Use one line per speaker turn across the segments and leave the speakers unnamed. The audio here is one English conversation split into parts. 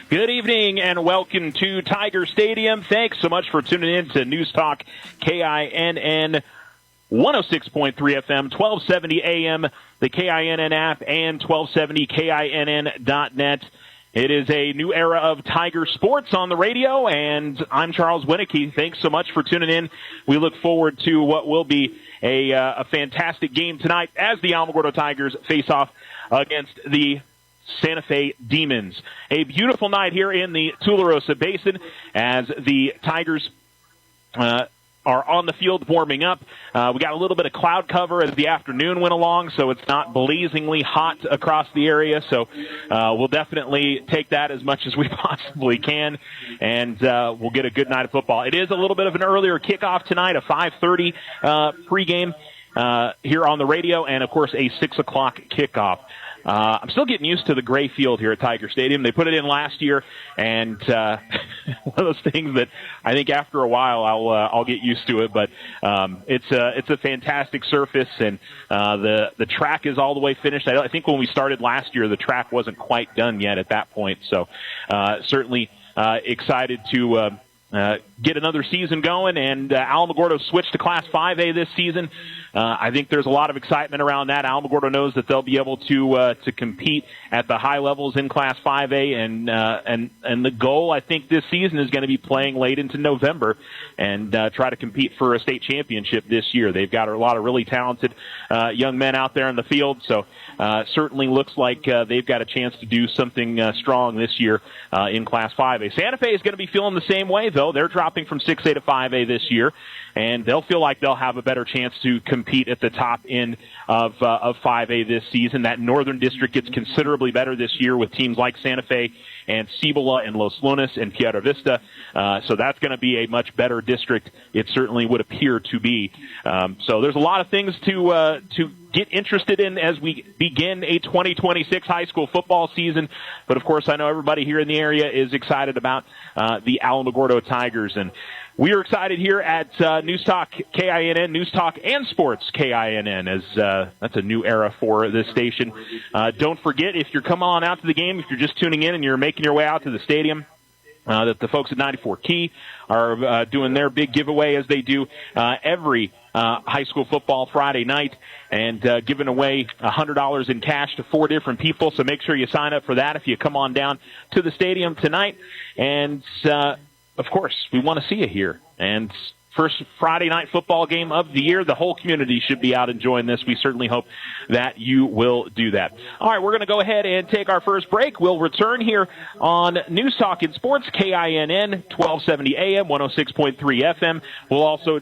Good evening and welcome to Tiger Stadium. Thanks so much for tuning in to News Talk KINN 106.3 FM, 1270 AM, the KINN app, and 1270KINN.net. It is a new era of Tiger sports on the radio, and I'm Charles Winnicky. Thanks so much for tuning in. We look forward to what will be a fantastic game tonight as the Alamogordo Tigers face off against the Santa Fe Demons. A beautiful night here in the Tularosa Basin as the Tigers are on the field warming up. We got a little bit of cloud cover as the afternoon went along, so it's not blazingly hot across the area. So we'll definitely take that as much as we possibly can, and we'll get a good night of football. It is a little bit of an earlier kickoff tonight, a 5:30 pregame here on the radio, and, of course, a 6 o'clock kickoff. I'm still getting used to the gray field here at Tiger Stadium. They put it in last year, and one of those things that I think after a while I'll get used to it. But it's a fantastic surface, and the track is all the way finished. I think when we started last year, the track wasn't quite done yet at that point. So certainly excited to get another season going, and Alamogordo switched to Class 5A this season. I think there's a lot of excitement around that. Alamogordo knows that they'll be able to compete at the high levels in Class 5A, and the goal, I think, this season is going to be playing late into November and try to compete for a state championship this year. They've got a lot of really talented young men out there in the field, so certainly looks like they've got a chance to do something strong this year in Class 5A. Santa Fe is going to be feeling the same way, though. They're dropping from 6A to 5A this year, and they'll feel like they'll have a better chance to compete at the top end of 5A this season. That Northern District gets considerably better this year with teams like Santa Fe and Cibola and Los Lunas and Piedra Vista. So that's going to be a much better district. It certainly would appear to be. So there's a lot of things to get interested in as we begin a 2026 high school football season. But, of course, I know everybody here in the area is excited about the Alamogordo Tigers. And we are excited here at News Talk KINN, News Talk and Sports KINN, as that's a new era for this station. Don't forget, if you're coming on out to the game, if you're just tuning in and you're making your way out to the stadium, that the folks at 94 Key are doing their big giveaway, as they do every high school football Friday night, and giving away $100 in cash to 4 different people. So make sure you sign up for that if you come on down to the stadium tonight. And of course, we want to see you here. And first Friday night football game of the year. The whole community should be out enjoying this. We certainly hope that you will do that. All right, we're going to go ahead and take our first break. We'll return here on News Talk and Sports, KINN, 1270 AM, 106.3 FM. We'll also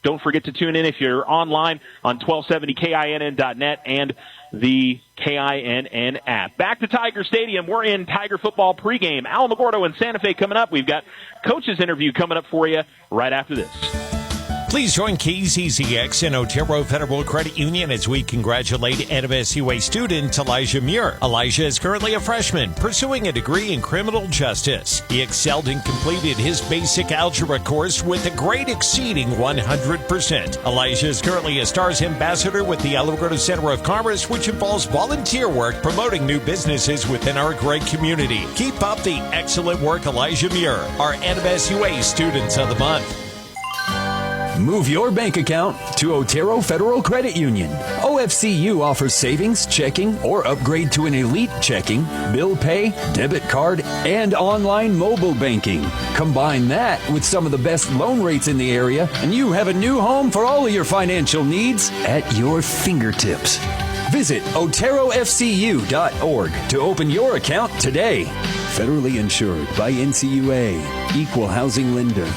don't forget to tune in if you're online on 1270KINN.net and the KINN app. Back to Tiger Stadium. We're in Tiger football pregame. Alamogordo and Santa Fe coming up. We've got coach's interview coming up for you right after this.
Please join KZZX and Otero Federal Credit Union as we congratulate NMSUA student Elijah Muir. Elijah is currently a freshman pursuing a degree in criminal justice. He excelled and completed his basic algebra course with a grade exceeding 100%. Elijah is currently a STARS ambassador with the Alamogordo Center of Commerce, which involves volunteer work promoting new businesses within our great community. Keep up the excellent work, Elijah Muir, our NMSUA Students of the Month.
Move your bank account to Otero Federal Credit Union. OFCU offers savings, checking, or upgrade to an elite checking, bill pay, debit card, and online mobile banking. Combine that with some of the best loan rates in the area, and you have a new home for all of your financial needs at your fingertips. Visit OteroFCU.org to open your account today. Federally insured by NCUA. Equal housing lender.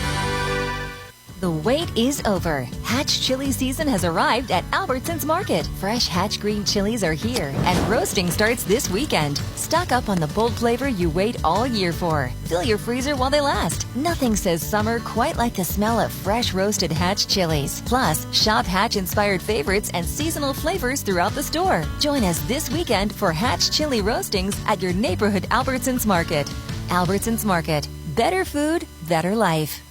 The wait is over. Hatch chili season has arrived at Albertsons Market. Fresh Hatch green chilies are here, and roasting starts this weekend. Stock up on the bold flavor you wait all year for. Fill your freezer while they last. Nothing says summer quite like the smell of fresh roasted Hatch chilies. Plus, shop Hatch-inspired favorites and seasonal flavors throughout the store. Join us this weekend for Hatch chili roastings at your neighborhood Albertsons Market. Albertsons Market. Better food, better life.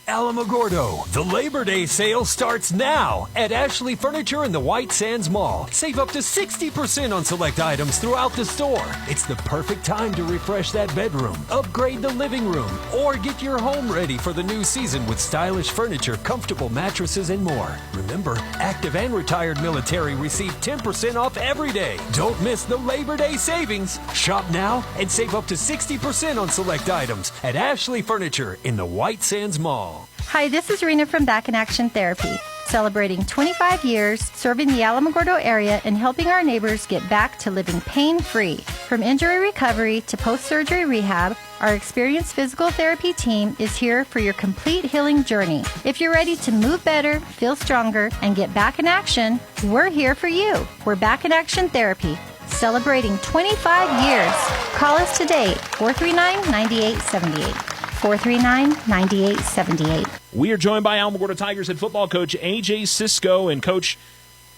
Alamogordo. The Labor Day sale starts now at Ashley Furniture in the White Sands Mall. Save up to 60% on select items throughout the store. It's the perfect time to refresh that bedroom, upgrade the living room, or get your home ready for the new season with stylish furniture, comfortable mattresses, and more. Remember, active and retired military receive 10% off every day. Don't miss the Labor Day savings. Shop now and save up to 60% on select items at Ashley Furniture in the White Sands Mall.
Hi, this is Rena from Back in Action Therapy, celebrating 25 years serving the Alamogordo area and helping our neighbors get back to living pain-free. From injury recovery to post-surgery rehab, our experienced physical therapy team is here for your complete healing journey. If you're ready to move better, feel stronger, and get back in action, we're here for you. We're Back in Action Therapy, celebrating 25 years. Call us today, 439-9878. 439-9878.
We are joined by Alamogordo Tigers head football coach A.J. Cisco. And, Coach,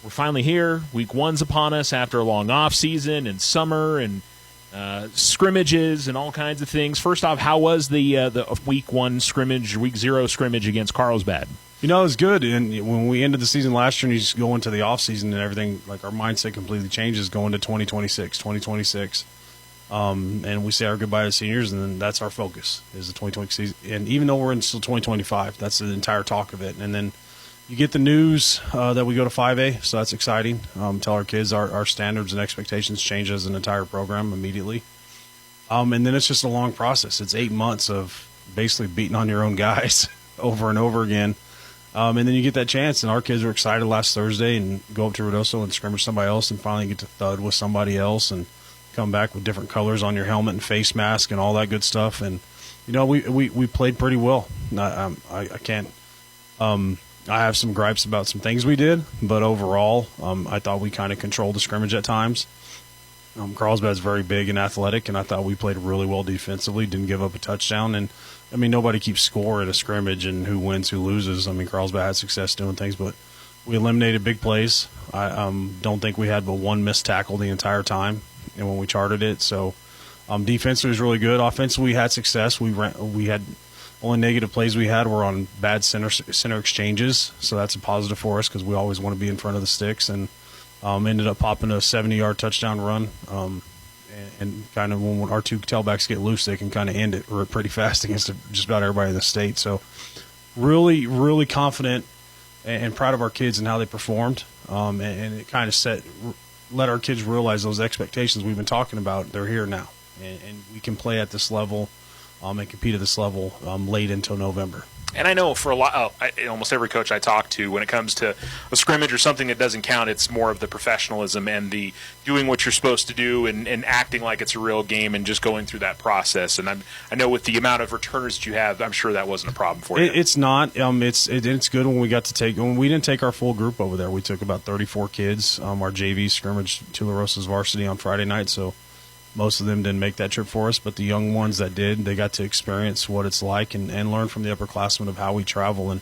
we're finally here. Week 1's upon us after a long off season and summer and scrimmages and all kinds of things. First off, how was the Week 1 scrimmage, Week 0 scrimmage against Carlsbad?
You know, it was good. And when we ended the season last year and you just go into the off season and everything, like our mindset completely changes going to 2026. And we say our goodbye to seniors, and then that's our focus is the 2020 season. And even though we're in still 2025, that's the entire talk of it. And then you get the news that we go to 5A, so that's exciting. Tell our kids our standards and expectations change as an entire program immediately. And then it's just a long process. It's 8 months of basically beating on your own guys over and over again. And then you get that chance, and our kids were excited last Thursday and go up to Ruidoso and scrimmage somebody else and finally get to thud with somebody else and come back with different colors on your helmet and face mask and all that good stuff. And you know, we played pretty well. I can't I have some gripes about some things we did, but overall I thought we kind of controlled the scrimmage at times. Carlsbad's very big and athletic, and I thought we played really well defensively, didn't give up a touchdown. And I mean, nobody keeps score at a scrimmage and who wins, who loses. I mean, Carlsbad had success doing things, but we eliminated big plays. I don't think we had but one missed tackle the entire time and when we charted it. So defensively was really good. Offensively, we had success. We had only negative plays we had were on bad center exchanges, so that's a positive for us because we always want to be in front of the sticks. And ended up popping a 70-yard touchdown run. And kind of when our two tailbacks get loose, they can kind of end it pretty fast against just about everybody in the state. So really, really confident and proud of our kids and how they performed. And it kind of let our kids realize those expectations we've been talking about, they're here now. And we can play at this level and compete at this level late until November.
And I know for almost every coach I talk to, when it comes to a scrimmage or something that doesn't count, it's more of the professionalism and the doing what you're supposed to do and acting like it's a real game and just going through that process. And I know with the amount of returners that you have, I'm sure that wasn't a problem for you.
It's not. It's good when we got to when we didn't take our full group over there. We took about 34 kids. Our JV scrimmage Tularosa's varsity on Friday night, so most of them didn't make that trip for us, but the young ones that did, they got to experience what it's like and learn from the upperclassmen of how we travel. And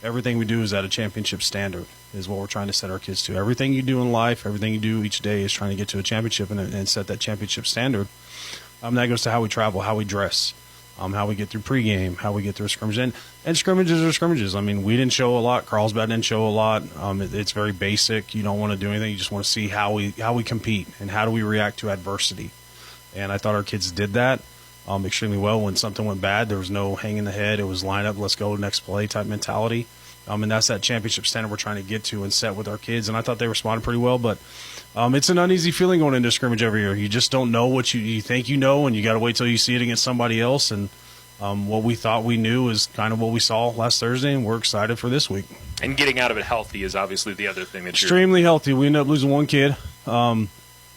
everything we do is at a championship standard is what we're trying to set our kids to. Everything you do in life, everything you do each day is trying to get to a championship and set that championship standard. That goes to how we travel, how we dress, how we get through pregame, how we get through a scrimmage. And scrimmages are scrimmages. I mean, we didn't show a lot. Carlsbad didn't show a lot. It's very basic. You don't want to do anything. You just want to see how we compete and how do we react to adversity. And I thought our kids did that extremely well. When something went bad, there was no hanging the head. It was line up, let's go, next play type mentality. And that's that championship standard we're trying to get to and set with our kids. And I thought they responded pretty well. But it's an uneasy feeling going into scrimmage every year. You just don't know what you think you know, and you got to wait till you see it against somebody else. And what we thought we knew is kind of what we saw last Thursday, and we're excited for this week.
And getting out of it healthy is obviously the other thing that
extremely healthy. We ended up losing one kid.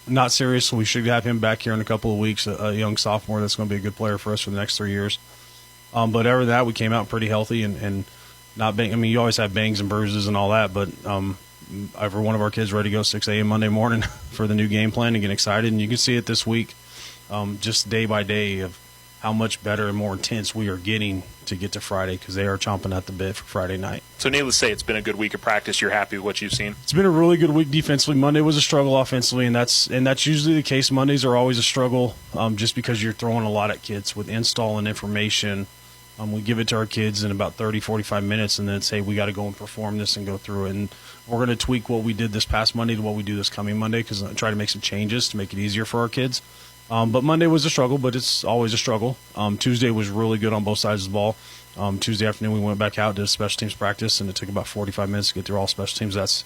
Not serious. We should have him back here in a couple of weeks, a young sophomore that's going to be a good player for us for the next 3 years. But other than that, we came out pretty healthy and not bang. I mean, you always have bangs and bruises and all that, but every one of our kids ready to go 6 a.m. Monday morning for the new game plan and get excited. And you can see it this week, just day by day of how much better and more intense we are getting to get to Friday because they are chomping at the bit for Friday night.
So needless to say, it's been a good week of practice. You're happy with what you've seen?
It's been a really good week defensively. Monday was a struggle offensively, and that's usually the case. Mondays are always a struggle just because you're throwing a lot at kids with install and information We give it to our kids in about 30, 45 minutes, and then say we got to go and perform this and go through it. And we're going to tweak what we did this past Monday to what we do this coming Monday, because I try to make some changes to make it easier for our kids. But Monday was a struggle, but it's always a struggle. Tuesday was really good on both sides of the ball. Tuesday afternoon we went back out, did a special teams practice, and it took about 45 minutes to get through all special teams. That's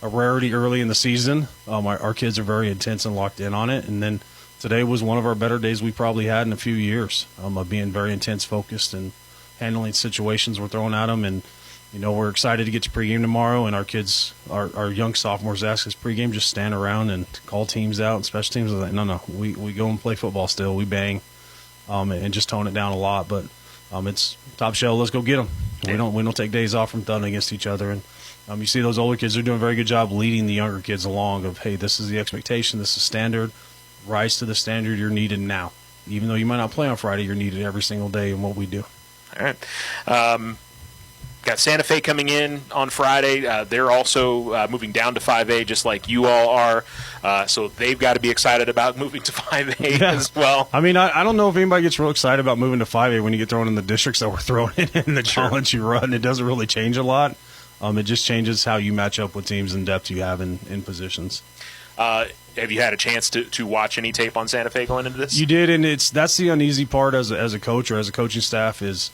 a rarity early in the season. Our kids are very intense and locked in on it. And then today was one of our better days we probably had in a few years, of being very intense, focused, and handling situations we're throwing at them. And, we're excited to get to pregame tomorrow, and our kids, our young sophomores ask us pregame, just stand around and call teams out and special teams. Like, no, we go and play football still. We bang, and just tone it down a lot. But it's top shelf. Let's go get them. Yeah. We don't take days off from thudding against each other. And you see those older kids are doing a very good job leading the younger kids along of, hey, this is the expectation, this is standard. Rise to the standard. You're needed now. Even though you might not play on Friday, you're needed every single day in what we do.
All right. Got Santa Fe coming in on Friday. They're also moving down to 5A, just like you all are. So they've got to be excited about moving to 5A as well.
I mean, I don't know if anybody gets real excited about moving to 5A when you get thrown in the districts that we're thrown in the challenge you run. It doesn't really change a lot. It just changes how you match up with teams and depth you have in positions.
Have you had a chance to watch any tape on Santa Fe going into this?
You did, and that's the uneasy part as a coach or as a coaching staff is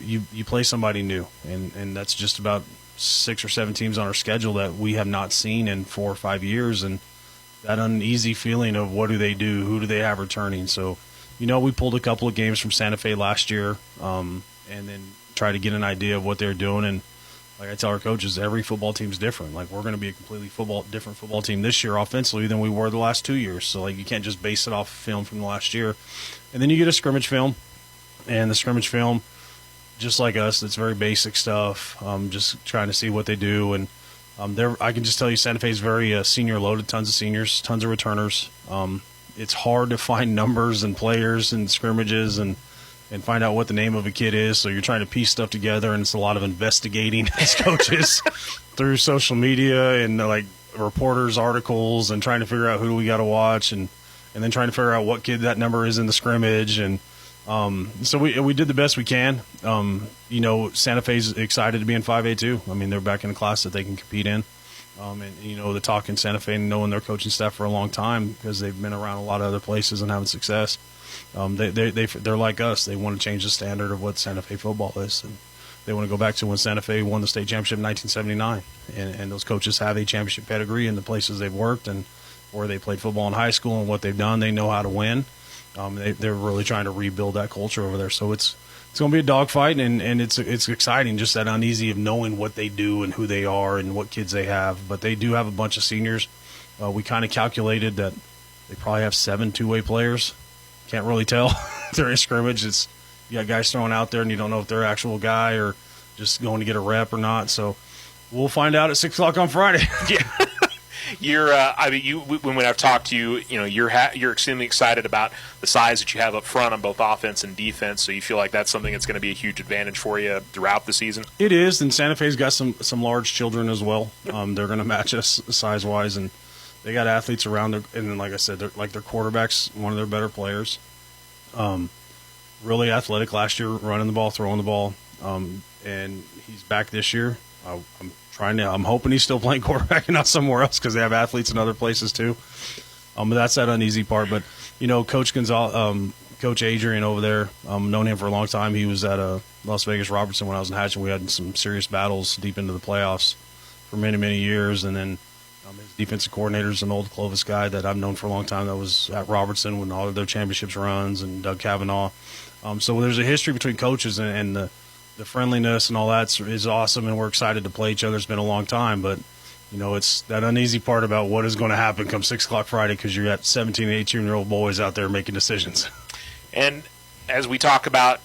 you play somebody new, and that's just about 6 or 7 teams on our schedule that we have not seen in 4 or 5 years, and that uneasy feeling of what do they do, who do they have returning. So, we pulled a couple of games from Santa Fe last year, and then try to get an idea of what they're doing. And like I tell our coaches, every football team's different. Like, we're going to be a completely different football team this year offensively than we were the last 2 years. So, like, you can't just base it off film from the last year. And then you get a scrimmage film, and the scrimmage film, just like us, it's very basic stuff, just trying to see what they do. And I can just tell you Santa Fe is very senior loaded, tons of seniors, tons of returners. It's hard to find numbers and players and scrimmages and find out what the name of a kid is. So you're trying to piece stuff together, and it's a lot of investigating as coaches through social media and like reporters' articles and trying to figure out who do we got to watch and then trying to figure out what kid that number is in the scrimmage. And so we did the best we can. Santa Fe's excited to be in 5A too. I mean, they're back in a class that they can compete in. The talk in Santa Fe and knowing their coaching staff for a long time because they've been around a lot of other places and having success. They're like us. They want to change the standard of what Santa Fe football is, and they want to go back to when Santa Fe won the state championship in 1979. And those coaches have a championship pedigree in the places they've worked and where they played football in high school and what they've done. They know how to win. They're really trying to rebuild that culture over there. So it's going to be a dogfight, and it's exciting, just that uneasy of knowing what they do and who they are and what kids they have. But they do have a bunch of seniors. We kind of calculated that they probably have 7 two-way players. Can't really tell during a scrimmage. You got guys thrown out there, and you don't know if they're actual guy or just going to get a rep or not. So we'll find out at 6 o'clock on Friday.
Yeah. When I've talked to you, you're extremely excited about the size that you have up front on both offense and defense. So you feel like that's something that's going to be a huge advantage for you throughout the season.
It is, and Santa Fe's got some large children as well. They're going to match us size wise, and they got athletes around there. And then, like I said, their quarterback's one of their better players. Really athletic last year, running the ball, throwing the ball, and he's back this year. I'm hoping he's still playing quarterback and not somewhere else because they have athletes in other places too. But that's that uneasy part. But Coach Coach Adrian over there, known him for a long time. He was at Las Vegas Robertson when I was in Hatch, and we had some serious battles deep into the playoffs for many, many years. And then his defensive coordinator is an old Clovis guy that I've known for a long time that was at Robertson when all of their championships runs, and Doug Kavanaugh. So there's a history between coaches, and the friendliness and all that is awesome, and we're excited to play each other. It's been a long time, but it's that uneasy part about what is going to happen come 6 o'clock Friday because you got 17 and 18-year-old boys out there making decisions.
And as we talk about,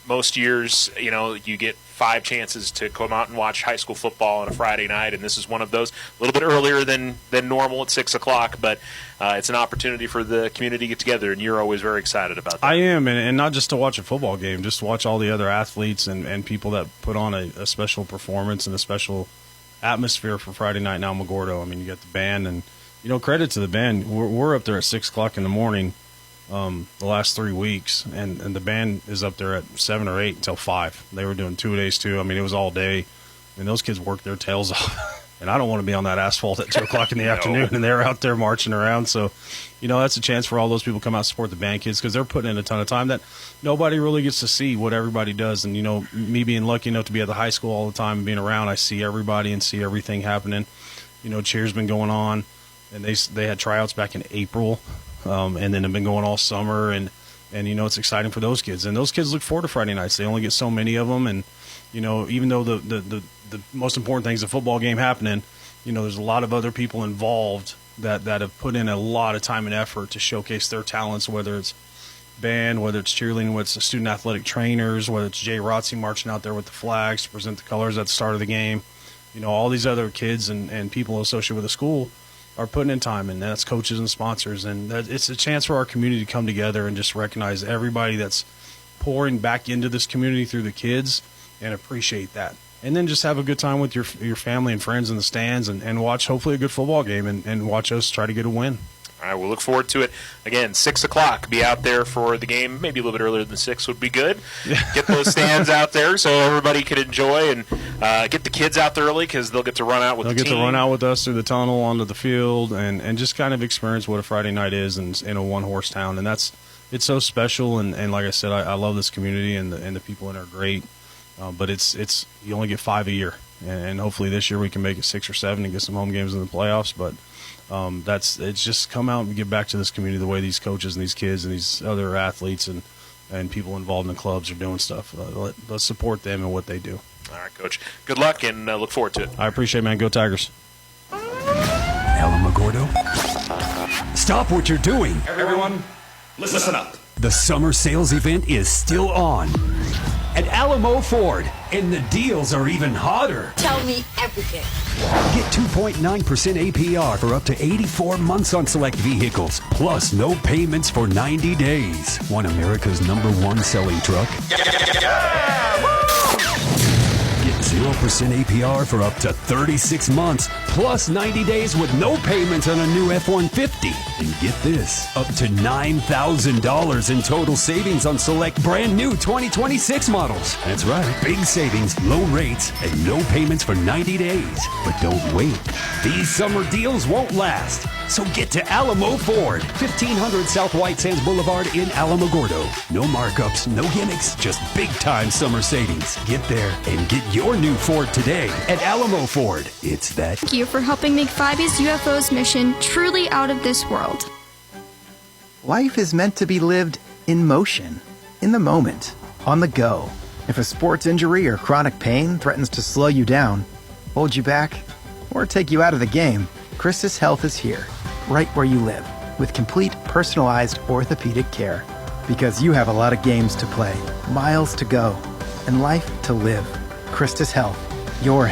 most years, you get 5 chances to come out and watch high school football on a Friday night, and this is one of those. A little bit earlier than normal at 6 o'clock, but it's an opportunity for the community to get together, and you're always very excited about that.
I am, and not just to watch a football game, just to watch all the other athletes and people that put on a special performance and a special atmosphere for Friday night in Alamogordo. I mean, you got the band, and credit to the band. We're up there at 6 o'clock in the morning, the last 3 weeks, and the band is up there at 7 or 8 until 5. They were doing 2 days too. I mean, it was all day, and those kids worked their tails off. And I don't want to be on that asphalt at 2 o'clock in the afternoon, and they're out there marching around. So, that's a chance for all those people to come out and support the band kids, because they're putting in a ton of time that nobody really gets to see what everybody does. And, me being lucky enough to be at the high school all the time and being around, I see everybody and see everything happening. Cheer's been going on, and they had tryouts back in April, and then have been going all summer. And it's exciting for those kids. And those kids look forward to Friday nights. They only get so many of them. And, even though the most important thing is the football game happening, there's a lot of other people involved that have put in a lot of time and effort to showcase their talents, whether it's band, whether it's cheerleading, whether it's the student athletic trainers, whether it's Jay Rotzi marching out there with the flags to present the colors at the start of the game. All these other kids and people associated with the school are putting in time, and that's coaches and sponsors. And it's a chance for our community to come together and just recognize everybody that's pouring back into this community through the kids and appreciate that. And then just have a good time with your family and friends in the stands and watch hopefully a good football game and watch us try to get a win.
All right, we'll look forward to it. Again, 6 o'clock, be out there for the game. Maybe a little bit earlier than 6 would be good. Get those stands out there so everybody can enjoy, and get the kids out there early because they'll get to run out with the team.
They'll get to run out with us through the tunnel onto the field and just kind of experience what a Friday night is in a one-horse town. And it's so special, and like I said, I love this community, and the people in it are great. But it's you only get 5 a year, and hopefully this year we can make it 6 or 7 and get some home games in the playoffs. But it's just come out and give back to this community the way these coaches and these kids and these other athletes and people involved in the clubs are doing stuff. Let's support them and what they do.
All right, Coach. Good luck, and look forward to it.
I appreciate it, man. Go Tigers.
Alamogordo, stop what you're doing.
Everyone, listen up.
The summer sales event is still on at Alamo Ford, and the deals are even hotter.
Tell me everything.
Get 2.9% APR for up to 84 months on select vehicles, plus no payments for 90 days. Want America's #1 selling truck? Get 0% APR for up to 36 months, plus 90 days with no payments on a new F-150. And get this, up to $9,000 in total savings on select brand new 2026 models. That's right, big savings, low rates, and no payments for 90 days. But don't wait. These summer deals won't last. So get to Alamo Ford, 1500 South White Sands Boulevard in Alamogordo. No markups, no gimmicks, just big-time summer savings. Get there and get your new Ford today at Alamo Ford. It's that.
Thank you for helping make 5E's UFO's mission truly out of this world.
Life is meant to be lived in motion, in the moment, on the go. If a sports injury or chronic pain threatens to slow you down, hold you back, or take you out of the game, Christus Health is here, right where you live, with complete personalized orthopedic care. Because you have a lot of games to play, miles to go, and life to live. Christus Health, your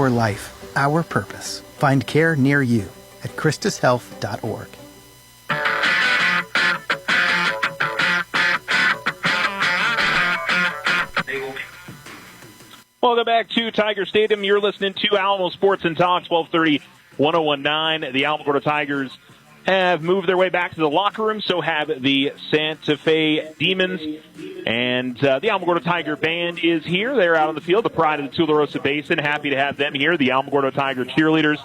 life, our purpose. Find care near you at christushealth.org.
Welcome back to Tiger Stadium. You're listening to Alamo Sports and Talk, 1230, 1019. The Alamogordo Tigers have moved their way back to the locker room, so have the Santa Fe Demons. And the Alamogordo Tiger Band is here. They're out on the field, the pride of the Tularosa Basin. Happy to have them here. The Alamogordo Tiger cheerleaders,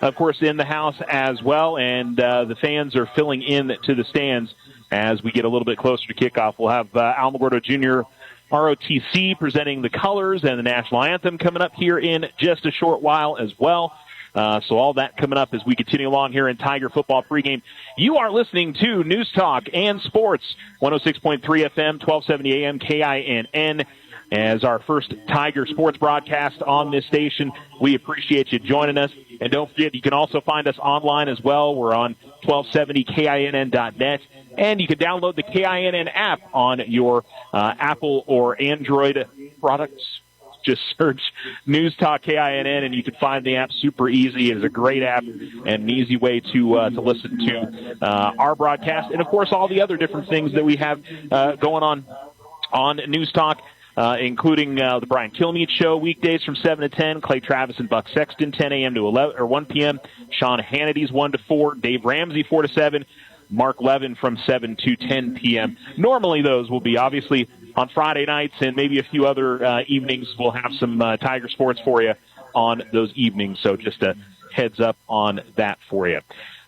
of course, in the house as well. And the fans are filling in to the stands as we get a little bit closer to kickoff. We'll have Alamogordo Junior ROTC presenting the colors and the national anthem coming up here in just a short while as well. So all that coming up as we continue along here in Tiger Football pregame. You are listening to News Talk and Sports, 106.3 FM, 1270 AM, KINN, as our first Tiger sports broadcast on this station. We appreciate you joining us. And don't forget, you can also find us online as well. We're on 1270KINN.net. And you can download the KINN app on your Apple or Android products. Just search News Talk KINN, and you can find the app super easy. It is a great app and an easy way to listen to our broadcast. And, of course, all the other different things that we have going on News Talk, including the Brian Kilmeade Show weekdays from 7 to 10, Clay Travis and Buck Sexton, 10 a.m. to 1 p.m., Sean Hannity's 1 to 4, Dave Ramsey 4 to 7, Mark Levin from 7 to 10 p.m. Normally those will be obviously on Friday nights and maybe a few other evenings. We'll have some Tiger Sports for you on those evenings. So just a heads up on that for you.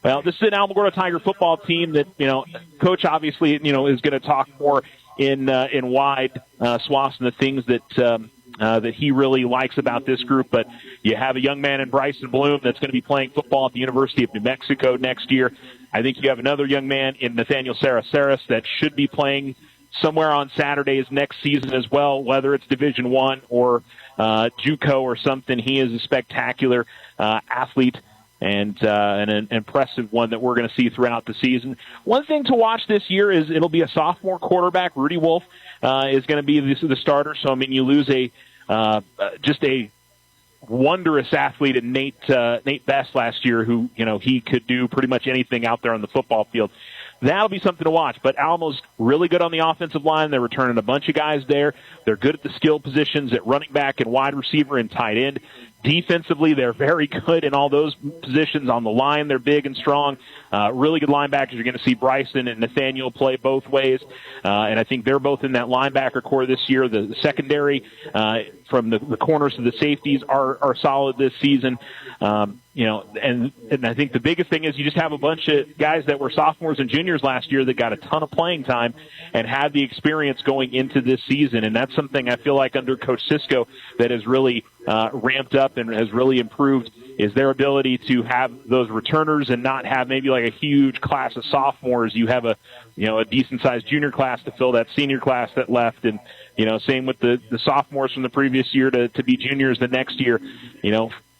Well, this is an Alamogordo Tiger football team that, Coach obviously, is going to talk more in wide swaths and the things that he really likes about this group. But you have a young man in Bryson Bloom that's going to be playing football at the University of New Mexico next year. I think you have another young man in Nathaniel Saraceres that should be playing somewhere on Saturdays next season as well, whether it's Division I or JUCO or something. He is a spectacular athlete and an impressive one that we're going to see throughout the season. One thing to watch this year is it'll be a sophomore quarterback. Rudy Wolf is going to be the starter. So, you lose just a wondrous athlete in Nate Best last year who, he could do pretty much anything out there on the football field. That'll be something to watch. But Alamo's really good on the offensive line. They're returning a bunch of guys there. They're good at the skill positions at running back and wide receiver and tight end. Defensively, they're very good in all those positions. On the line, they're big and strong. Really good linebackers. You're going to see Bryson and Nathaniel play both ways. And I think they're both in that linebacker core this year. The secondary, from the corners to the safeties, are solid this season. And I think the biggest thing is you just have a bunch of guys that were sophomores and juniors last year that got a ton of playing time and had the experience going into this season. And that's something I feel like under Coach Cisco that has really ramped up and has really improved is their ability to have those returners and not have maybe like a huge class of sophomores. You have a decent-sized junior class to fill that senior class that left. And, same with the sophomores from the previous year to be juniors the next year.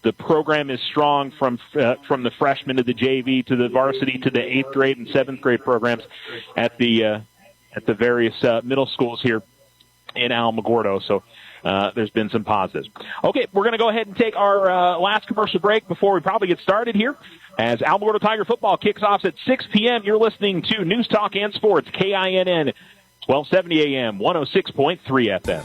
The program is strong from the freshman to the JV to the varsity to the 8th grade and 7th grade programs at the various middle schools here in Alamogordo. So there's been some positives. Okay, we're going to go ahead and take our last commercial break before we probably get started here. As Alamogordo Tiger football kicks off at 6 p.m., you're listening to News Talk and Sports, KINN, 1270 AM, 106.3 FM.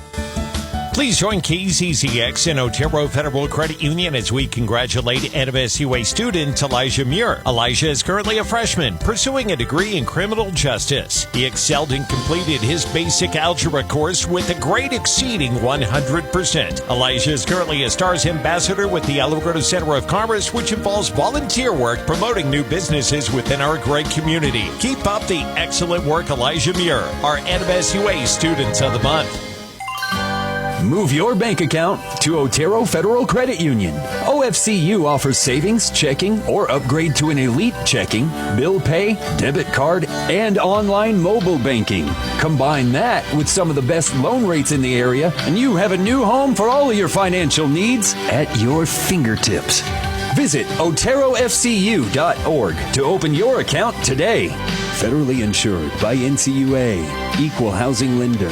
Please join KZZX and Otero Federal Credit Union as we congratulate NMSUA student Elijah Muir. Elijah is currently a freshman pursuing a degree in criminal justice. He excelled and completed his basic algebra course with a grade exceeding 100%. Elijah is currently a STARS ambassador with the Alamogordo Center of Commerce, which involves volunteer work promoting new businesses within our great community. Keep up the excellent work, Elijah Muir, our NMSUA Students of the Month.
Move your bank account to Otero Federal Credit Union. OFCU offers savings, checking, or upgrade to an elite checking, bill pay, debit card, and online mobile banking. Combine that with some of the best loan rates in the area, and you have a new home for all of your financial needs at your fingertips. Visit OteroFCU.org to open your account today. Federally insured by NCUA. Equal housing lender.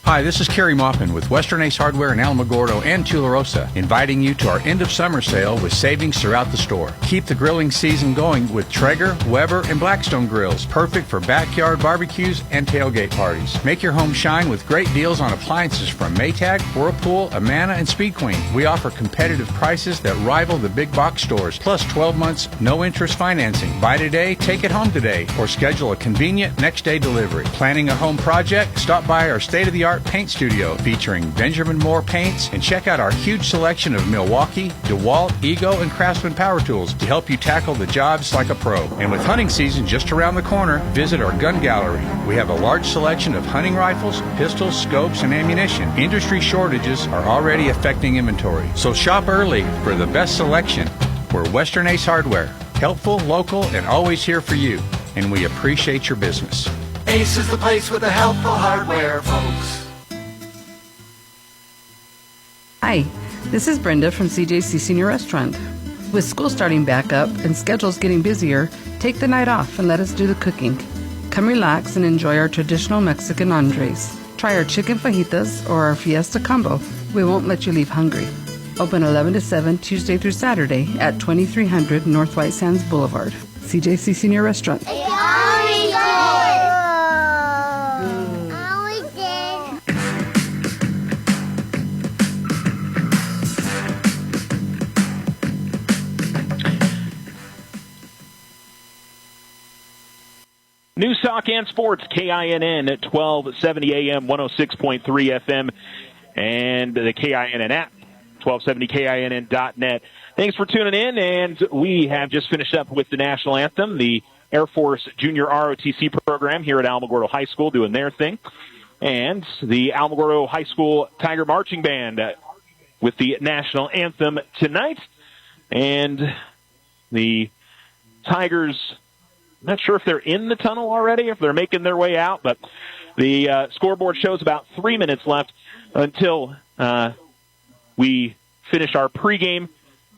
Hi, this is Kerry Maupin with Western Ace Hardware in Alamogordo and Tularosa, inviting you to our end of summer sale with savings throughout the store. Keep the grilling season going with Traeger, Weber, and Blackstone grills, perfect for backyard barbecues and tailgate parties. Make your home shine with great deals on appliances from Maytag, Whirlpool, Amana, and Speed Queen. We offer competitive prices that rival the big box stores, plus 12 months, no interest financing. Buy today, take it home today, or schedule a convenient next day delivery. Planning a home project? Stop by our state-of-the-art paint studio featuring Benjamin Moore paints and check out our huge selection of Milwaukee, DeWalt, Ego, and Craftsman power tools to help you tackle the jobs like a pro. And with hunting season just around the corner, visit our gun gallery. We have a large selection of hunting rifles, pistols, scopes, and ammunition. Industry shortages are already affecting inventory. So shop early for the best selection. We're Western Ace Hardware. Helpful, local, and always here for you. And we appreciate your business.
Ace is the place with the helpful hardware, folks.
Hi, this is Brenda from CJC Senior Restaurant. With school starting back up and schedules getting busier, take the night off and let us do the cooking. Come relax and enjoy our traditional Mexican entrees. Try our chicken fajitas or our fiesta combo. We won't let you leave hungry. Open 11 to 7 Tuesday through Saturday at 2300 North White Sands Boulevard. CJC Senior Restaurant.
Talk and Sports, KINN at 1270 AM, 106.3 FM, and the KINN app, 1270KINN.net. Thanks for tuning in, and we have just finished up with the national anthem, the Air Force Junior ROTC program here at Alamogordo High School doing their thing, and the Alamogordo High School Tiger Marching Band with the national anthem tonight. And the Tigers, I'm not sure if they're in the tunnel already, if they're making their way out, but the scoreboard shows about 3 minutes left until we finish our pregame,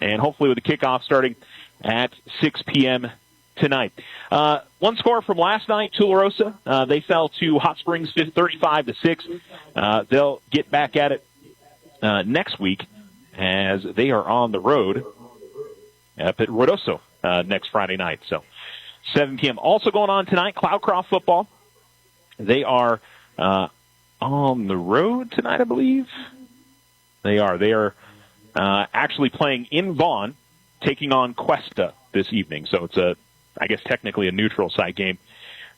and hopefully with the kickoff starting at 6 p.m. tonight. One score from last night, Tularosa. They fell to Hot Springs 35-6. They'll get back at it next week as they are on the road up at Ruidoso next Friday night. So 7 p.m. Also going on tonight, Cloudcroft football. They are on the road tonight, I believe. They are actually playing in Vaughan, taking on Cuesta this evening. So it's I guess technically a neutral site game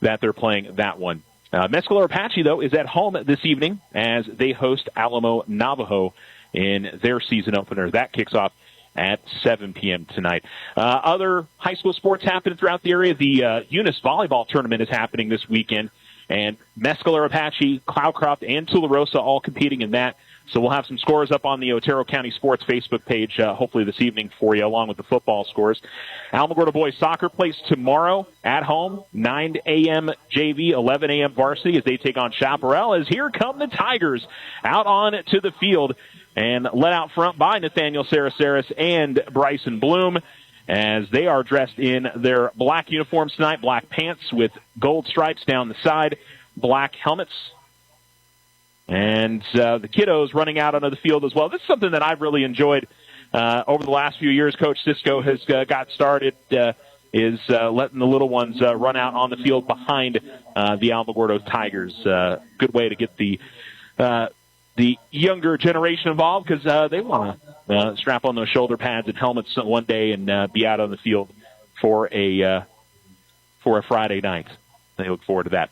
that they're playing that one. Mescalero Apache, though, is at home this evening as they host Alamo Navajo in their season opener. That kicks off at 7 p.m. tonight. Other high school sports happening throughout the area. The Eunice volleyball tournament is happening this weekend, and Mescalero Apache, Cloudcroft, and Tularosa all competing in that. So we'll have some scores up on the Otero County Sports Facebook page hopefully this evening for you, along with the football scores. Alamogordo boys soccer plays tomorrow at home, 9 a.m. JV, 11 a.m. varsity as they take on Chaparral. As here come the Tigers out on to the field and led out front by Nathaniel Sarasaris and Bryson Bloom as they are dressed in their black uniforms tonight, black pants with gold stripes down the side, black helmets. And the kiddos running out onto the field as well. This is something that I've really enjoyed over the last few years. Coach Cisco has got started, is letting the little ones run out on the field behind the Alamogordo Tigers. Good way to get the younger generation involved because they want to strap on those shoulder pads and helmets one day and be out on the field for a Friday night. They look forward to that.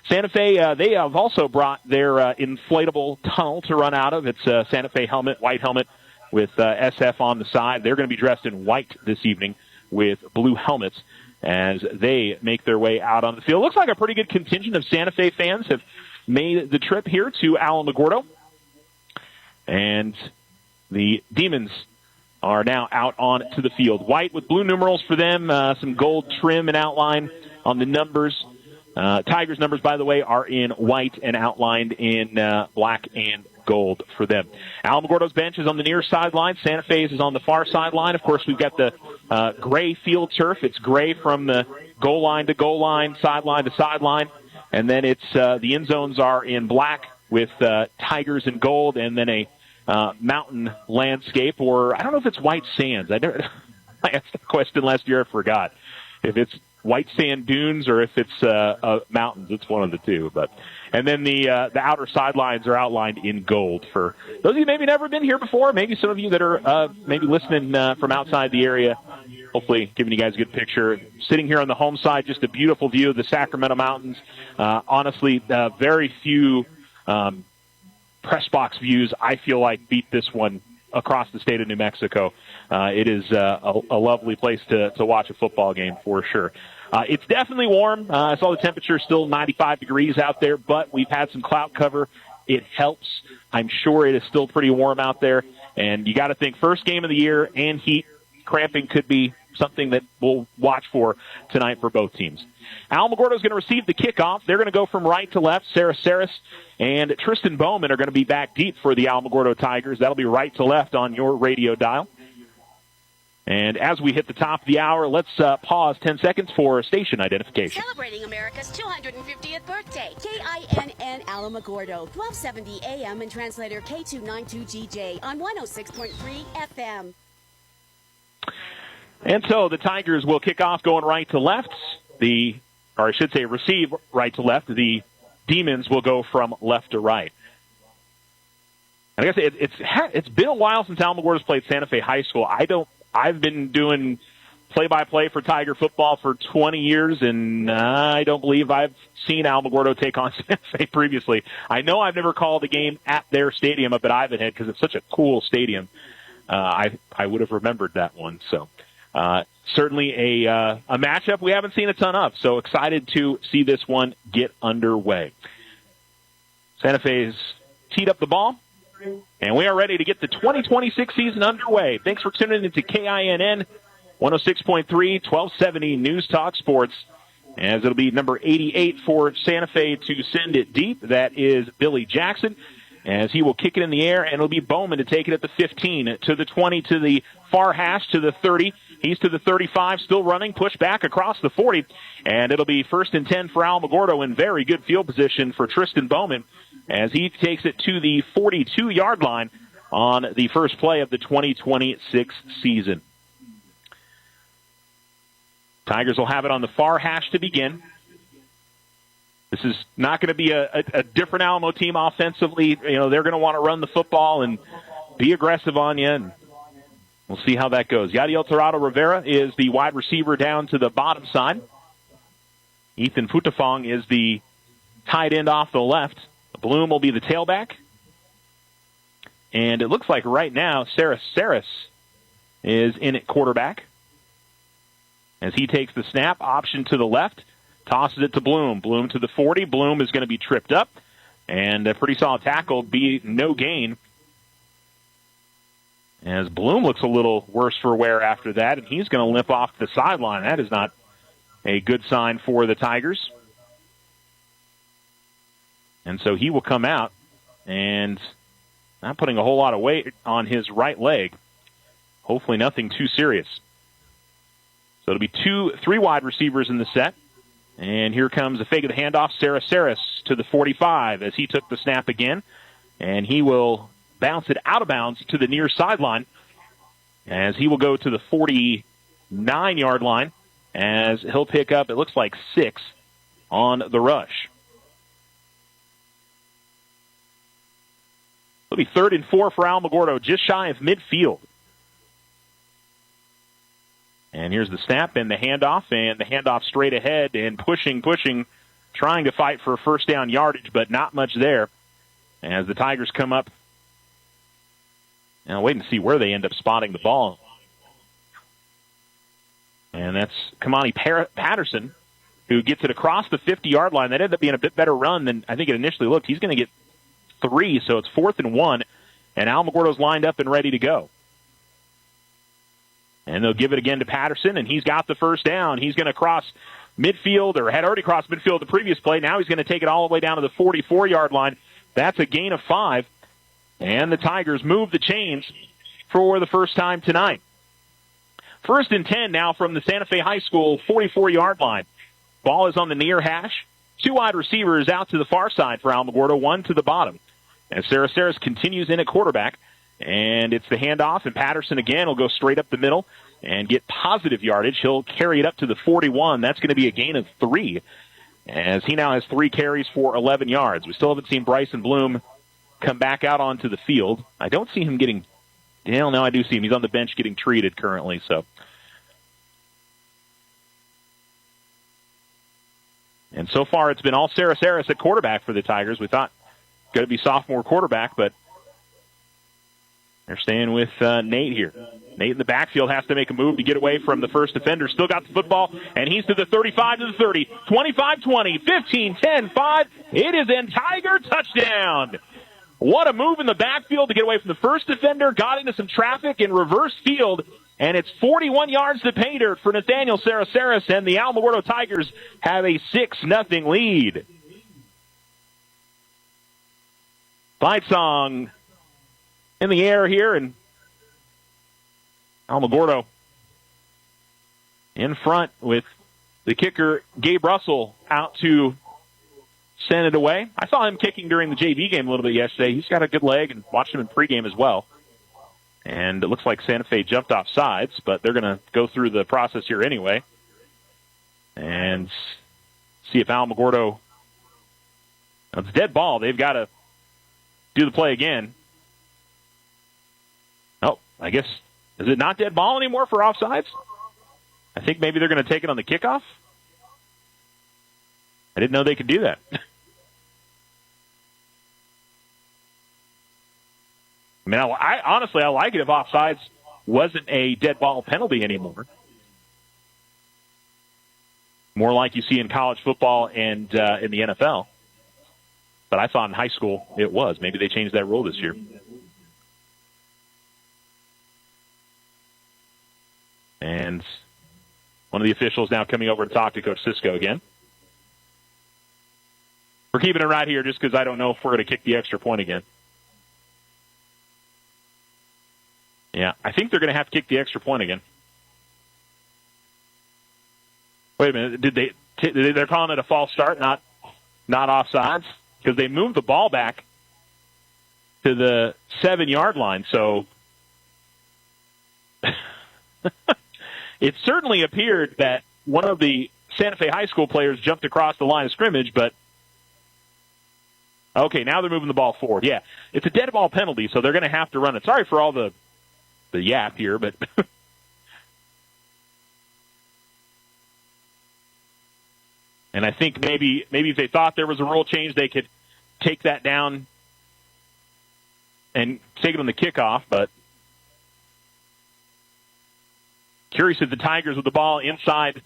Santa Fe, they have also brought their inflatable tunnel to run out of. It's a Santa Fe helmet, white helmet with SF on the side. They're going to be dressed in white this evening with blue helmets as they make their way out on the field. Looks like a pretty good contingent of Santa Fe fans have made the trip here to Alamogordo. And the Demons are now out on to the field. White with blue numerals for them, some gold trim and outline on the numbers. Tigers' numbers, by the way, are in white and outlined in black and gold for them. Alamogordo's bench is on the near sideline. Santa Fe's is on the far sideline. Of course, we've got the gray field turf. It's gray from the goal line to goal line, sideline to sideline. And then it's the end zones are in black with Tigers in gold, and then a mountain landscape, or I don't know if it's white sands. I asked the question last year. I forgot if it's white sand dunes or if it's mountains. It's one of the two. And then the outer sidelines are outlined in gold for those of you maybe never been here before. Maybe some of you that are maybe listening from outside the area. Hopefully giving you guys a good picture. Sitting here on the home side, just a beautiful view of the Sacramento Mountains. Honestly, very few press box views I feel like beat this one across the state of New Mexico. It is a lovely place to watch a football game for sure. It's definitely warm. I saw the temperature still 95 degrees out there, but we've had some cloud cover. It helps. I'm sure it is still pretty warm out there. And you got to think first game of the year and heat cramping could be something that we'll watch for tonight for both teams. Alamogordo is going to receive the kickoff. They're going to go from right to left. Sarah Saris and Tristan Bowman are going to be back deep for the Alamogordo Tigers. That'll be right to left on your radio dial. And as we hit the top of the hour, let's pause 10 seconds for station identification.
Celebrating America's 250th birthday. KINN Alamogordo, 1270 AM and translator K292GJ on 106.3 FM.
And so the Tigers will kick off going right to left. Receive right to left. The Demons will go from left to right. And I guess it's been a while since Alamogordo's played Santa Fe High School. I've been doing play-by-play for Tiger football for 20 years, and I don't believe I've seen Alamogordo take on Santa Fe previously. I know I've never called a game at their stadium up at Ivanhead because it's such a cool stadium. I would have remembered that one. So certainly a matchup we haven't seen a ton of. So excited to see this one get underway. Santa Fe's teed up the ball, and we are ready to get the 2026 season underway. Thanks for tuning into KINN 106.3, 1270 News Talk Sports, as it'll be number 88 for Santa Fe to send it deep. That is Billy Jackson, as he will kick it in the air, and it'll be Bowman to take it at the 15, to the 20, to the far hash, to the 30. He's to the 35, still running, push back across the 40, and it'll be 1st and 10 for Alamogordo in very good field position for Tristan Bowman, as he takes it to the 42-yard line on the first play of the 2026 season. Tigers will have it on the far hash to begin. This is not going to be a different Alamo team offensively. You know, they're going to want to run the football and be aggressive on you, and we'll see how that goes. Yadiel Torado Rivera is the wide receiver down to the bottom side. Ethan Futafong is the tight end off the left. Bloom will be the tailback. And it looks like right now Saris is in at quarterback, as he takes the snap, option to the left, tosses it to Bloom. Bloom to the 40. Bloom is going to be tripped up, and a pretty solid tackle, be no gain, as Bloom looks a little worse for wear after that, and he's going to limp off the sideline. That is not a good sign for the Tigers. And so he will come out, and not putting a whole lot of weight on his right leg. Hopefully nothing too serious. So it'll be 3 wide receivers in the set. And here comes a fake of the handoff. Saris to the 45 as he took the snap again. And he will bounce it out of bounds to the near sideline, as he will go to the 49-yard line, as he'll pick up, it looks like 6 on the rush. It'll be 3rd and 4 for Alamogordo, just shy of midfield. And here's the snap and the handoff straight ahead, and pushing, trying to fight for first down yardage, but not much there, as the Tigers come up. Now waiting to see where they end up spotting the ball. And that's Kamani Patterson, who gets it across the 50-yard line. That ended up being a bit better run than I think it initially looked. He's going to get 3, so it's 4th and 1, and Alamogordo's lined up and ready to go. And they'll give it again to Patterson, and he's got the first down. He's going to cross midfield, or had already crossed midfield the previous play. Now he's going to take it all the way down to the 44-yard line. That's a gain of 5, and the Tigers move the chains for the first time tonight. 1st and 10 now from the Santa Fe High School 44-yard line. Ball is on the near hash. 2 wide receivers out to the far side for Alamogordo, 1 to the bottom. And Saris continues in at quarterback. And it's the handoff, and Patterson again will go straight up the middle and get positive yardage. He'll carry it up to the 41. That's going to be a gain of 3, as he now has 3 carries for 11 yards. We still haven't seen Bryson Bloom come back out onto the field. I don't see him getting... Well, no, I do see him. He's on the bench getting treated currently, so... And so far, it's been all Saris at quarterback for the Tigers. We thought going to be sophomore quarterback, but they're staying with Nate here. Nate in the backfield has to make a move to get away from the first defender. Still got the football, and he's to the 35 to the 30, 25-20, 15-10, 5. It is in Tiger touchdown. What a move in the backfield to get away from the first defender. Got into some traffic in reverse field, and it's 41 yards to pay dirt for Nathaniel Saris, and the Alamogordo Tigers have a 6-0 lead. Fight song in the air here, and Alamogordo in front with the kicker, Gabe Russell, out to send it away. I saw him kicking during the JV game a little bit yesterday. He's got a good leg, and watched him in pregame as well. And it looks like Santa Fe jumped off sides, but they're going to go through the process here anyway and see if Alamogordo... It's a dead ball. They've got to do the play again. Oh, I guess, is it not dead ball anymore for offsides? I think maybe they're going to take it on the kickoff. I didn't know they could do that. I mean, I honestly like it if offsides wasn't a dead ball penalty anymore. More like you see in college football and in the NFL. But I thought in high school it was. Maybe they changed that rule this year. And one of the officials now coming over to talk to Coach Cisco again. We're keeping it right here just because I don't know if we're going to kick the extra point again. Yeah, I think they're going to have to kick the extra point again. Wait a minute. They're calling it a false start, not offsides? Because they moved the ball back to the 7-yard line. So it certainly appeared that one of the Santa Fe High School players jumped across the line of scrimmage, but okay, now they're moving the ball forward. Yeah, it's a dead ball penalty, so they're going to have to run it. Sorry for all the yap here, but and I think maybe if they thought there was a rule change, they could take that down and take it on the kickoff. But curious if the Tigers with the ball inside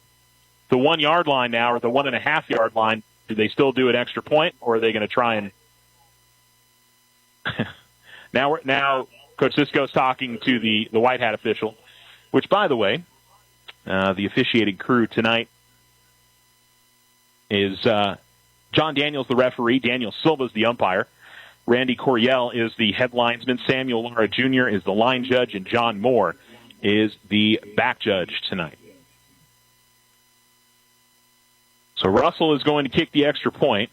the 1-yard line now, or the 1.5-yard line, do they still do an extra point, or are they going to try and now Coach Cisco's talking to the white hat official, which, by the way, the officiating crew tonight is John Daniels, the referee. Daniel Silva's the umpire. Randy Coryell is the head linesman. Samuel Lara Jr. is the line judge, and John Moore is the back judge tonight. So Russell is going to kick the extra point.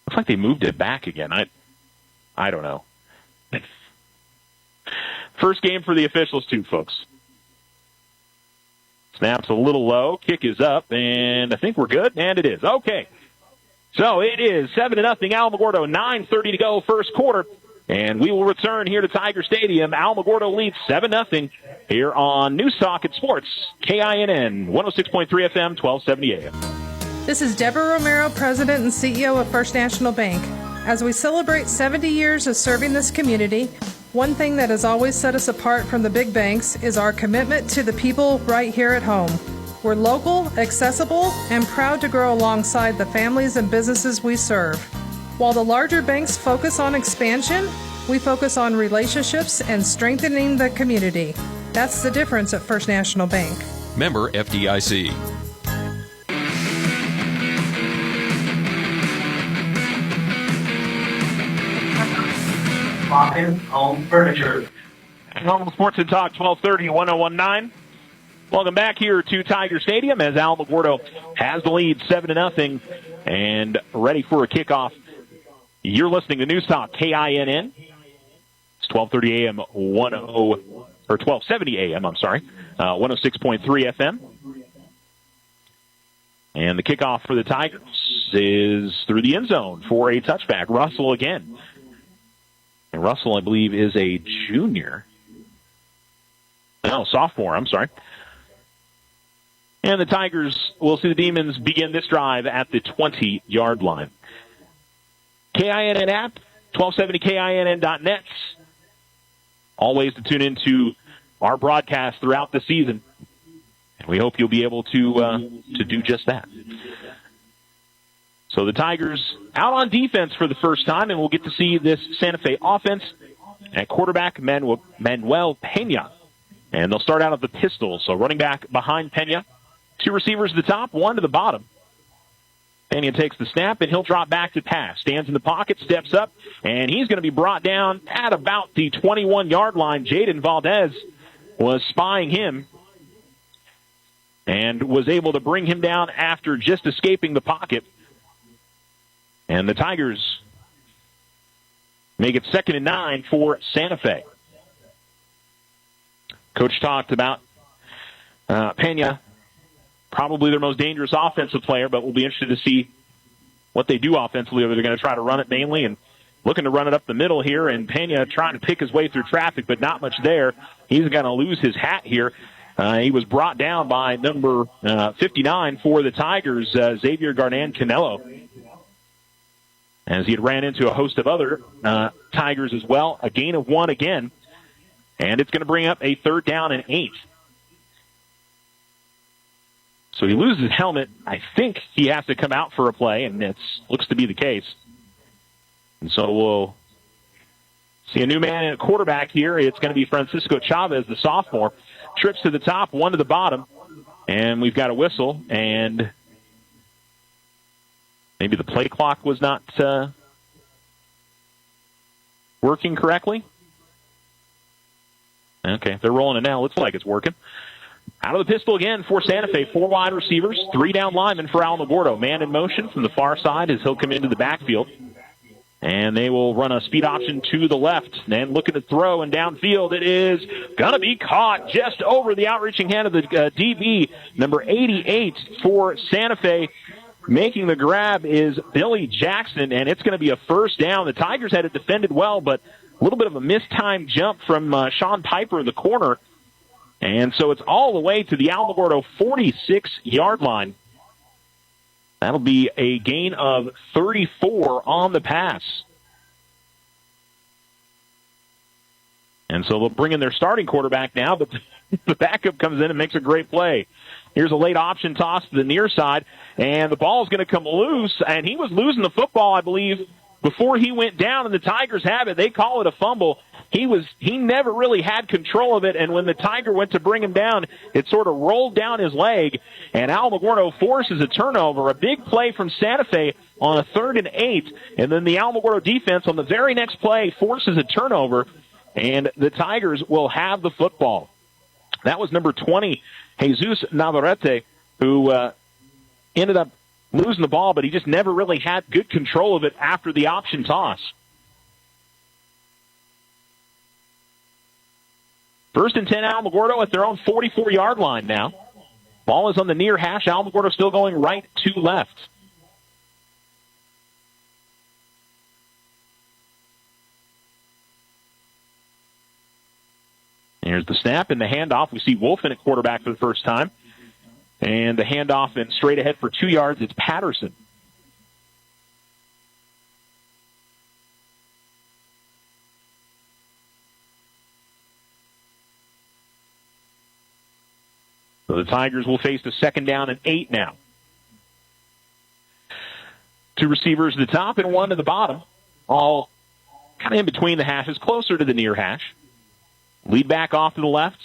Looks like they moved it back again. I don't know. First game for the officials, too, folks. Snap's a little low. Kick is up, and I think we're good, and it is. Okay. So it is 7-0 Alamogordo, 9:30 to go, first quarter. And we will return here to Tiger Stadium. Alamogordo leads 7-0 here on News Talk at Sports, KINN, 106.3 FM, 1270 AM.
This is Deborah Romero, President and CEO of First National Bank. As we celebrate 70 years of serving this community, one thing that has always set us apart from the big banks is our commitment to the people right here at home. We're local, accessible, and proud to grow alongside the families and businesses we serve. While the larger banks focus on expansion, we focus on relationships and strengthening the community. That's the difference at First National Bank.
Member FDIC.
Walk-in home furniture.
Home Sports and Talk, 1230, 1019. Welcome back here to Tiger Stadium as Alamogordo has the lead 7-0 and ready for a kickoff. You're listening to News Talk, KINN. It's 1230 AM, 1270 AM, 106.3 FM. And the kickoff for the Tigers is through the end zone for a touchback. Russell again. And Russell, I believe, is a junior. No, sophomore, I'm sorry. And the Tigers will see the Demons begin this drive at the 20-yard line. KINN app, 1270KINN.net. All ways to tune into our broadcast throughout the season. And we hope you'll be able to do just that. So the Tigers out on defense for the first time, and we'll get to see this Santa Fe offense at quarterback Manuel Pena. And they'll start out at the pistol. So running back behind Pena. 2 receivers at the top, 1 to the bottom. Pena takes the snap, and he'll drop back to pass. Stands in the pocket, steps up, and he's going to be brought down at about the 21-yard line. Jaden Valdez was spying him and was able to bring him down after just escaping the pocket. And the Tigers make it 2nd and 9 for Santa Fe. Coach talked about Pena, probably their most dangerous offensive player, but we'll be interested to see what they do offensively. Are they going to try to run it mainly and looking to run it up the middle here, and Pena trying to pick his way through traffic, but not much there. He's going to lose his hat here. He was brought down by number 59 for the Tigers, Xavier Garnan-Canelo, as he had ran into a host of other Tigers as well. A gain of 1 again, and it's going to bring up a 3rd down and 8. So he loses his helmet. I think he has to come out for a play, and it looks to be the case. And so we'll see a new man at quarterback here. It's going to be Francisco Chavez, the sophomore. Trips to the top, 1 to the bottom, and we've got a whistle, and maybe the play clock was not working correctly. Okay, they're rolling it now. Looks like it's working. Out of the pistol again for Santa Fe. 4 wide receivers, 3 down linemen for Alamogordo. Man in motion from the far side as he'll come into the backfield. And they will run a speed option to the left. And looking to throw, and downfield it is going to be caught just over the outreaching hand of the DB, number 88 for Santa Fe. Making the grab is Billy Jackson, and it's going to be a 1st down. The Tigers had it defended well, but a little bit of a mistimed jump from Sean Piper in the corner. And so it's all the way to the Alamogordo 46-yard line. That'll be a gain of 34 on the pass. And so they'll bring in their starting quarterback now, but the backup comes in and makes a great play. Here's a late option toss to the near side, and the ball is going to come loose, and he was losing the football, I believe, before he went down, and the Tigers have it. They call it a fumble. He never really had control of it, and when the Tiger went to bring him down, it sort of rolled down his leg, and Alamogordo forces a turnover. A big play from Santa Fe on a 3rd and 8, and then the Alamogordo defense on the very next play forces a turnover, and the Tigers will have the football. That was number 20, Jesus Navarrete, who ended up losing the ball, but he just never really had good control of it after the option toss. 1st and 10, Alamogordo at their own 44-yard line now. Ball is on the near hash. Alamogordo still going right to left. Here's the snap and the handoff. We see Wolfen at quarterback for the first time. And the handoff and straight ahead for 2 yards, it's Patterson. So the Tigers will face the 2nd down and 8 now. 2 receivers to the top and 1 to the bottom. All kind of in between the hashes, closer to the near hash. Lead back off to the left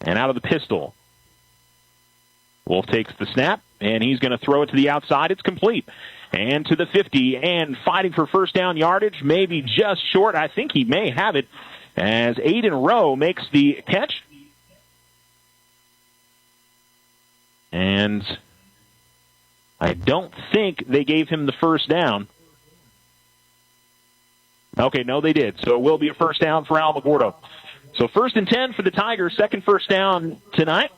and out of the pistol. Wolf takes the snap, and he's going to throw it to the outside. It's complete. And to the 50, and fighting for 1st down yardage, maybe just short. I think he may have it as Aiden Rowe makes the catch. And I don't think they gave him the 1st down. Okay, no, they did. So it will be a 1st down for Alamogordo. So 1st and 10 for the Tigers, 2nd 1st down tonight.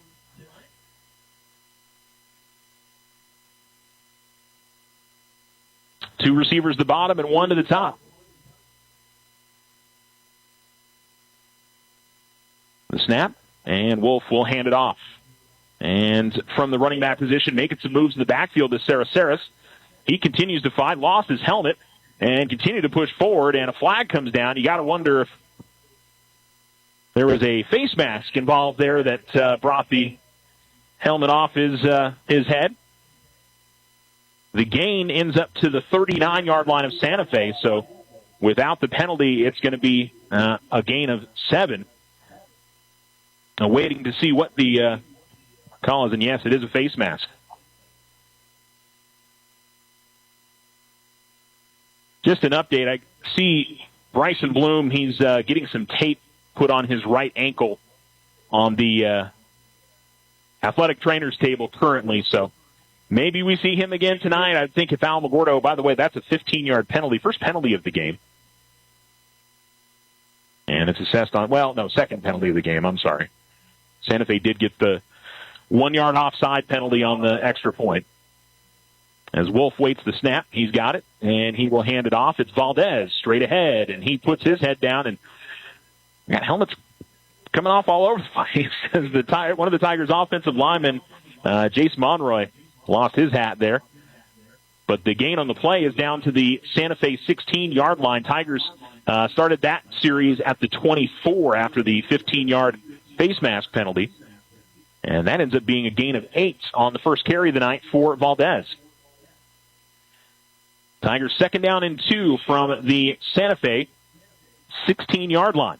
Two receivers to the bottom and 1 to the top. The snap, and Wolf will hand it off. And from the running back position, making some moves in the backfield is Saraceres. He continues to fight, lost his helmet, and continued to push forward, and a flag comes down. You got to wonder if there was a face mask involved there that brought the helmet off his head. The gain ends up to the 39-yard line of Santa Fe, so without the penalty, it's going to be a gain of 7. Waiting to see what the call is, and yes, it is a face mask. Just an update. I see Bryson Bloom, he's getting some tape put on his right ankle on the athletic trainer's table currently, so maybe we see him again tonight. I think if Alamogordo, by the way, that's a 15-yard penalty, first penalty of the game. And it's assessed on, second penalty of the game, I'm sorry. Santa Fe did get the 1-yard offside penalty on the extra point. As Wolf waits the snap, he's got it, and he will hand it off. It's Valdez straight ahead, and he puts his head down, and got helmets coming off all over the place. As one of the Tigers' offensive linemen, Jace Monroy, lost his hat there. But the gain on the play is down to the Santa Fe 16-yard line. Tigers started that series at the 24 after the 15-yard face mask penalty. And that ends up being a gain of 8 on the first carry of the night for Valdez. Tigers 2nd down and 2 from the Santa Fe 16-yard line.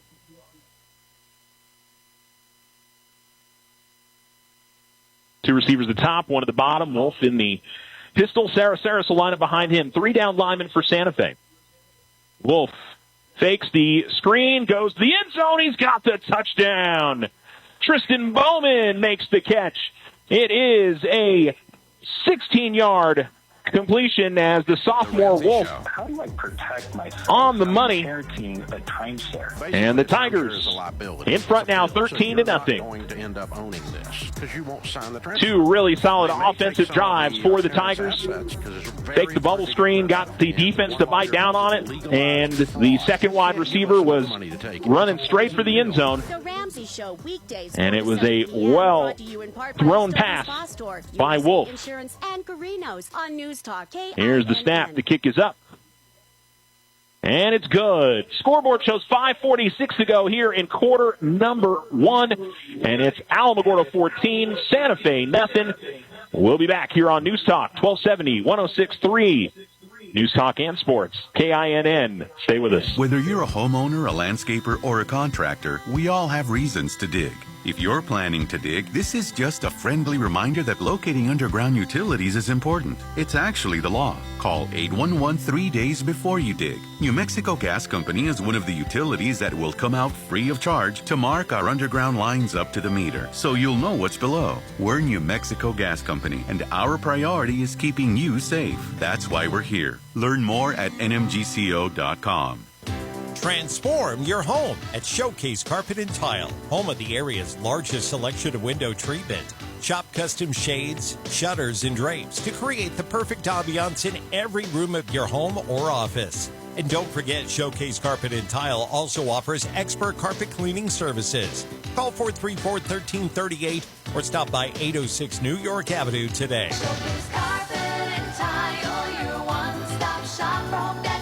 Two receivers at the top, one at the bottom. Wolf in the pistol. Saras will line up behind him. 3 down linemen for Santa Fe. Wolf fakes the screen, goes to the end zone. He's got the touchdown. Tristan Bowman makes the catch. It is a 16-yard completion as the sophomore Wolf
How do I protect myself
on the money.
inheriting a timeshare?
And the Tigers in front now, 13-0.
Going to end up owning this because you won't sign the transfer.
2 really solid offensive drives for the Tigers. Faked the bubble screen, got the defense to bite down on it, and the second wide receiver was running straight for the end zone. And it was a well-thrown pass by Wolf. Here's the snap. The kick is up. And it's good. Scoreboard shows 5:46 to go here in quarter number 1. And it's Alamogordo 14, Santa Fe nothing. We'll be back here on News Talk 1270, 106.3. News Talk and Sports, KINN. Stay with us.
Whether you're a homeowner, a landscaper, or a contractor, we all have reasons to dig. If you're planning to dig, this is just a friendly reminder that locating underground utilities is important. It's actually the law. Call 811 3 days before you dig. New Mexico Gas Company is one of the utilities that will come out free of charge to mark our underground lines up to the meter, so you'll know what's below. We're New Mexico Gas Company, and our priority is keeping you safe. That's why we're here. Learn more at nmgco.com.
Transform your home at Showcase Carpet and Tile, home of the area's largest selection of window treatment. Shop custom shades, shutters, and drapes to create the perfect ambiance in every room of your home or office. And don't forget, Showcase Carpet and Tile also offers expert carpet cleaning services. Call 434-1338 or stop by 806 New York Avenue today.
Showcase Carpet and Tile, your one-stop shop for home decorating.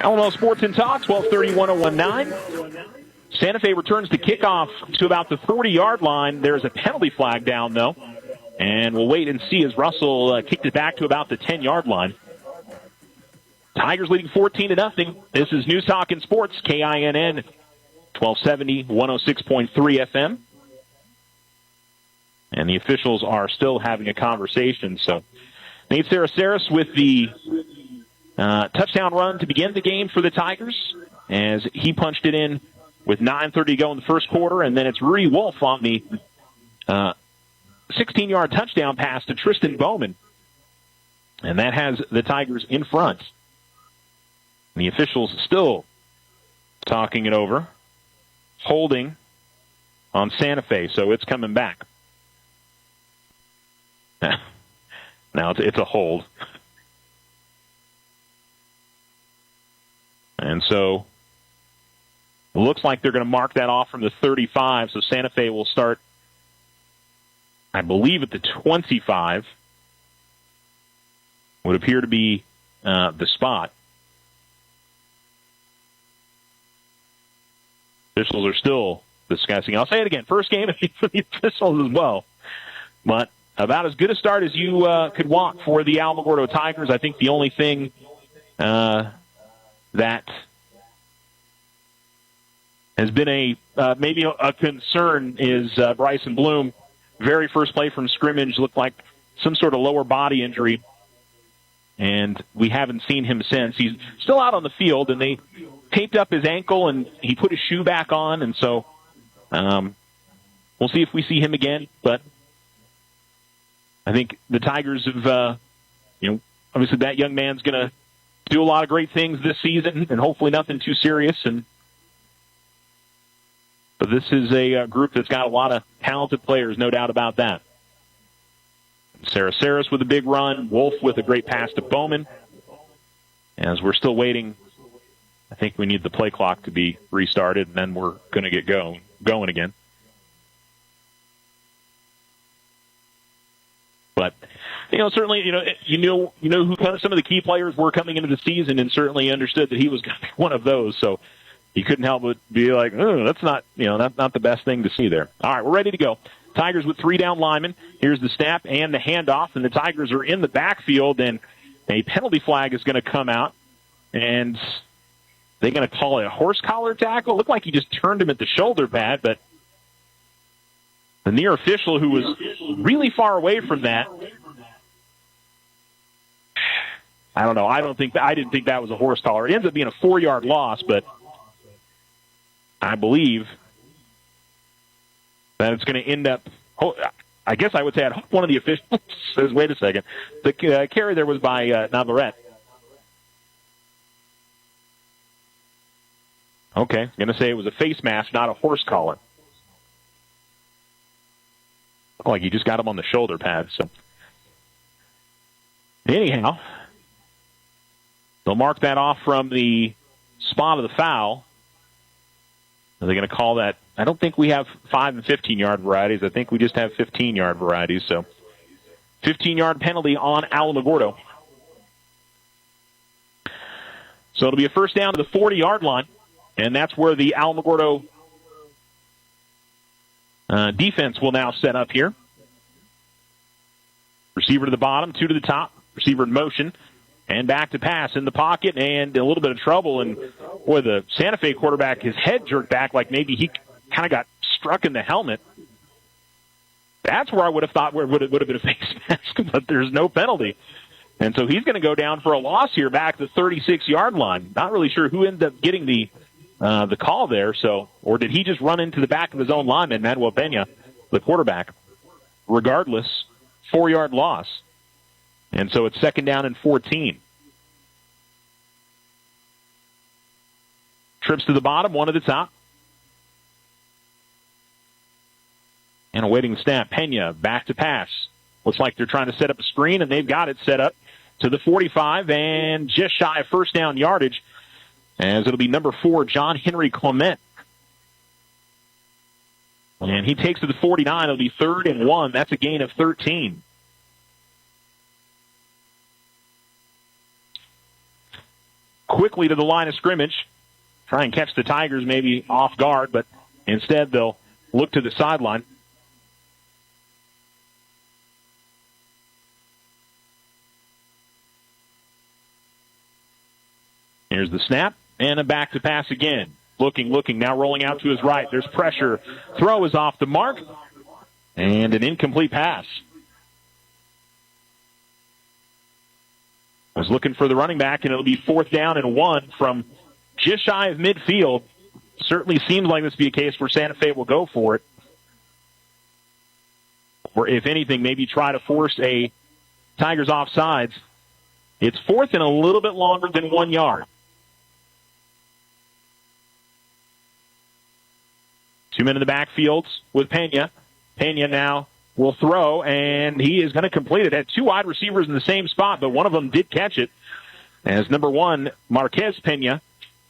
Alamo Sports and Talk, 1230-1019. Santa Fe returns the kickoff to about the 40-yard line. There's a penalty flag down, though. And we'll wait and see as Russell kicked it back to about the 10-yard line. Tigers leading 14-0. This is News Talk and Sports, KINN, 1270, 106.3 FM. And the officials are still having a conversation. So Nate Saras with the touchdown run to begin the game for the Tigers as he punched it in with 9:30 to go in the first quarter, and then it's Rudy Wolf on the 16-yard touchdown pass to Tristan Bowman, and that has the Tigers in front. And the officials still talking it over, holding on Santa Fe, so it's coming back. Now it's a hold. And so it looks like they're going to mark that off from the 35. So Santa Fe will start, I believe, at the 25. Would appear to be the spot. Officials are still discussing. I'll say it again. First game for the officials as well. But about as good a start as you could want for the Alamogordo Tigers. I think the only thing that has been maybe a concern is Bryson Bloom. Very first play from scrimmage looked like some sort of lower body injury, and we haven't seen him since. He's still out on the field, and they taped up his ankle, and he put his shoe back on, and so we'll see if we see him again. But I think the Tigers have, obviously that young man's going to do a lot of great things this season, and hopefully nothing too serious. But this is a group that's got a lot of talented players, no doubt about that. Saras with a big run. Wolf with a great pass to Bowman. As we're still waiting, I think we need the play clock to be restarted, and then we're going to get going again. But, certainly, you know who some of the key players were coming into the season, and certainly understood that he was going to be one of those. So you couldn't help but be like, oh, that's not, that's not the best thing to see there. All right, we're ready to go. Tigers with 3 down linemen. Here's the snap and the handoff, and the Tigers are in the backfield, and a penalty flag is going to come out, and they're going to call it a horse collar tackle. It looked like he just turned him at the shoulder pad, but the near official, who was really far away from that, I don't know. I didn't think that was a horse collar. It ends up being a 4-yard loss, but I believe that it's going to end up. I guess I would say one of the officials says, "Wait a second." The carry there was by Navarrete. Okay, I'm going to say it was a face mask, not a horse collar. Like he just got him on the shoulder pad. So anyhow, they'll mark that off from the spot of the foul. Are they going to call that? I don't think we have 5 and 15-yard varieties. I think we just have 15-yard varieties. So 15-yard penalty on Alamogordo. So it'll be a first down to the 40-yard line, and that's where the Alamogordo defense will now set up here. Receiver to the bottom, 2 to the top. Receiver in motion, and back to pass in the pocket, and a little bit of trouble. And, boy, the Santa Fe quarterback, his head jerked back like maybe he kind of got struck in the helmet. That's where I would have thought would have been a face mask, but there's no penalty. And so he's going to go down for a loss here back to the 36-yard line. Not really sure who ended up getting the call there. So, or did he just run into the back of his own lineman, Manuel Pena, the quarterback? Regardless, 4-yard loss. And so it's second down and 14. Trips to the bottom, 1 to the top. And awaiting the snap, Pena back to pass. Looks like they're trying to set up a screen, and they've got it set up to the 45 and just shy of first down yardage, as it'll be number 4, John Henry Clement. And he takes to the 49. It'll be 3rd and 1. That's a gain of 13. Quickly to the line of scrimmage. Try and catch the Tigers maybe off guard, but instead they'll look to the sideline. Here's the snap, and a back to pass again. Looking, now rolling out to his right. There's pressure. Throw is off the mark, and an incomplete pass. I was looking for the running back, and it'll be 4th down and 1 from just shy of midfield. Certainly seems like this will be a case where Santa Fe will go for it. Or if anything, maybe try to force a Tigers offsides. It's 4th and a little bit longer than 1 yard. 2 men in the backfields with Pena. Pena now will throw, and he is going to complete it. Had 2 wide receivers in the same spot, but one of them did catch it. As number 1, Marquez Pena,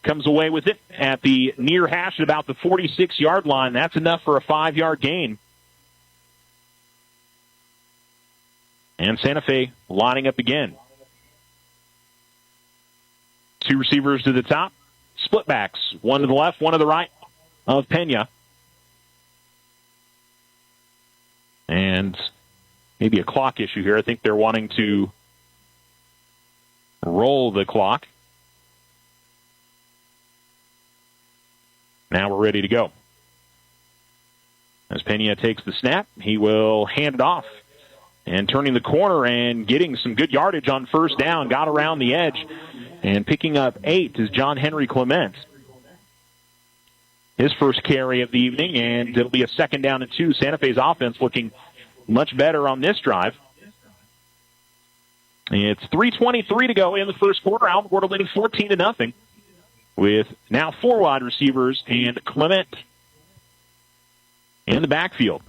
comes away with it at the near hash at about the 46-yard line. That's enough for a 5-yard gain. And Santa Fe lining up again. 2 receivers to the top. Split backs. 1 to the left, 1 to the right of Pena. And maybe a clock issue here. I think they're wanting to roll the clock. Now we're ready to go. As Pena takes the snap, he will hand it off. And turning the corner and getting some good yardage on first down. Got around the edge. And picking up 8 is John Henry Clement. His first carry of the evening, and it'll be a 2nd down and 2. Santa Fe's offense looking much better on this drive. It's 3:23 to go in the first quarter. Alamogordo leading 14-0 with now 4 wide receivers and Clement in the backfield.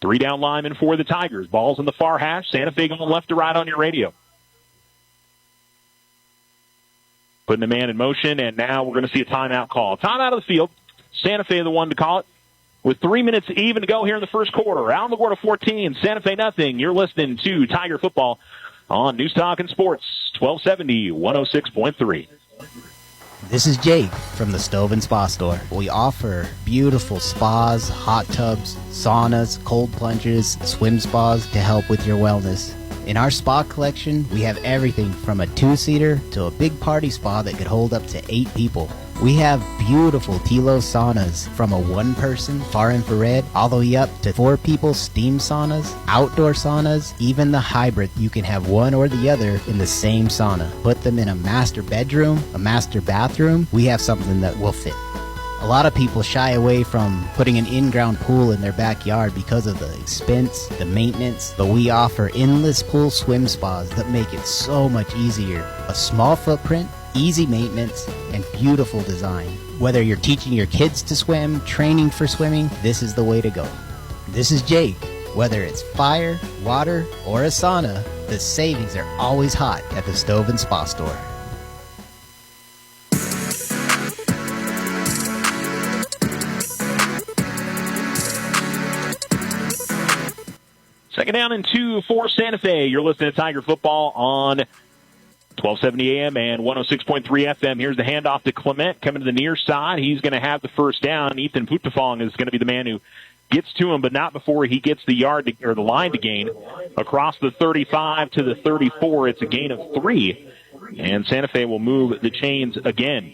Three down linemen for the Tigers. Ball's in the far hash. Santa Fe going left to right on your radio. Putting the man in motion, and now we're going to see a timeout call. Timeout of the field. Santa Fe the one to call it. With 3 minutes even to go here in the first quarter. Alamogordo 14, Santa Fe nothing. You're listening to Tiger Football on News Talk and Sports, 1270, 106.3.
This is Jake from the Stove and Spa Store. We offer beautiful spas, hot tubs, saunas, cold plunges, swim spas to help with your wellness. In our spa collection, we have everything from a 2-seater to a big party spa that could hold up to 8 people. We have beautiful Tilo saunas from a 1-person far infrared all the way up to 4-people steam saunas, outdoor saunas, even the hybrid. You can have one or the other in the same sauna. Put them in a master bedroom, a master bathroom. We have something that will fit. A lot of people shy away from putting an in-ground pool in their backyard because of the expense, the maintenance, but we offer endless pool swim spas that make it so much easier. A small footprint, easy maintenance, and beautiful design. Whether you're teaching your kids to swim, training for swimming, this is the way to go. This is Jake. Whether it's fire, water, or a sauna, the savings are always hot at the Stove and Spa Store.
Second down and 2 for Santa Fe. You're listening to Tiger Football on 1270 AM and 106.3 FM. Here's the handoff to Clement coming to the near side. He's going to have the first down. Ethan Putafong is going to be the man who gets to him, but not before he gets the the line to gain. Across the 35 to the 34, it's a gain of 3. And Santa Fe will move the chains again.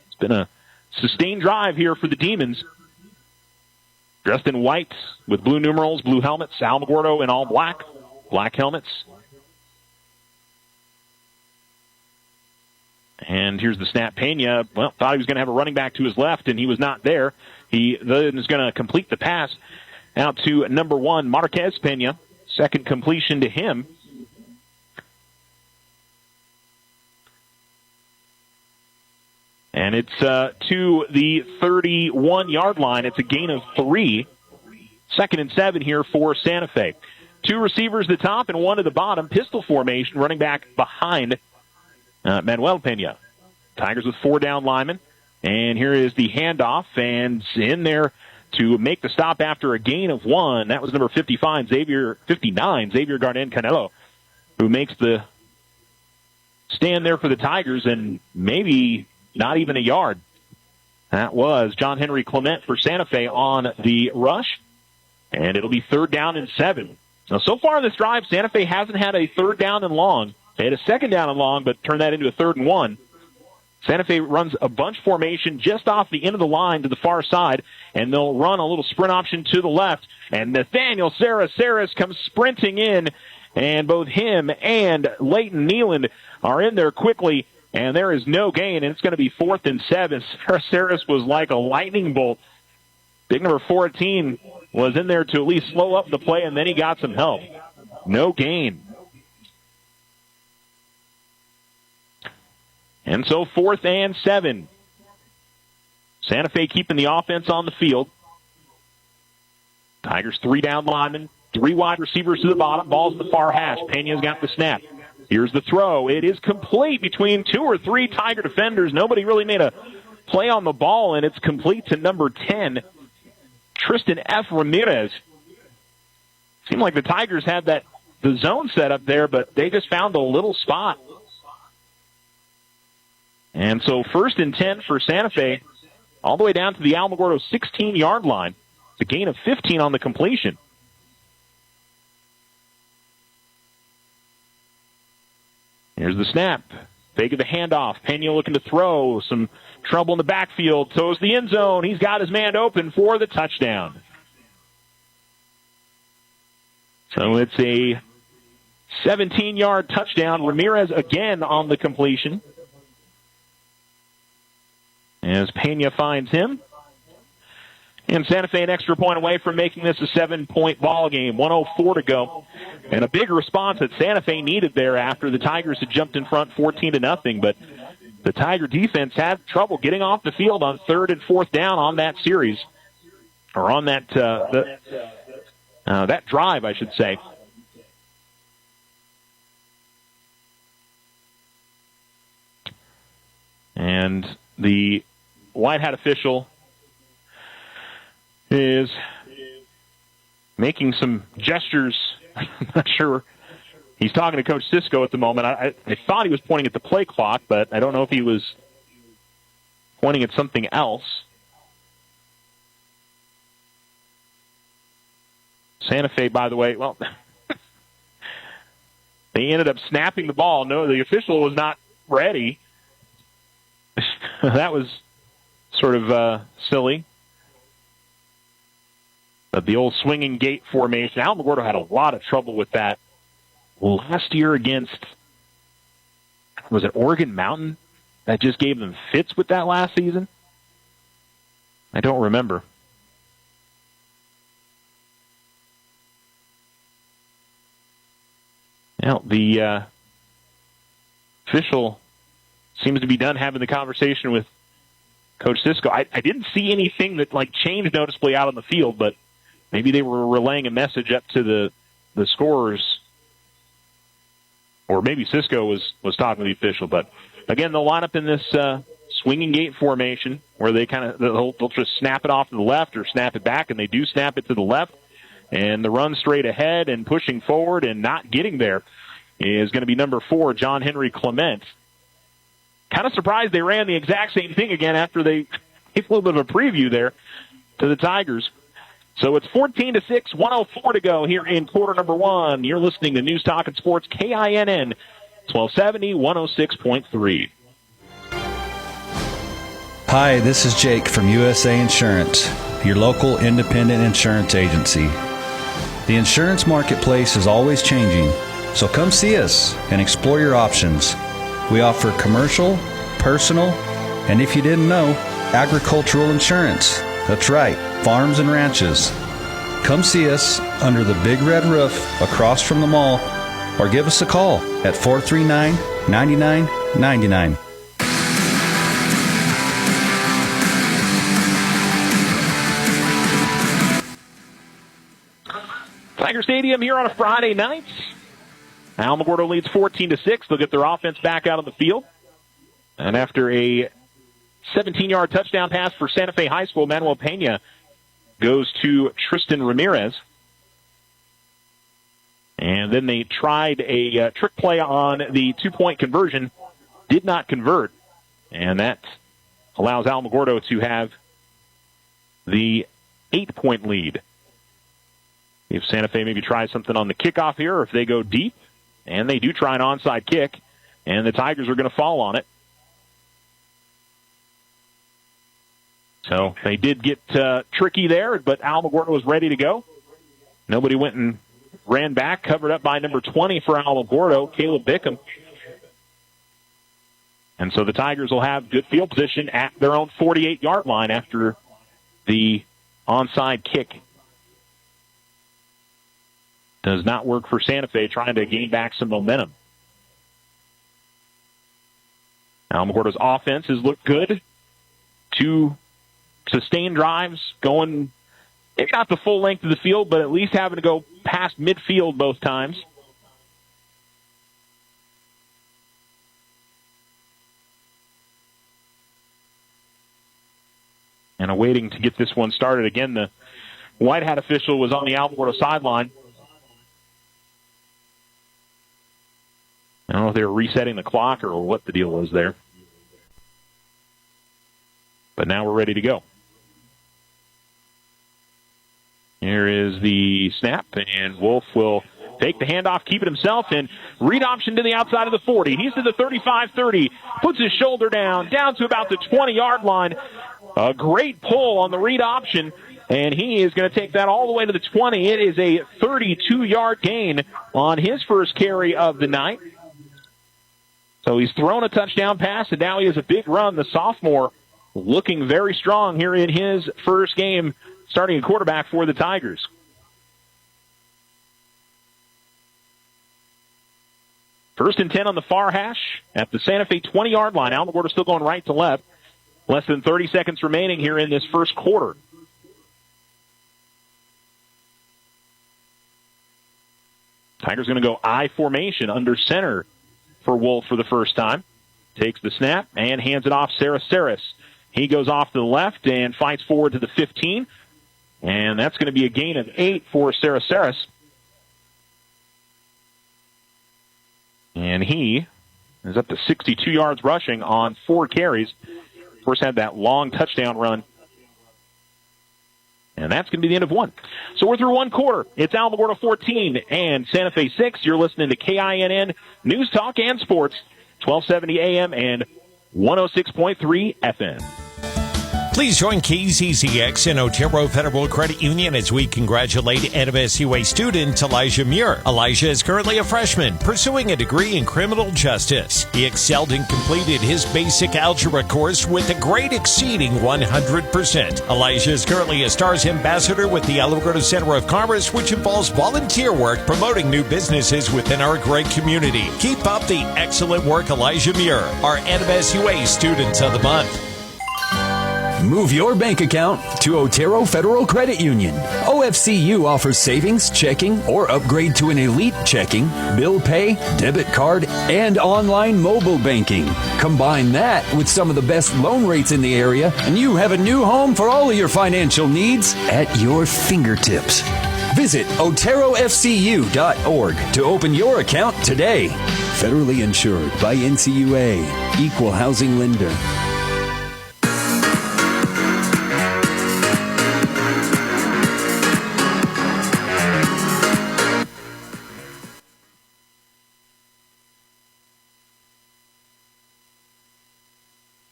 It's been a sustained drive here for the Demons. Dressed in white with blue numerals, blue helmets, Alamogordo in all black, black helmets. And here's the snap. Pena, thought he was going to have a running back to his left, and he was not there. He then is going to complete the pass out to number 1, Marquez Pena. Second completion to him. And it's to the 31-yard line. It's a gain of 3. 2nd and 7 here for Santa Fe. 2 receivers at the top and 1 at the bottom. Pistol formation running back behind Manuel Pena. Tigers with 4 down linemen. And here is the handoff. And in there to make the stop after a gain of 1. That was number 59, Xavier Garden Canelo, who makes the stand there for the Tigers and maybe not even a yard. That was John Henry Clement for Santa Fe on the rush. And it'll be 3rd down and 7. Now, so far in this drive, Santa Fe hasn't had a 3rd down and long. They had a 2nd down and long, but turned that into a 3rd and 1. Santa Fe runs a bunch formation just off the end of the line to the far side, and they'll run a little sprint option to the left. And Nathaniel Saris comes sprinting in, and both him and Leighton Nealand are in there quickly. And there is no gain, and it's going to be 4th and 7. Saris was like a lightning bolt. Big number 14 was in there to at least slow up the play, and then he got some help. No gain. And so 4th and 7. Santa Fe keeping the offense on the field. Tigers 3 down linemen, 3 wide receivers to the bottom. Ball's in the far hash. Pena's got the snap. Here's the throw. It is complete between 2 or 3 Tiger defenders. Nobody really made a play on the ball, and it's complete to number 10, Tristan F. Ramirez. Seemed like the Tigers had the zone set up there, but they just found a little spot. And so 1st and 10 for Santa Fe, all the way down to the Alamogordo 16-yard line. It's a gain of 15 on the completion. Here's the snap. Fake of the handoff. Pena looking to throw. Some trouble in the backfield. Toes the end zone. He's got his man open for the touchdown. So it's a 17-yard touchdown. Ramirez again on the completion. As Pena finds him. And Santa Fe an extra point away from making this a 7-point ball game. 1:04 to go. And a big response that Santa Fe needed there after the Tigers had jumped in front 14-0. But the Tiger defense had trouble getting off the field on 3rd and 4th down on that series. Or on that That drive, I should say. And the white hat official is making some gestures. I'm not sure. He's talking to Coach Cisco at the moment. I thought he was pointing at the play clock, but I don't know if he was pointing at something else. Santa Fe, by the way, well, they ended up snapping the ball. No, the official was not ready. That was sort of silly. But the old swinging gate formation, Alamogordo had a lot of trouble with that last year against, was it Oregon Mountain that just gave them fits with that last season? I don't remember. Now, the official seems to be done having the conversation with Coach Cisco. I didn't see anything that changed noticeably out on the field, but maybe they were relaying a message up to the scorers, or maybe Cisco was talking to the official. But again, they'll line up in this swinging gate formation where they they'll just snap it off to the left or snap it back, and they do snap it to the left. And the run straight ahead and pushing forward and not getting there is going to be number 4, John Henry Clement. Kind of surprised they ran the exact same thing again after they gave a little bit of a preview there to the Tigers. So it's 14-6, 1:04 to go here in quarter number 1. You're listening to News Talk and Sports, KINN, 1270, 106.3.
Hi, this is Jake from USA Insurance, your local independent insurance agency. The insurance marketplace is always changing, so come see us and explore your options. We offer commercial, personal, and if you didn't know, agricultural insurance. That's right, farms and ranches. Come see us under the big red roof across from the mall, or give us a call at 439-9999.
Tiger Stadium here on a Friday night. Alamogordo leads 14-6. They'll get their offense back out on the field. And after a 17-yard touchdown pass for Santa Fe High School, Manuel Pena goes to Tristan Ramirez. And then they tried a trick play on the two-point conversion. Did not convert. And that allows Alamogordo to have the 8-point lead. If Santa Fe maybe tries something on the kickoff here, or if they go deep, and they do try an onside kick, and the Tigers are going to fall on it. So they did get tricky there, but Alamogordo was ready to go. Nobody went and ran back, covered up by number 20 for Alamogordo, Caleb Bickham. And so the Tigers will have good field position at their own 48-yard line after the onside kick. Does not work for Santa Fe, trying to gain back some momentum. Alamogordo's offense has looked good. 2 sustained drives, going maybe not the full length of the field, but at least having to go past midfield both times. And awaiting to get this one started. Again, the white hat official was on the Alamogordo sideline. I don't know if they were resetting the clock or what the deal was there. But now we're ready to go. Here is the snap, and Wolf will take the handoff, keep it himself, and read option to the outside of the 40. He's to the 35-30, puts his shoulder down to about the 20-yard line. A great pull on the read option, and he is going to take that all the way to the 20. It is a 32-yard gain on his first carry of the night. So he's thrown a touchdown pass, and now he has a big run. The sophomore looking very strong here in his first game, starting a quarterback for the Tigers. First and 10 on the far hash at the Santa Fe 20-yard line. Alamogordo still going right to left. Less than 30 seconds remaining here in this first quarter. Tigers going to go I formation under center for Wolf for the first time. Takes the snap and hands it off Saraceris. He goes off to the left and fights forward to the 15. And that's going to be a gain of 8 for Saraceris. And he is up to 62 yards rushing on 4 carries. Of course, had that long touchdown run. And that's going to be the end of 1. So we're through 1 quarter. It's Alamogordo 14 and Santa Fe 6. You're listening to KINN News Talk and Sports, 1270 AM and 106.3 FM.
Please join KZZX and Otero Federal Credit Union as we congratulate NMSUA student Elijah Muir. Elijah is currently a freshman pursuing a degree in criminal justice. He excelled and completed his basic algebra course with a grade exceeding 100%. Elijah is currently a STARS ambassador with the Alamogordo Center of Commerce, which involves volunteer work promoting new businesses within our great community. Keep up the excellent work, Elijah Muir, our NMSUA Student of the Month.
Move your bank account to Otero Federal Credit Union. OFCU offers savings, checking, or upgrade to an elite checking, bill pay, debit card, and online mobile banking. Combine that with some of the best loan rates in the area, and you have a new home for all of your financial needs at your fingertips. Visit OteroFCU.org to open your account today. Federally insured by NCUA. Equal housing lender.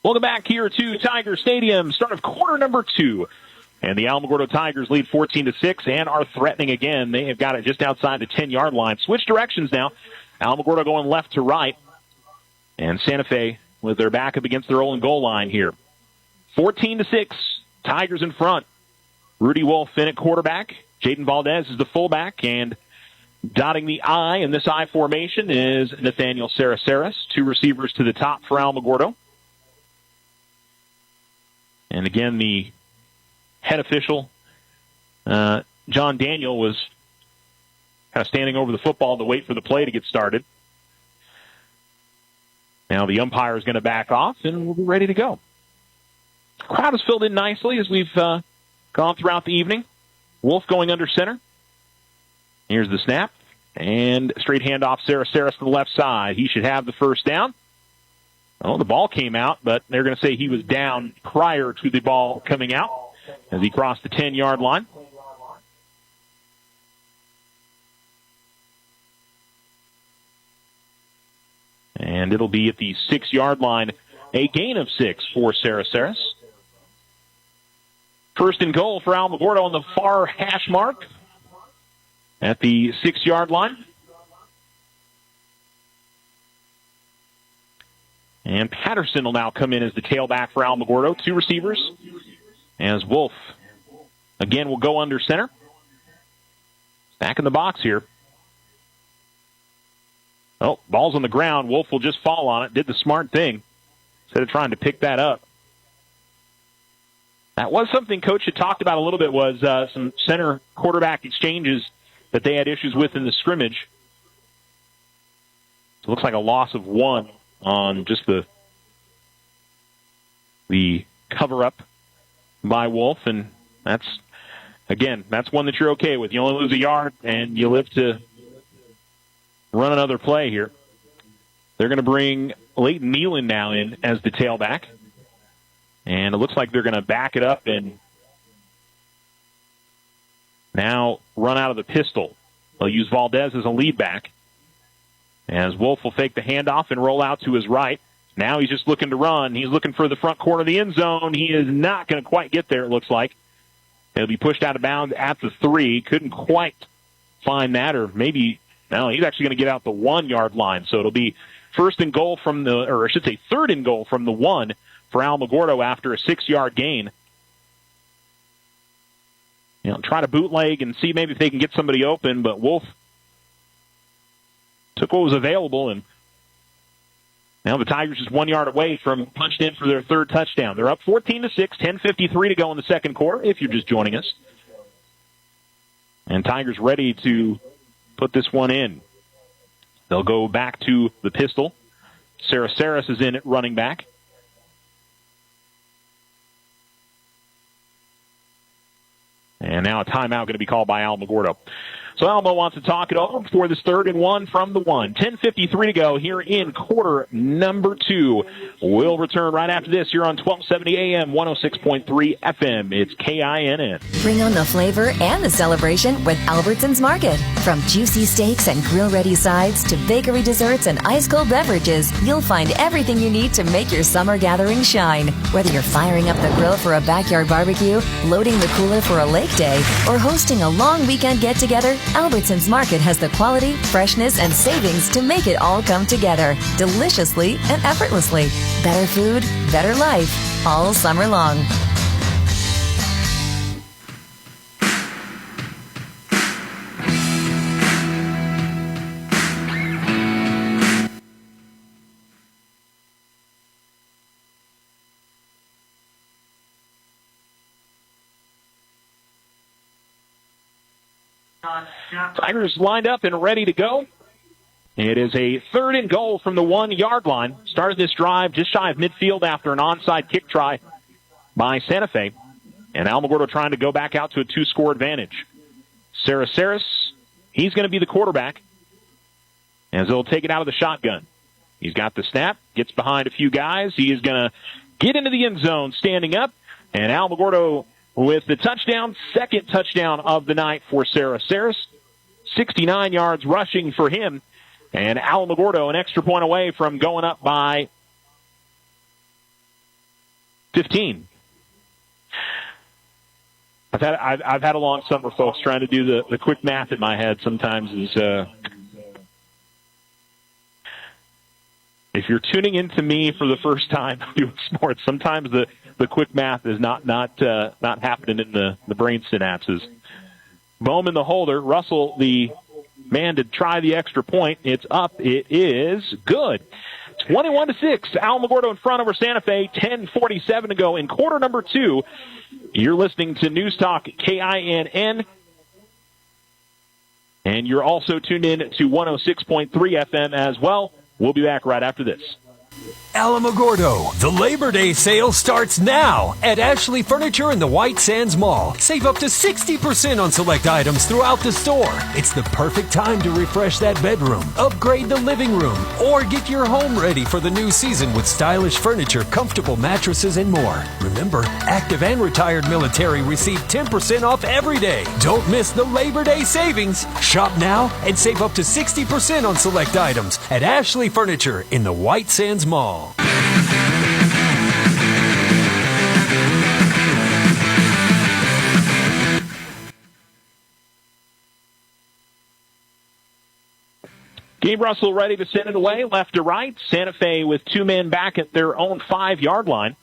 Welcome back here to Tiger Stadium, start of quarter number 2. And the Alamogordo Tigers lead 14-6 and are threatening again. They have got it just outside the 10-yard line. Switch directions now. Alamogordo going left to right. And Santa Fe with their back up against their own goal line here. 14-6, Tigers in front. Rudy Wolf in at quarterback. Jaden Valdez is the fullback. And dotting the I in this I formation is Nathaniel Saraceris. 2 receivers to the top for Alamogordo. And again, the head official, John Daniel, was kind of standing over the football to wait for the play to get started. Now the umpire is going to back off, and we'll be ready to go. The crowd has filled in nicely as we've gone throughout the evening. Wolf going under center. Here's the snap. And straight handoff, Saraceris to the left side. He should have the first down. Oh, the ball came out, but they're going to say he was down prior to the ball coming out as he crossed the 10-yard line. And it'll be at the 6-yard line, a gain of 6 for Saraceris. First and goal for Alamogordo on the far hash mark at the 6-yard line. And Patterson will now come in as the tailback for Alamogordo. 2 receivers. As Wolf, again, will go under center. Back in the box here. Oh, ball's on the ground. Wolf will just fall on it. Did the smart thing instead of trying to pick that up. That was something Coach had talked about a little bit, was some center quarterback exchanges that they had issues with in the scrimmage. So it looks like a loss of 1 on just the cover-up by Wolf, and that's one that you're okay with. You only lose a yard, and you live to run another play here. They're going to bring Leighton Nealon now in as the tailback, and it looks like they're going to back it up and now run out of the pistol. They'll use Valdez as a lead back. As Wolf will fake the handoff and roll out to his right. Now he's just looking to run. He's looking for the front corner of the end zone. He is not going to quite get there, it looks like. He'll be pushed out of bounds at the 3. Couldn't quite find that, or maybe, no, he's actually going to get out the 1-yard line. So it'll be third and goal from the 1 for Alamogordo after a 6-yard gain. Try to bootleg and see maybe if they can get somebody open, but Wolf took what was available, and now the Tigers just 1 yard away from punched in for their 3rd touchdown. They're up 14-6, 10:53 to go in the second quarter, if you're just joining us. And Tigers ready to put this one in. They'll go back to the pistol. Sarah Saris is in at running back. And now a timeout going to be called by Alamogordo. So Alamo wants to talk it over before this 3rd and 1 from the 1. 10:53 to go here in quarter number 2. We'll return right after this here on 1270 AM, 106.3 FM. It's KINN.
Bring on the flavor and the celebration with Albertsons Market. From juicy steaks and grill-ready sides to bakery desserts and ice-cold beverages, you'll find everything you need to make your summer gathering shine. Whether you're firing up the grill for a backyard barbecue, loading the cooler for a lake day, or hosting a long weekend get-together, Albertsons Market has the quality, freshness, and savings to make it all come together deliciously and effortlessly. Better food, better life, all summer long.
Tigers lined up and ready to go. It is a 3rd and goal from the 1-yard line. Started this drive just shy of midfield after an onside kick try by Santa Fe. And Alamogordo trying to go back out to a 2-score advantage. Sarah Saris, he's going to be the quarterback as they'll take it out of the shotgun. He's got the snap, gets behind a few guys. He is going to get into the end zone standing up. And Alamogordo with the touchdown, 2nd touchdown of the night for Sarah Saris. 69 yards rushing for him. And Alamogordo an extra point away from going up by 15. I've had a long summer, folks. Trying to do the quick math in my head sometimes is if you're tuning into me for the first time doing sports, sometimes the quick math is not happening in the brain synapses. Bowman the holder, Russell the man to try the extra point. It's up. It is good. 21-6. Alamogordo in front over Santa Fe. 10:47 to go in quarter number 2. You're listening to News Talk KINN. And you're also tuned in to 106.3 FM as well. We'll be back right after this.
Alamogordo, the Labor Day sale starts now at Ashley Furniture in the White Sands Mall. Save up to 60% on select items throughout the store. It's the perfect time to refresh that bedroom, upgrade the living room, or get your home ready for the new season with stylish furniture, comfortable mattresses, and more. Remember, active and retired military receive 10% off every day. Don't miss the Labor Day savings. Shop now and save up to 60% on select items at Ashley Furniture in the White Sands Mall.
Gabe Russell ready to send it away, left to right. Santa Fe with 2 men back at their own 5-yard line.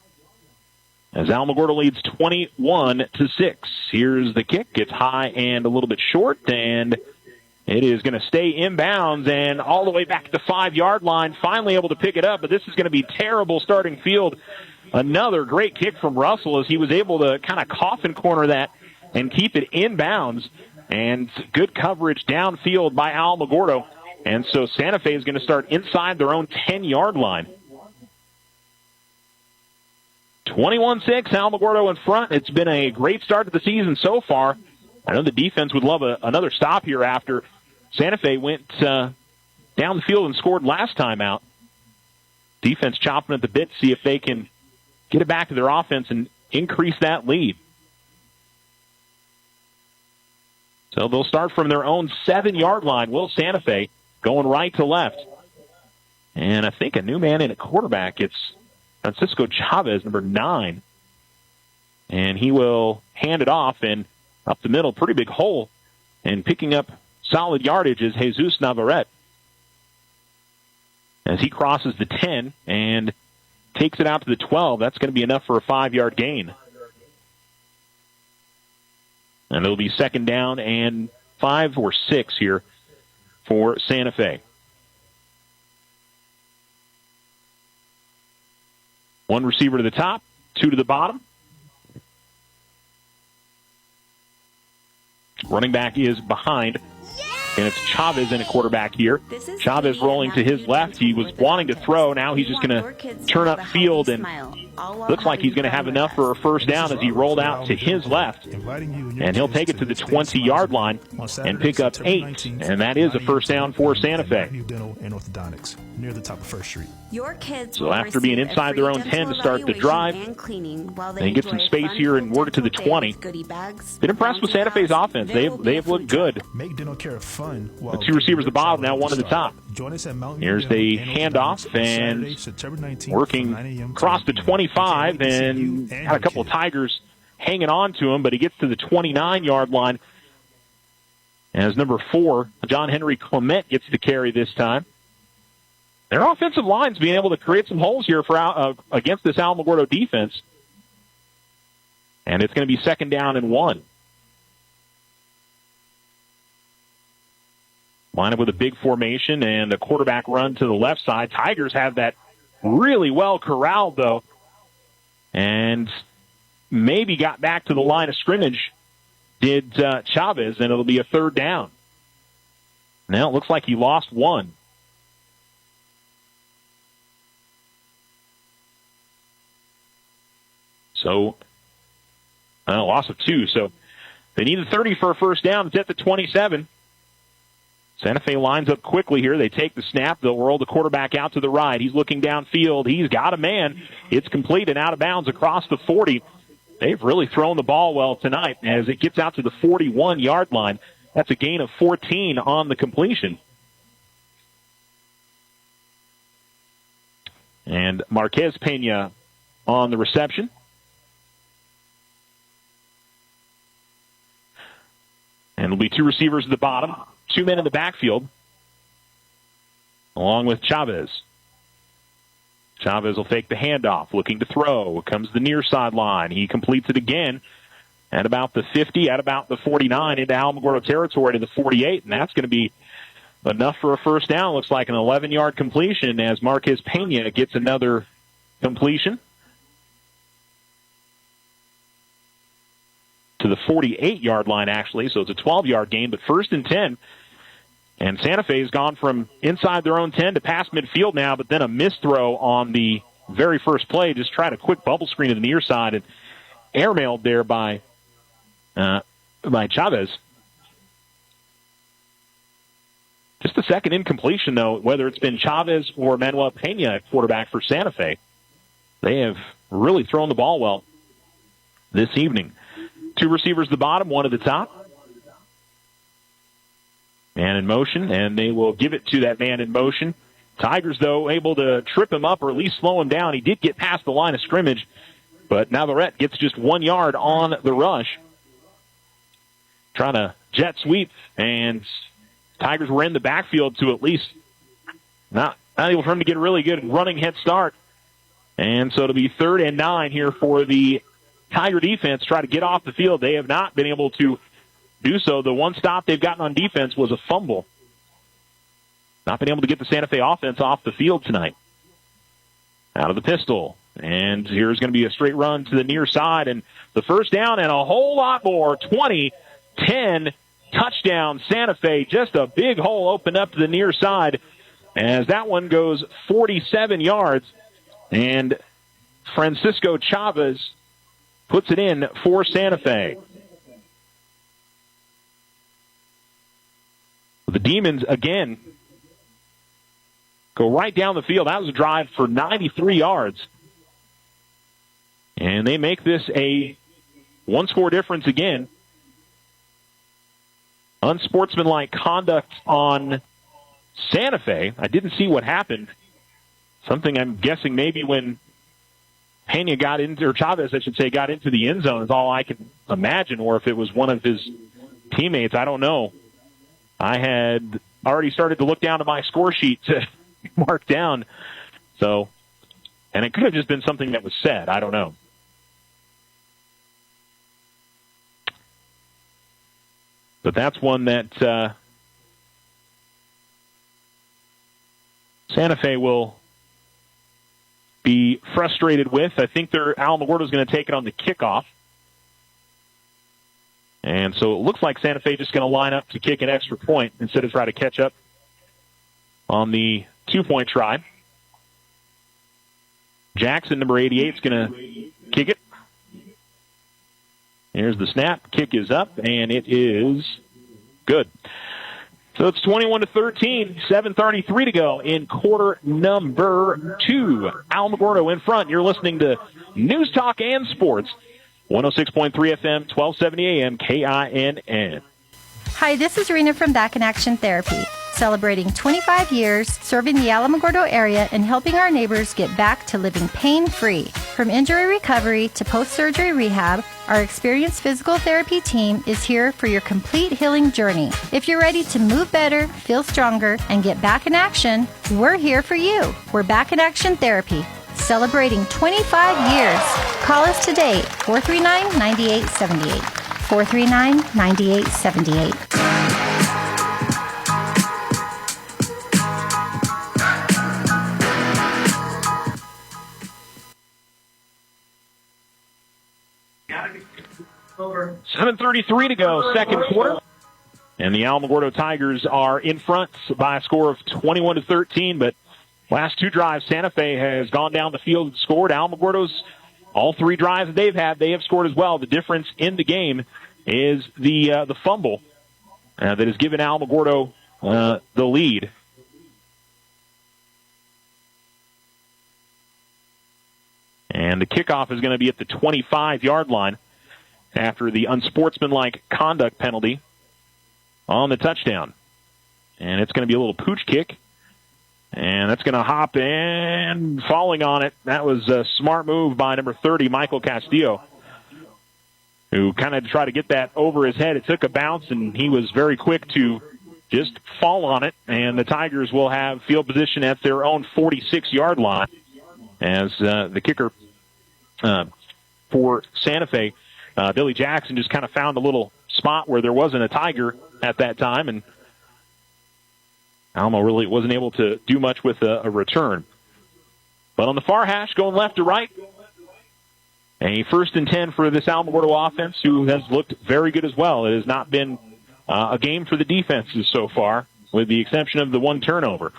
As Alamogordo leads 21-6. Here's the kick. It's high and a little bit short, and it is going to stay inbounds and all the way back to the 5-yard line. Finally able to pick it up, but this is going to be terrible starting field. Another great kick from Russell as he was able to kind of coffin corner that and keep it inbounds. And good coverage downfield by Alamogordo. And so Santa Fe is going to start inside their own 10-yard line. 21-6, Alamogordo in front. It's been a great start to the season so far. I know the defense would love another stop here after Santa Fe went down the field and scored last time out. Defense chopping at the bit to see if they can get it back to their offense and increase that lead. So they'll start from their own 7-yard line. Will Santa Fe going right to left. And I think a new man in at quarterback. It's Francisco Chavez, number 9. And he will hand it off and up the middle, pretty big hole. And picking up solid yardage is Jesus Navarrete as he crosses the 10 and takes it out to the 12. That's going to be enough for a 5-yard gain. And it'll be 2nd down and 5 or 6 here for Santa Fe. One receiver to the top, 2 to the bottom. Running back is behind And it's Chavez in a quarterback here. Chavez rolling to his left. He was wanting to throw. Now he's just going to turn up field, and looks like he's going to have enough for a first down as he rolled out to his left. And he'll take it to the 20-yard line and pick up 8. And that is a first down for Santa Fe.
Near the top of First Street.
Your kids
So after being inside their own 10 to start the drive, they get some space here and work it to the 20. Been impressed with Santa Fe's offense. They've looked good.
Make dental care fun.
The two receivers at the bottom, now one at the top. Here's the handoff, and working across the 25, and had a couple of Tigers hanging on to him, but he gets to the 29-yard line as number 4, John Henry Clement, gets the carry this time. Their offensive line's being able to create some holes here for against this Alamogordo defense. And it's going to be 2nd down and 1. Line up with a big formation and a quarterback run to the left side. Tigers have that really well corralled, though, and maybe got back to the line of scrimmage, did Chavez, and it'll be a 3rd down. Now it looks like he lost 1. So, a loss of 2. So, they need a 30 for a first down. It's at the 27. Santa Fe lines up quickly here. They take the snap. They'll roll the quarterback out to the right. He's looking downfield. He's got a man. It's complete and out of bounds across the 40. They've really thrown the ball well tonight as it gets out to the 41-yard line. That's a gain of 14 on the completion. And Marquez Pena on the reception. And it'll be 2 receivers at the bottom, 2 men in the backfield, along with Chavez. Chavez will take the handoff, looking to throw. Comes the near sideline. He completes it again at about the 50, at about the 49, into Alamogordo territory to the 48, and that's going to be enough for a first down. Looks like an 11-yard completion as Marquez Pena gets another completion to the 48-yard line, actually, so it's a 12-yard gain, but 1st and 10. And Santa Fe has gone from inside their own 10 to past midfield now, but then a missed throw on the very first play. Just tried a quick bubble screen to the near side and airmailed there by Chavez. Just a second incompletion, though, whether it's been Chavez or Manuel Pena at quarterback for Santa Fe. They have really thrown the ball well this evening. 2 receivers at the bottom, 1 at the top. Man in motion, and they will give it to that man in motion. Tigers, though, able to trip him up or at least slow him down. He did get past the line of scrimmage, but Navarrete gets just 1 yard on the rush. Trying to jet sweep, and Tigers were in the backfield to at least not able for him to get a really good running head start. And so it'll be 3rd and 9 here for the Tiger defense. Try to get off the field. They have not been able to do so. The one stop they've gotten on defense was a fumble. Not been able to get the Santa Fe offense off the field tonight. Out of the pistol. And here's going to be a straight run to the near side. And the first down and a whole lot more. 20-10 touchdown Santa Fe. Just a big hole opened up to the near side as that one goes 47 yards. And Francisco Chavez puts it in for Santa Fe. The Demons, again, go right down the field. That was a drive for 93 yards. And they make this a 1-score difference again. Unsportsmanlike conduct on Santa Fe. I didn't see what happened. Something I'm guessing maybe when Pena got into, or Chavez, I should say, got into the end zone is all I can imagine, or if it was one of his teammates, I don't know. I had already started to look down at my score sheet to mark down. So, and it could have just been something that was said. I don't know. But that's one that Santa Fe will be frustrated with. I think Alamogordo is going to take it on the kickoff. And so it looks like Santa Fe just going to line up to kick an extra point instead of try to catch up on the 2-point try. Jackson, number 88, is going to kick it. Here's the snap. Kick is up, and it is good. So it's 21-13, 7:33 to go in quarter number 2. Alamogordo in front. You're listening to News Talk and Sports, 106.3 FM, 1270 AM, KINN.
Hi, this is Rena from Back in Action Therapy, celebrating 25 years serving the Alamogordo area and helping our neighbors get back to living pain-free. From injury recovery to post-surgery rehab, our experienced physical therapy team is here for your complete healing journey. If you're ready to move better, feel stronger, and get back in action, we're here for you. We're Back in Action Therapy, celebrating 25 years. Call us today, 439-9878. 439-9878.
7:33 to go, second quarter. And the Alamogordo Tigers are in front by a score of 21-13. But last 2 drives, Santa Fe has gone down the field and scored. Alamogordo's all 3 drives that they've had, they have scored as well. The difference in the game is the fumble that has given Alamogordo the lead. And the kickoff is going to be at the 25-yard line after the unsportsmanlike conduct penalty on the touchdown. And it's going to be a little pooch kick. And that's going to hop in, falling on it. That was a smart move by number 30, Michael Castillo, who kind of tried to get that over his head. It took a bounce, and he was very quick to just fall on it. And the Tigers will have field position at their own 46-yard line as the kicker for Santa Fe, Billy Jackson, just kind of found a little spot where there wasn't a Tiger at that time, and Alamo really wasn't able to do much with a return. But on the far hash, going left to right, a 1st and 10 for this Alamogordo offense, who has looked very good as well. It has not been a game for the defenses so far, with the exception of the 1 turnover.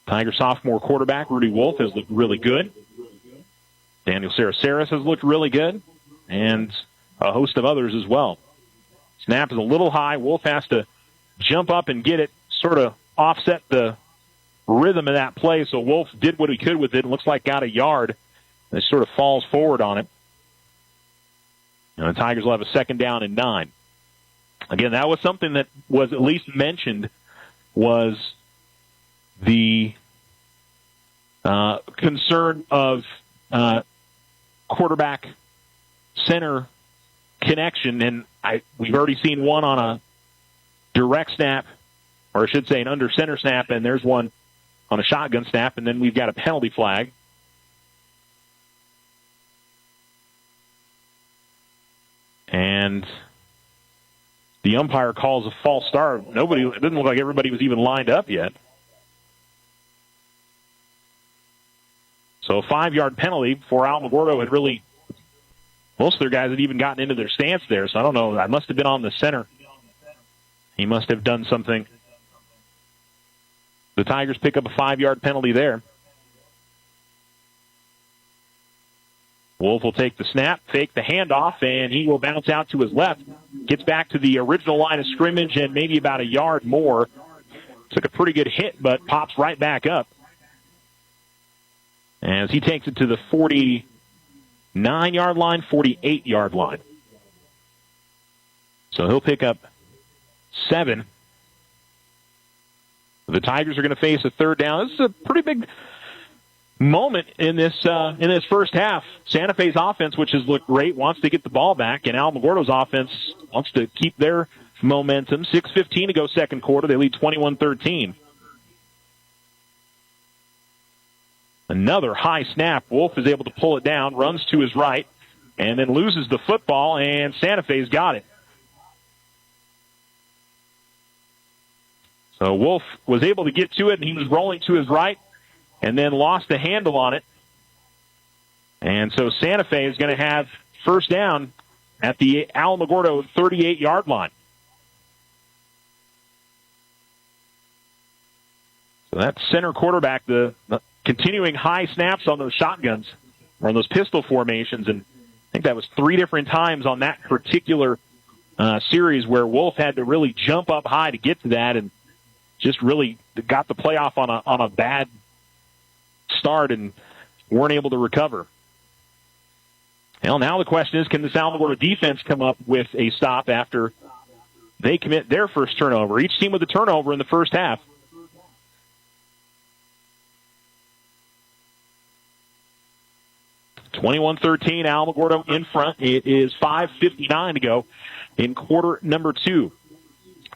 Tiger sophomore quarterback Rudy Wolf has looked really good. Daniel Saraceras has looked really good, and a host of others as well. Snap is a little high. Wolf has to jump up and get it, sort of offset the rhythm of that play. So Wolf did what he could with it. It looks like got a yard. And it sort of falls forward on it. And the Tigers will have a 2nd down and 9. Again, that was something that was at least mentioned, was the concern of quarterback center connection, and we've already seen one on a direct snap, or I should say an under center snap, and there's one on a shotgun snap, and then we've got a penalty flag. And the umpire calls a false start. It didn't look like everybody was even lined up yet. So a 5-yard penalty for Alamogordo had really, most of their guys had even gotten into their stance there. So I don't know. That must have been on the center. He must have done something. The Tigers pick up a 5-yard penalty there. Wolf will take the snap, fake the handoff, and he will bounce out to his left. Gets back to the original line of scrimmage and maybe about a yard more. Took a pretty good hit, but pops right back up as he takes it to the 49-yard line, 48-yard line. So he'll pick up 7. The Tigers are going to face a 3rd down. This is a pretty big moment in this first half. Santa Fe's offense, which has looked great, wants to get the ball back, and Alamogordo's offense wants to keep their momentum. 6:15 to go, second quarter. They lead 21-13. Another high snap. Wolf is able to pull it down, runs to his right, and then loses the football, and Santa Fe's got it. So Wolf was able to get to it, and he was rolling to his right, and then lost the handle on it. And so Santa Fe is going to have first down at the Alamogordo 38-yard line. So that center quarterback, the continuing high snaps on those shotguns, or on those pistol formations, and I think that was 3 different times on that particular series where Wolf had to really jump up high to get to that, and just really got the playoff on a bad start and weren't able to recover. Well, now the question is, can the Alamogordo defense come up with a stop after they commit their first turnover? Each team with a turnover in the first half. (21-13), Alamogordo in front. It is 5:59 to go in quarter number 2.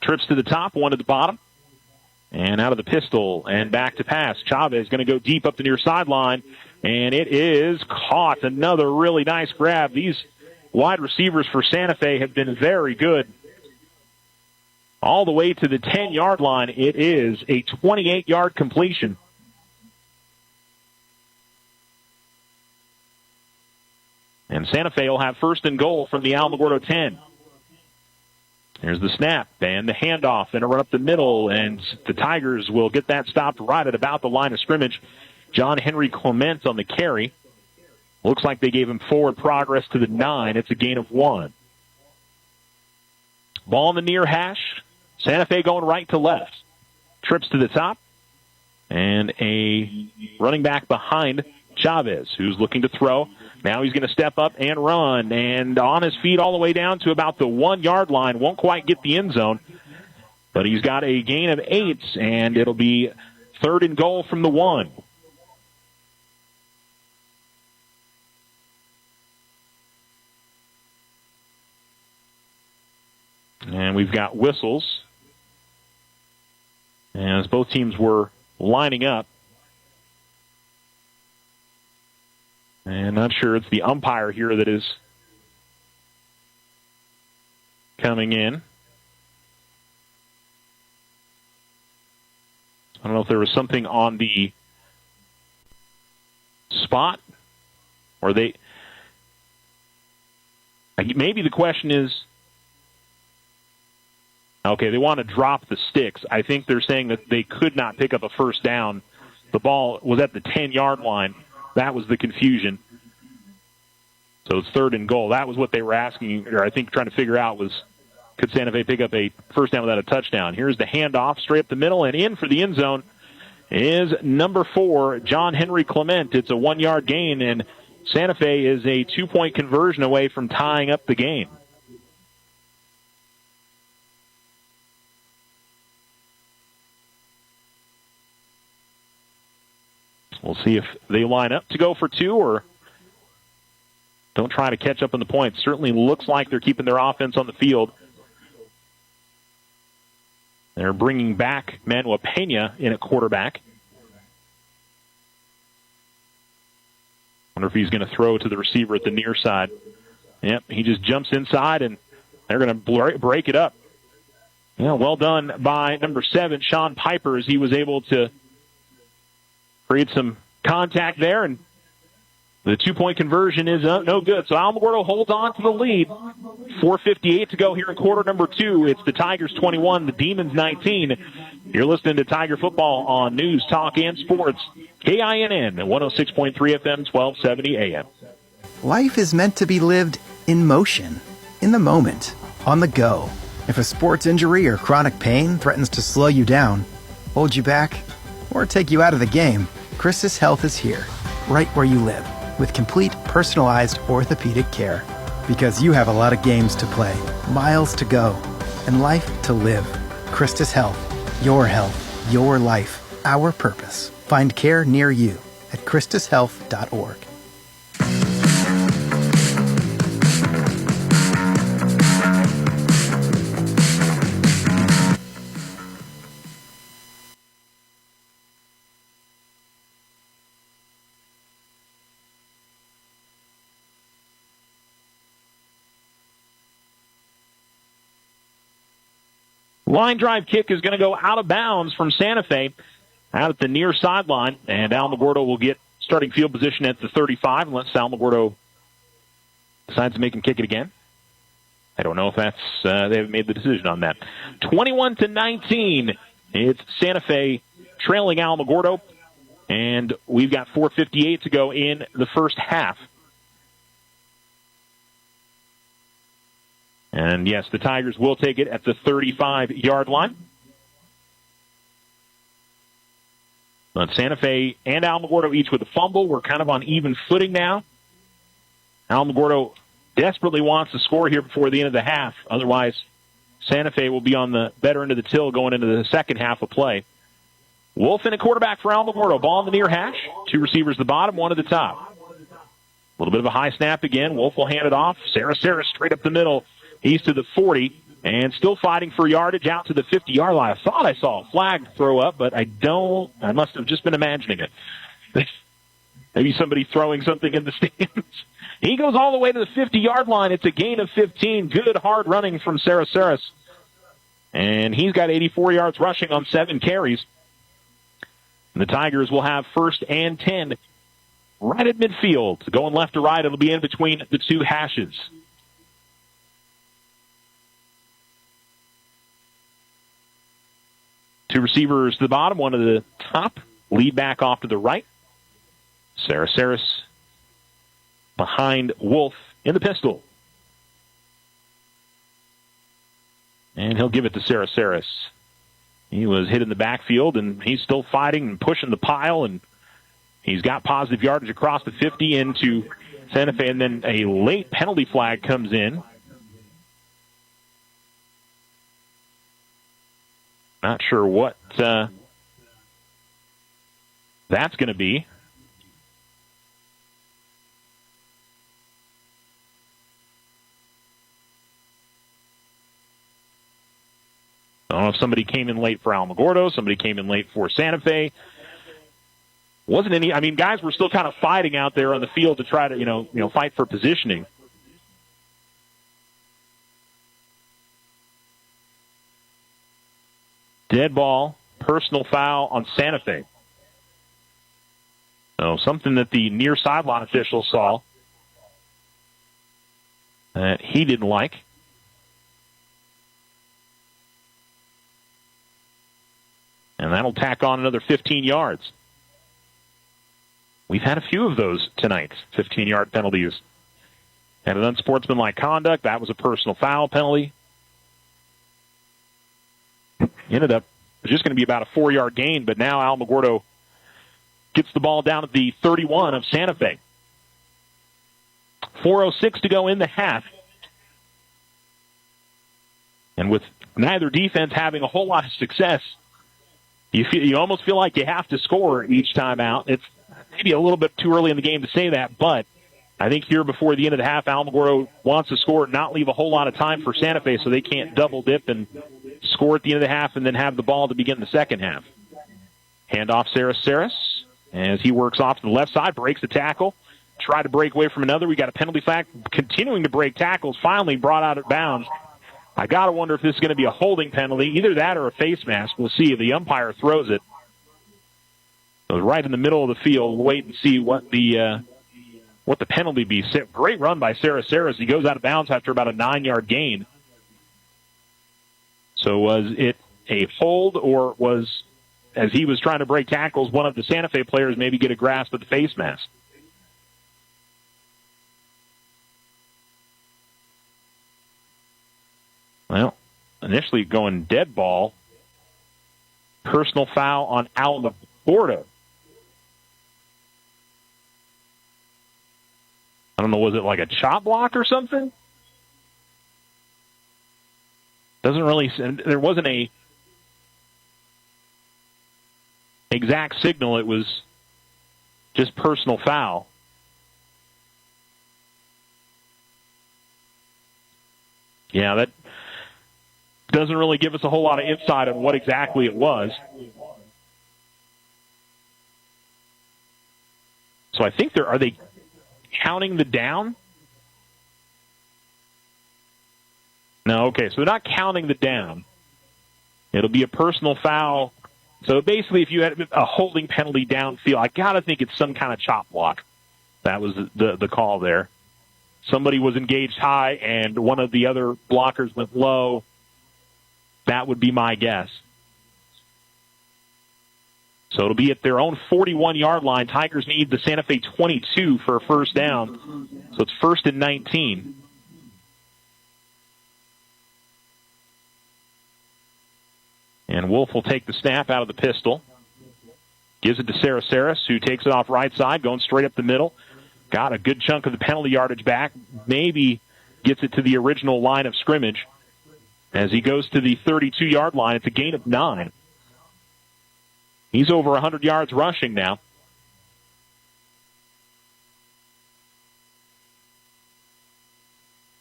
Trips to the top, one to the bottom. And out of the pistol and back to pass. Chavez going to go deep up the near sideline, and it is caught. Another really nice grab. These wide receivers for Santa Fe have been very good. All the way to the 10-yard line. It is a 28-yard completion. And Santa Fe will have first and goal from the Alamogordo 10. There's the snap and the handoff and a run up the middle, and the Tigers will get that stopped right at about the line of scrimmage. John Henry Clement on the carry. Looks like they gave him forward progress to the 9. It's a gain of 1. Ball in the near hash. Santa Fe going right to left. Trips to the top. And a running back behind Chavez, who's looking to throw. Now he's going to step up and run, and on his feet all the way down to about the 1-yard line. Won't quite get the end zone, but he's got a gain of 8, and it'll be third and goal from the 1. And we've got whistles as both teams were lining up. And not sure it's the umpire here that is coming in. I don't know if there was something on the spot, or maybe the question is, okay, they want to drop the sticks. I think they're saying that they could not pick up a first down. The ball was at the 10-yard line. That was the confusion. So it's third and goal. That was what they were asking, or I think trying to figure out was, could Santa Fe pick up a first down without a touchdown? Here's the handoff straight up the middle, and in for the end zone is number 4, John Henry Clement. It's a 1-yard gain, and Santa Fe is a 2-point conversion away from tying up the game. We'll see if they line up to go for 2 or don't try to catch up on the points. Certainly looks like they're keeping their offense on the field. They're bringing back Manuel Pena in at quarterback. Wonder if he's going to throw to the receiver at the near side. Yep, he just jumps inside, and they're going to break it up. Yeah, well done by number 7, Sean Piper, as he was able to create some contact there, and the 2-point conversion is no good. So Alamogordo holds on to the lead. 4:58 to go here in quarter number 2. It's the Tigers 21, the Demons 19. You're listening to Tiger Football on News, Talk, and Sports. KINN 106.3 FM, 1270 AM.
Life is meant to be lived in motion, in the moment, on the go. If a sports injury or chronic pain threatens to slow you down, hold you back, or take you out of the game, Christus Health is here, right where you live, with complete personalized orthopedic care. Because you have a lot of games to play, miles to go, and life to live. Christus Health, your health, your life, our purpose. Find care near you at christushealth.org.
Line drive kick is going to go out of bounds from Santa Fe out at the near sideline, and Alamogordo will get starting field position at the 35 unless Alamogordo decides to make him kick it again. I don't know if that's they haven't made the decision on that. 21-19. It's Santa Fe trailing Alamogordo, and we've got 4:58 to go in the first half. And yes, the Tigers will take it at the 35-yard line. But Santa Fe and Alamogordo each with a fumble. We're kind of on even footing now. Alamogordo desperately wants to score here before the end of the half. Otherwise, Santa Fe will be on the better end of the till going into the second half of play. Wolf in a quarterback for Alamogordo. Ball in the near hash. Two receivers at the bottom, one at the top. A little bit of a high snap again. Wolf will hand it off. Sarah straight up the middle. He's to the 40 and still fighting for yardage out to the 50-yard line. I thought I saw a flag throw up, but I don't. I must have just been imagining it. Maybe somebody throwing something in the stands. He goes all the way to the 50-yard line. It's a gain of 15. Good hard running from Sarah. And he's got 84 yards rushing on 7 carries. And the Tigers will have 1st and 10 right at midfield. Going left to right, it'll be in between the two hashes. Two receivers to the bottom, one to the top. Lead back off to the right. Sarah behind Wolf in the pistol. And he'll give it to Sarah. He was hit in the backfield, and he's still fighting and pushing the pile, and he's got positive yardage across the 50 into Santa Fe, and then a late penalty flag comes in. Not sure what that's going to be. I don't know if somebody came in late for Alamogordo, somebody came in late for Santa Fe. Wasn't any, I mean, guys were still kind of fighting out there on the field to try to, fight for positioning. Dead ball, personal foul on Santa Fe. So something that the near sideline official saw that he didn't like. And that'll tack on another 15 yards. We've had a few of those tonight, 15-yard penalties. And an unsportsmanlike conduct, that was a personal foul penalty. Ended up just going to be about a 4-yard gain, but now Alamogordo gets the ball down at the 31 of Santa Fe. 4:06 to go in the half. And with neither defense having a whole lot of success, you almost feel like you have to score each time out. It's maybe a little bit too early in the game to say that, but I think here before the end of the half, Alamogordo wants to score, not leave a whole lot of time for Santa Fe so they can't double dip and score at the end of the half and then have the ball to begin the second half. Handoff Saris as he works off to the left side, breaks the tackle, tried to break away from another. We got a penalty flag, continuing to break tackles, finally brought out of bounds. I got to wonder if this is going to be a holding penalty, either that or a face mask. We'll see if the umpire throws it. So right in the middle of the field, we'll wait and see what the penalty be. Great run by Saris. He goes out of bounds after about a 9-yard gain. So was it a hold, or was, as he was trying to break tackles, one of the Santa Fe players maybe get a grasp of the face mask? Well, initially going dead ball. Personal foul on Alamogordo. I don't know, was it like a chop block or something? Doesn't really, there wasn't a exact signal. It was just personal foul. Yeah, that doesn't really give us a whole lot of insight on what exactly it was. So I think are they counting the down? No, okay, so they're not counting the down. It'll be a personal foul. So basically, if you had a holding penalty downfield, I got to think it's some kind of chop block. That was the call there. somebody was engaged high and one of the other blockers went low. That would be my guess. So it'll be at their own 41-yard line. Tigers need the Santa Fe 22 for a first down. So it's 1st and 19. And Wolf will take the snap out of the pistol. Gives it to Saraceres, who takes it off right side, going straight up the middle. Got a good chunk of the penalty yardage back. Maybe gets it to the original line of scrimmage. As he goes to the 32-yard line, it's a gain of 9. He's over 100 yards rushing now.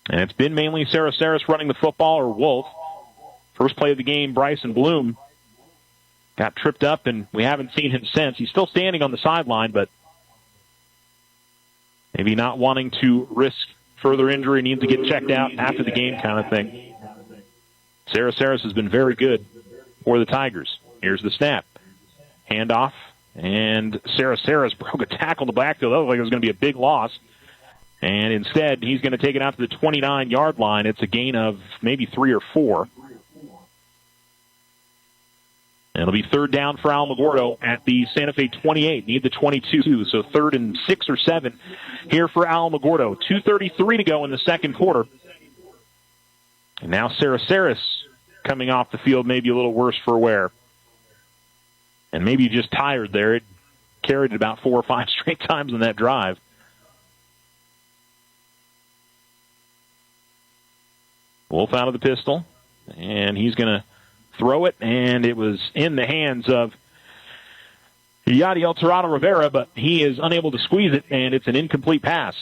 And it's been mainly Saraceres running the football, or Wolf. First play of the game, Bryson Bloom got tripped up, and we haven't seen him since. He's still standing on the sideline, but maybe not wanting to risk further injury, needs to get checked out after the game kind of thing. Saraceres has been very good for the Tigers. Here's the snap. Handoff, and Saraceres broke a tackle in the backfield. That looked like it was going to be a big loss. And instead, he's going to take it out to the 29-yard line. It's a gain of maybe 3 or 4. And it'll be third down for Alamogordo at the Santa Fe 28. Need the 22, so 3rd and 6 or 7 here for Alamogordo. 2:33 to go in the second quarter. And now Saraceres coming off the field, maybe a little worse for wear. And maybe just tired there. It carried it about 4 or 5 straight times on that drive. Wolf out of the pistol, and he's going to throw it, and it was in the hands of Yadiel Tirado Rivera, but he is unable to squeeze it, and it's an incomplete pass.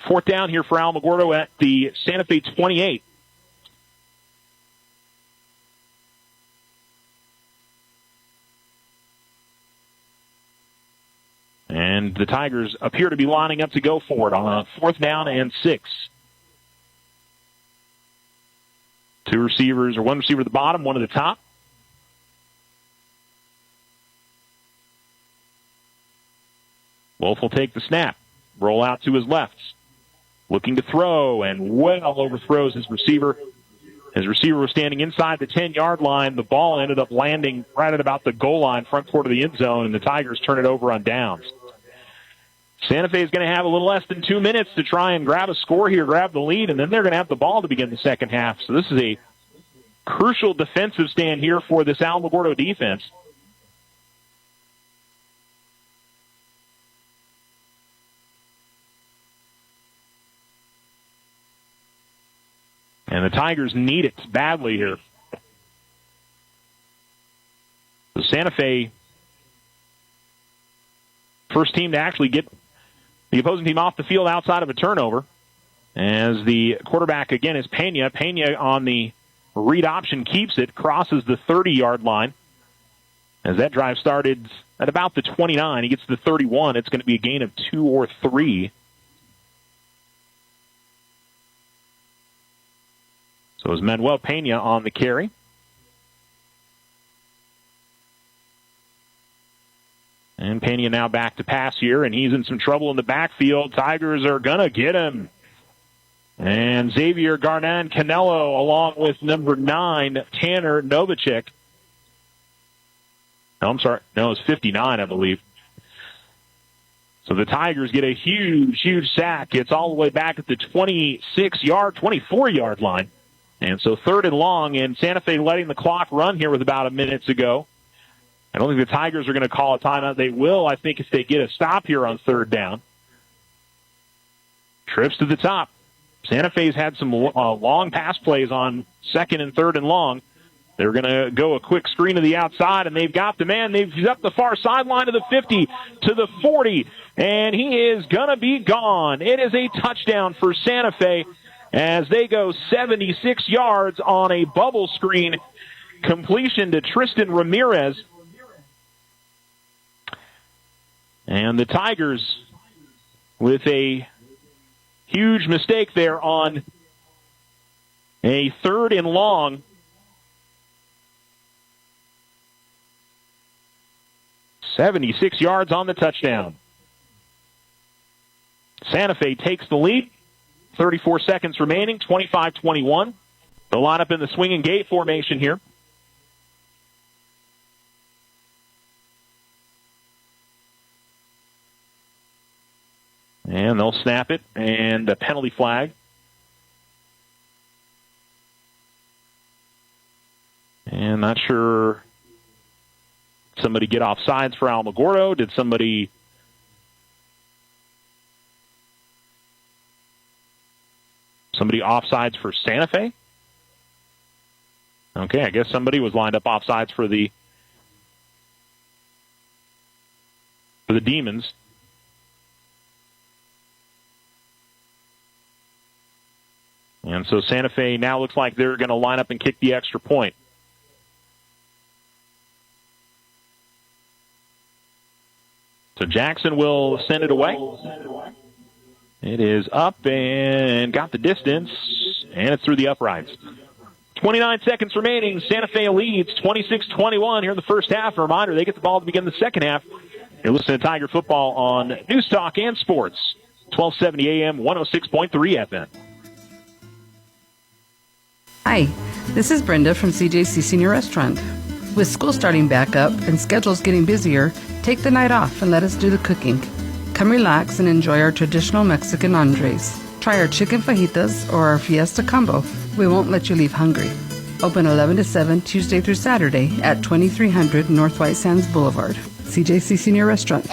Fourth down here for Alamogordo at the Santa Fe 28. And the Tigers appear to be lining up to go for it on a 4th down and 6. 2 receivers, or 1 receiver at the bottom, 1 at the top. Wolf will take the snap, roll out to his left, looking to throw, and well overthrows his receiver. His receiver was standing inside the 10-yard line. The ball ended up landing right at about the goal line, front court of the end zone, and the Tigers turn it over on downs. Santa Fe is going to have a little less than 2 minutes to try and grab a score here, grab the lead, and then they're going to have the ball to begin the second half. So this is a crucial defensive stand here for this Alamogordo defense. And the Tigers need it badly here. The Santa Fe, first team to actually get the opposing team off the field outside of a turnover. As the quarterback, again, is Pena. Pena on the read option keeps it, crosses the 30-yard line. As that drive started at about the 29, he gets to the 31. It's going to be a gain of 2 or 3. So it was Manuel Pena on the carry. And Pena now back to pass here, and he's in some trouble in the backfield. Tigers are going to get him. And Xavier Garnan Canelo along with number 9, Tanner Novacek. No, I'm sorry. No, it's 59, I believe. So the Tigers get a huge, huge sack. It's all the way back at the 24-yard line. And so 3rd and long, and Santa Fe letting the clock run here with about a minute to go. I don't think the Tigers are going to call a timeout. They will, I think, if they get a stop here on 3rd down. Trips to the top. Santa Fe's had some long pass plays on 2nd and 3rd and long. They're going to go a quick screen to the outside, and they've got the man. He's up the far sideline to the 50, to the 40, and he is going to be gone. It is a touchdown for Santa Fe as they go 76 yards on a bubble screen completion to Tristan Ramirez. And the Tigers with a huge mistake there on a 3rd and long. 76 yards on the touchdown. Santa Fe takes the lead. 34 seconds remaining, 25-21. They'll line up in the swing and gate formation here. And they'll snap it, and a penalty flag. And not sure, somebody get offsides for Alamogordo? Did somebody offsides for Santa Fe? Okay, I guess somebody was lined up offsides for the Demons. And so Santa Fe now looks like they're going to line up and kick the extra point. So Jackson will send it away. It is up and got the distance, and it's through the uprights. 29 seconds remaining. Santa Fe leads 26-21 here in the first half. A reminder, they get the ball to begin the second half. You're listening to Tiger Football on News Talk and Sports, 1270 AM, 106.3 FM.
Hi, this is Brenda from CJC Senior Restaurant. With school starting back up and schedules getting busier, take the night off and let us do the cooking. Come relax and enjoy our traditional Mexican entrees. Try our chicken fajitas or our fiesta combo. We won't let you leave hungry. Open 11 to 7 Tuesday through Saturday at 2300 North White Sands Boulevard. CJC Senior Restaurant.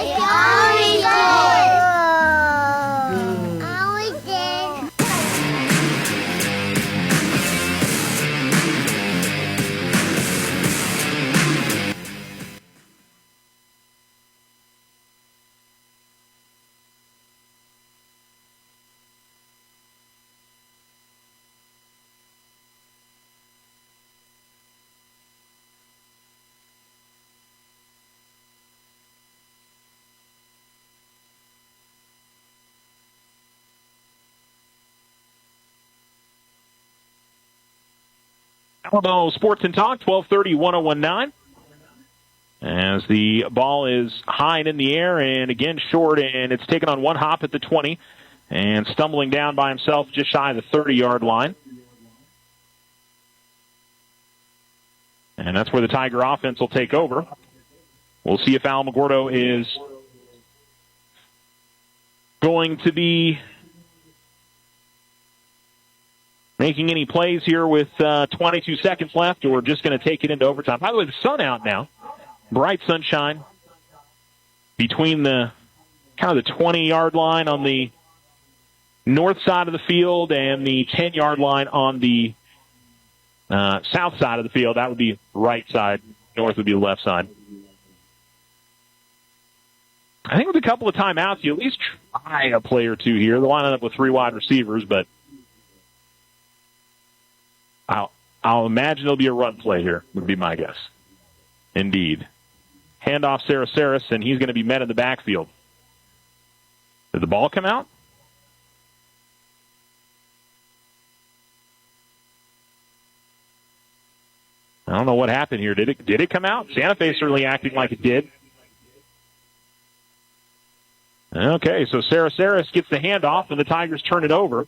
Alamo Sports and Talk, 1230-1019. As the ball is high and in the air and again short, and it's taken on one hop at the 20 and stumbling down by himself just shy of the 30-yard line. And that's where the Tiger offense will take over. We'll see if Alamogordo is going to be making any plays here with 22 seconds left, or just going to take it into overtime. By the way, the sun out now. Bright sunshine between the kind of the 20-yard line on the north side of the field and the 10-yard line on the south side of the field. That would be right side. North would be the left side. I think with a couple of timeouts, you at least try a play or two here. They're lining up with three wide receivers, but I'll imagine there'll be a run play here, would be my guess. Indeed. Handoff Sarasaris, and he's going to be met in the backfield. Did the ball come out? I don't know what happened here. Did it come out? Santa Fe certainly acting like it did. Okay, so Sarasaris gets the handoff, and the Tigers turn it over.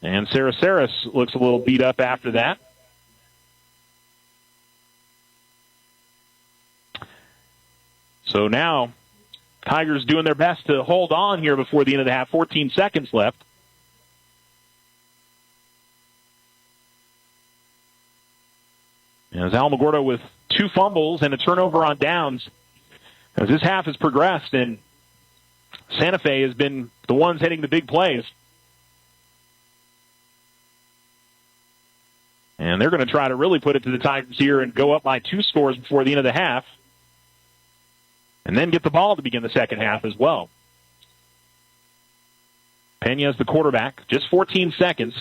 And Sarasaris looks a little beat up after that. So now, Tigers doing their best to hold on here before the end of the half. 14 seconds left. As Alamogordo with two fumbles and a turnover on downs, as this half has progressed, and Santa Fe has been the ones hitting the big plays. And they're going to try to really put it to the Tigers here and go up by 2 scores before the end of the half. And then get the ball to begin the second half as well. Pena's the quarterback. Just 14 seconds.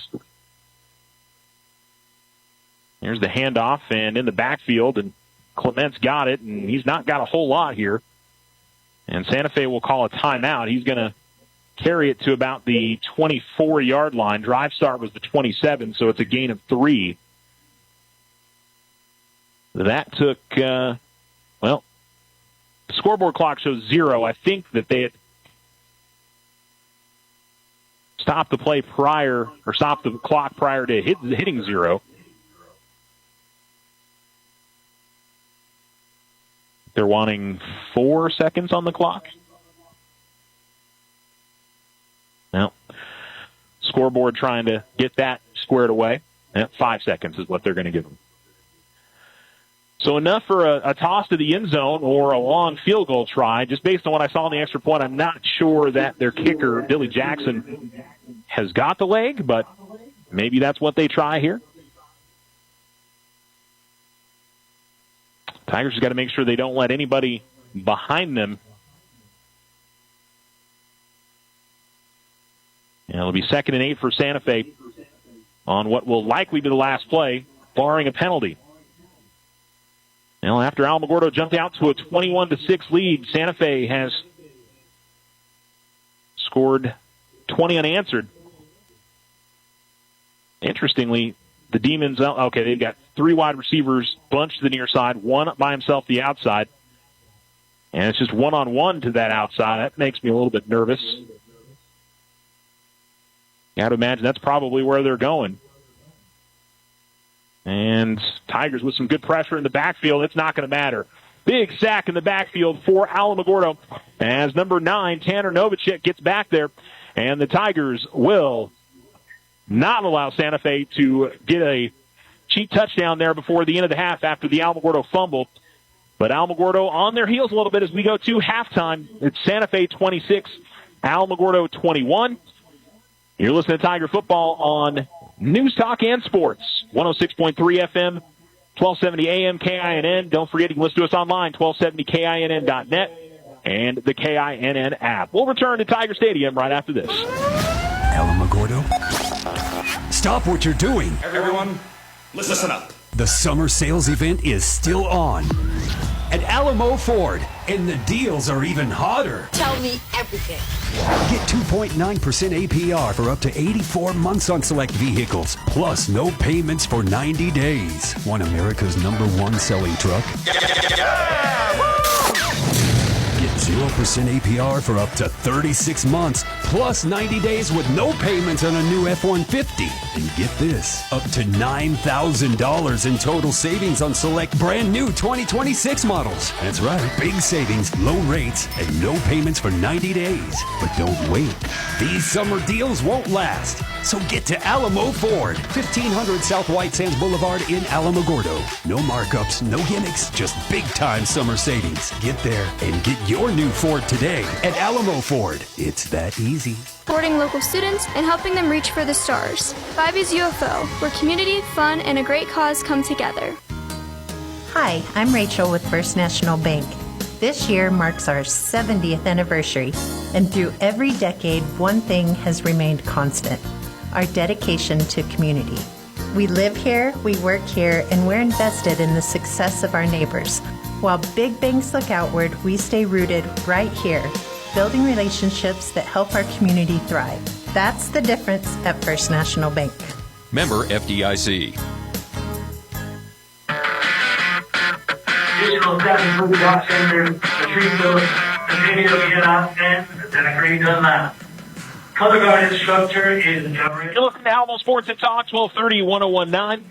Here's the handoff, and in the backfield, and Clement's got it, and he's not got a whole lot here. And Santa Fe will call a timeout. He's going to carry it to about the 24-yard line. Drive start was the 27, so it's a gain of 3. That took, scoreboard clock shows 0. I think that they had stopped the play prior, or stopped the clock prior to hitting 0. They're wanting 4 seconds on the clock. Now, scoreboard trying to get that squared away. 5 seconds is what they're going to give them. So enough for a toss to the end zone or a long field goal try. Just based on what I saw in the extra point, I'm not sure that their kicker, Billy Jackson, has got the leg, but maybe that's what they try here. Tigers have got to make sure they don't let anybody behind them. And it'll be 2nd and 8 for Santa Fe on what will likely be the last play, barring a penalty. Now, after Alamogordo jumped out to a 21-6 lead, Santa Fe has scored 20 unanswered. Interestingly, the Demons, they've got 3 wide receivers bunched to the near side, one by himself the outside. And it's just one-on-one to that outside. That makes me a little bit nervous. You have to imagine that's probably where they're going. And Tigers with some good pressure in the backfield. It's not going to matter. Big sack in the backfield for Alamogordo as number 9, Tanner Novacek, gets back there. And the Tigers will not allow Santa Fe to get a cheap touchdown there before the end of the half after the Alamogordo fumble. But Alamogordo on their heels a little bit as we go to halftime. It's Santa Fe 26, Alamogordo 21. You're listening to Tiger Football on News Talk and Sports, 106.3 FM, 1270 AM KINN. Don't forget you can listen to us online, 1270KINN.net and the KINN app. We'll return to Tiger Stadium right after this.
Alamogordo, stop what you're doing.
Everyone, listen up.
The summer sales event is still on at Alamo Ford, and the deals are even hotter.
Tell me everything.
Get 2.9% APR for up to 84 months on select vehicles, plus no payments for 90 days. Want America's #1 selling truck? Get 0% APR for up to 36 months, plus 90 days with no payments on a new F-150. And get this, up to $9,000 in total savings on select brand new 2026 models. That's right, big savings, low rates, and no payments for 90 days. But don't wait. These summer deals won't last. So get to Alamo Ford, 1500 South White Sands Boulevard in Alamogordo. No markups, no gimmicks, just big-time summer savings. Get there and get your new Ford today at Alamo Ford. It's that easy.
Supporting local students and helping them reach for the stars. 5E's UFO, where community, fun, and a great cause come together.
Hi, I'm Rachel with First National Bank. This year marks our 70th anniversary, and through every decade, one thing has remained constant: our dedication to community. We live here, we work here, and we're invested in the success of our neighbors. While big banks look outward, we stay rooted right here, building relationships that help our community thrive. That's the difference at First National Bank.
Member FDIC.
Additional steps for the block center, the tree field, continue to get out and then agree to that. Color guard instructor is Gabriel.
You're listening to Alamo Sports and Talk, 1230, 1019.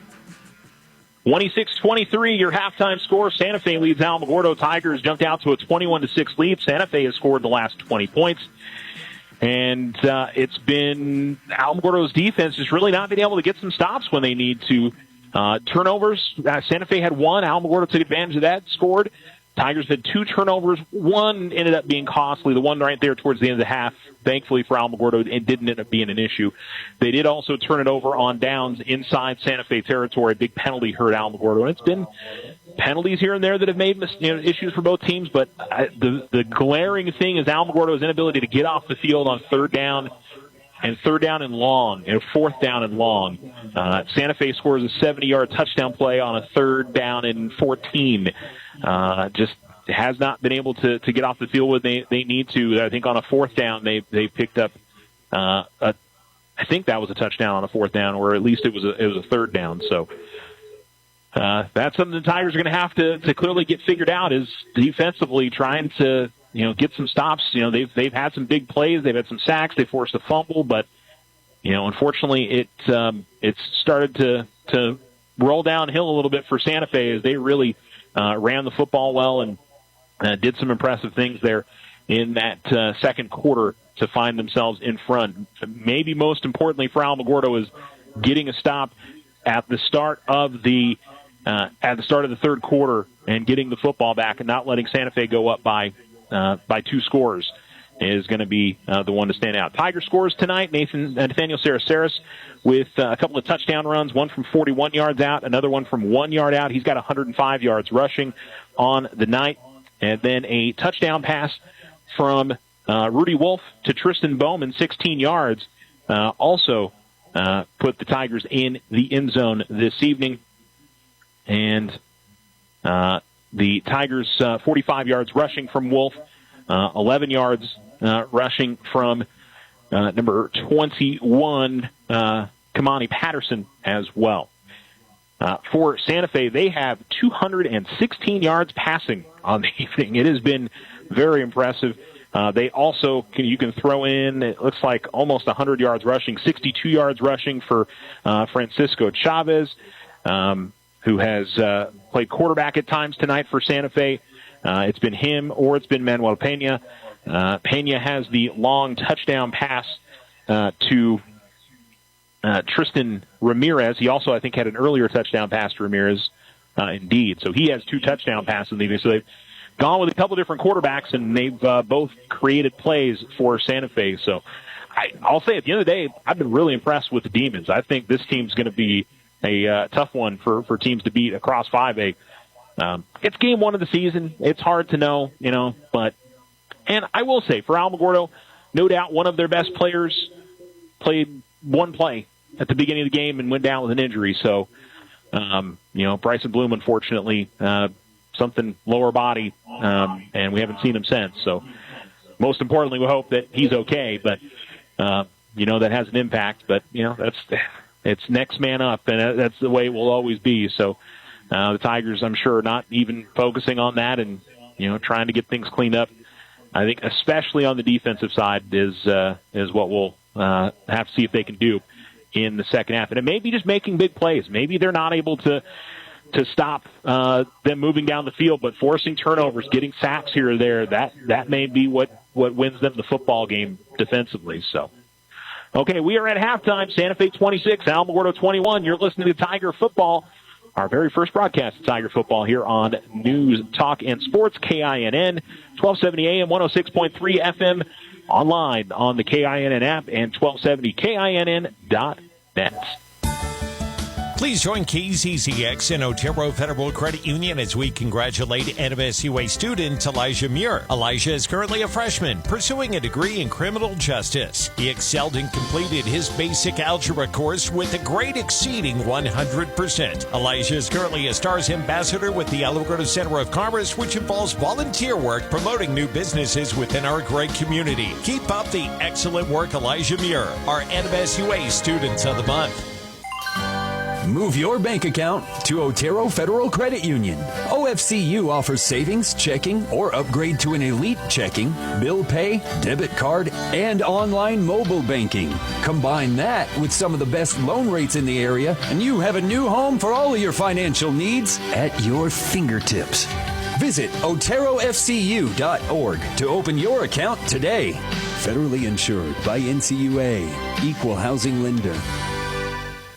26-23, your halftime score. Santa Fe leads Alamogordo. Tigers jumped out to a 21-6 lead. Santa Fe has scored the last 20 points. And it's been Alamogordo's defense has really not been able to get some stops when they need to. Turnovers, Santa Fe had one. Alamogordo took advantage of that, scored. Tigers had 2 turnovers. One ended up being costly. The one right there towards the end of the half, thankfully for Alamogordo, it didn't end up being an issue. They did also turn it over on downs inside Santa Fe territory. A big penalty hurt Alamogordo. And it's been penalties here and there that have made issues for both teams. But the glaring thing is Alamogordo's inability to get off the field on third down and long, and fourth down and long. Santa Fe scores a 70-yard touchdown play on a third down and 14. Just has not been able to get off the field when they need to. I think on a fourth down they picked up I think that was a touchdown on a fourth down, or at least it was a third down. So that's something the Tigers are going to have to clearly get figured out, is defensively trying to, get some stops. They've had some big plays. They've had some sacks. They forced a fumble, but, unfortunately it's started to roll downhill a little bit for Santa Fe as they really ran the football well and did some impressive things there in that second quarter to find themselves in front. Maybe most importantly for Alamogordo is getting a stop at the start of the third quarter and getting the football back and not letting Santa Fe go up by 2 scores is going to be the one to stand out. Tiger scores tonight. Nathaniel Saraceres with a couple of touchdown runs, one from 41 yards out, another one from 1 yard out. He's got 105 yards rushing on the night. And then a touchdown pass from Rudy Wolf to Tristan Bowman, 16 yards, also put the Tigers in the end zone this evening. And the Tigers 45 yards rushing from Wolf, 11 yards rushing from number 21, Kamani Patterson as well. For Santa Fe, they have 216 yards passing on the evening. It has been very impressive. They also, you can throw in, it looks like almost 100 yards rushing, 62 yards rushing for Francisco Chavez, who has played quarterback at times tonight for Santa Fe. It's been him or it's been Manuel Pena. Pena has the long touchdown pass to Tristan Ramirez. He also, I think, had an earlier touchdown pass to Ramirez, indeed. So he has 2 touchdown passes in the evening. So they've gone with a couple different quarterbacks, and they've both created plays for Santa Fe. So I'll say at the end of the day, I've been really impressed with the Demons. I think this team's going to be a tough one for teams to beat across 5A. It's game 1 of the season. It's hard to know, and I will say for Alamogordo, no doubt one of their best players played one play at the beginning of the game and went down with an injury. So, Bryson Bloom, unfortunately, something lower body, and we haven't seen him since. So most importantly, we hope that he's okay, but, that has an impact. But, it's next man up, and that's the way it will always be. So the Tigers, I'm sure, not even focusing on that and, trying to get things cleaned up. I think especially on the defensive side is what we'll have to see if they can do in the second half. And it may be just making big plays. Maybe they're not able to stop them moving down the field, but forcing turnovers, getting sacks here or there, that may be what wins them the football game defensively. So, okay, we are at halftime. Santa Fe 26, Alamogordo 21. You're listening to Tiger Football, our very first broadcast of Tiger Football here on News, Talk, and Sports, KINN, 1270 AM, 106.3 FM, online on the KINN app and 1270KINN.net.
Please join KZZX and Otero Federal Credit Union as we congratulate NMSUA student Elijah Muir. Elijah is currently a freshman pursuing a degree in criminal justice. He excelled and completed his basic algebra course with a grade exceeding 100%. Elijah is currently a STARS ambassador with the Alamogordo Center of Commerce, which involves volunteer work promoting new businesses within our great community. Keep up the excellent work, Elijah Muir, our NMSUA Students of the Month.
Move your bank account to Otero Federal Credit Union. OFCU offers savings, checking, or upgrade to an elite checking, bill pay, debit card, and online mobile banking. Combine that with some of the best loan rates in the area, and you have a new home for all of your financial needs at your fingertips. Visit OteroFCU.org to open your account today. Federally insured by NCUA. Equal housing lender.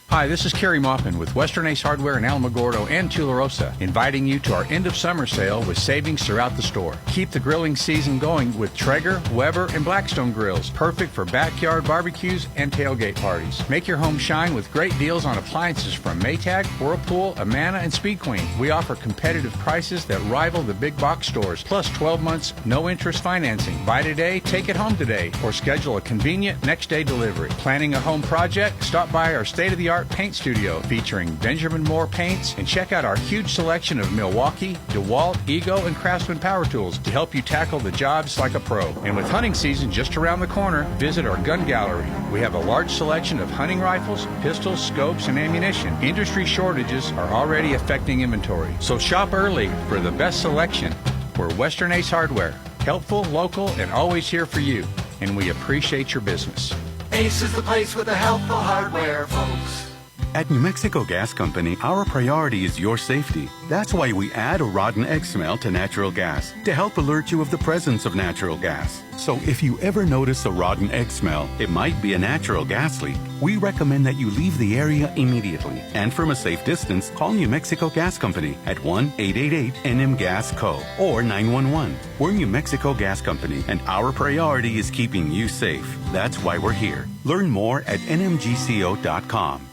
Hi, this is Kerry Maupin with Western Ace Hardware in Alamogordo and Tularosa, inviting you to our end of summer sale with savings throughout the store. Keep the grilling season going with Traeger, Weber, and Blackstone grills, perfect for backyard barbecues and tailgate parties. Make your home shine with great deals on appliances from Maytag, Whirlpool, Amana, and Speed Queen. We offer competitive prices that rival the big box stores, plus 12 months, no interest financing. Buy today, take it home today, or schedule a convenient next day delivery. Planning a home project? Stop by our state-of-the-art state-of-the-art paint studio featuring Benjamin Moore paints, and check out our huge selection of Milwaukee, DeWalt, Ego, and Craftsman power tools to help you tackle the jobs like a pro. And with hunting season just around the corner, visit our gun gallery. We have a large selection of hunting rifles, pistols, scopes, and ammunition. Industry shortages are already affecting inventory. So shop early for the best selection. We're Western Ace Hardware. Helpful, local, and always here for you. And we appreciate your business.
Ace is the place with the helpful hardware, folks.
At New Mexico Gas Company, our priority is your safety. That's why we add a rotten egg smell to natural gas to help alert you of the presence of natural gas. So if you ever notice a rotten egg smell, it might be a natural gas leak. We recommend that you leave the area immediately. And from a safe distance, call New Mexico Gas Company at 1-888-NM-GAS-CO or 911. We're New Mexico Gas Company, and our priority is keeping you safe. That's why we're here. Learn more at nmgco.com.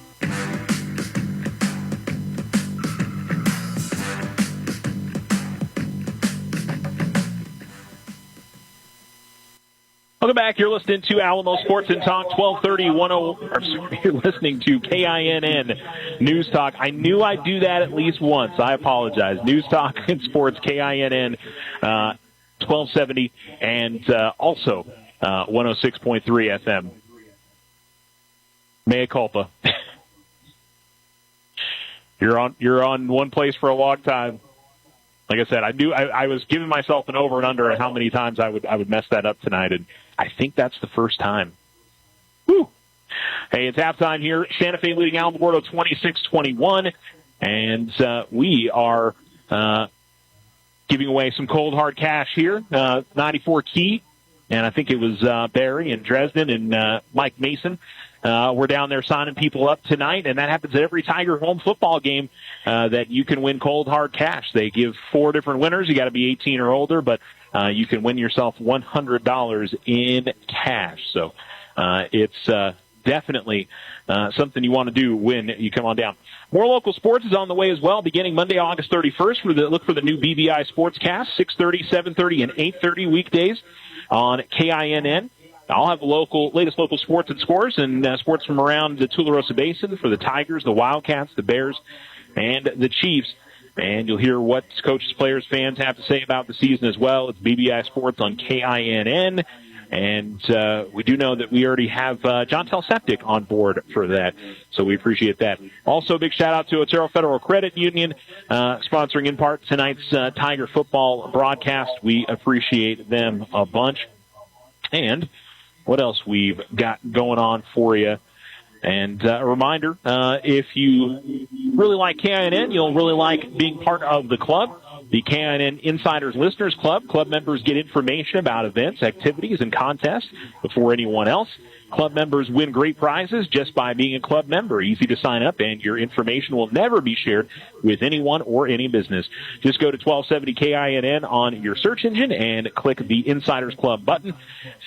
Welcome back. You're listening to Alamo Sports and Talk 1230 You're listening to KINN News Talk. I knew I'd do that at least once. I apologize. News Talk and Sports, KINN 1270 and also 106.3 FM. Mea culpa. You're on one place for a long time. Like I said, I was giving myself an over and under on how many times I would mess that up tonight, and I think that's the first time. Woo! Hey, it's halftime here. Santa Fe leading Alamogordo 26-21, and we are giving away some cold hard cash here. 94 key, and I think it was Barry and Dresden and Mike Mason. We're down there signing people up tonight, and that happens at every Tiger home football game that you can win cold hard cash. They give 4 different winners. You got to be 18 or older, but you can win yourself $100 in cash. So it's definitely something you want to do when you come on down. More local sports is on the way as well, beginning Monday, August 31st. Look for the new BBI Sportscast, 6:30, 7:30, and 8:30 weekdays on KINN. I'll have the latest local sports and scores and sports from around the Tularosa Basin for the Tigers, the Wildcats, the Bears, and the Chiefs. And you'll hear what coaches, players, fans have to say about the season as well. It's BBI Sports on KINN. And we do know that we already have John Telseptic on board for that, so we appreciate that. Also, big shout-out to Otero Federal Credit Union, sponsoring in part tonight's Tiger football broadcast. We appreciate them a bunch. And what else we've got going on for you. And a reminder, if you really like KINN, you'll really like being part of the club. The KINN Insiders Listeners Club. Club members get information about events, activities, and contests before anyone else. Club members win great prizes just by being a club member. Easy to sign up, and your information will never be shared with anyone or any business. Just go to 1270 KINN on your search engine and click the Insiders Club button.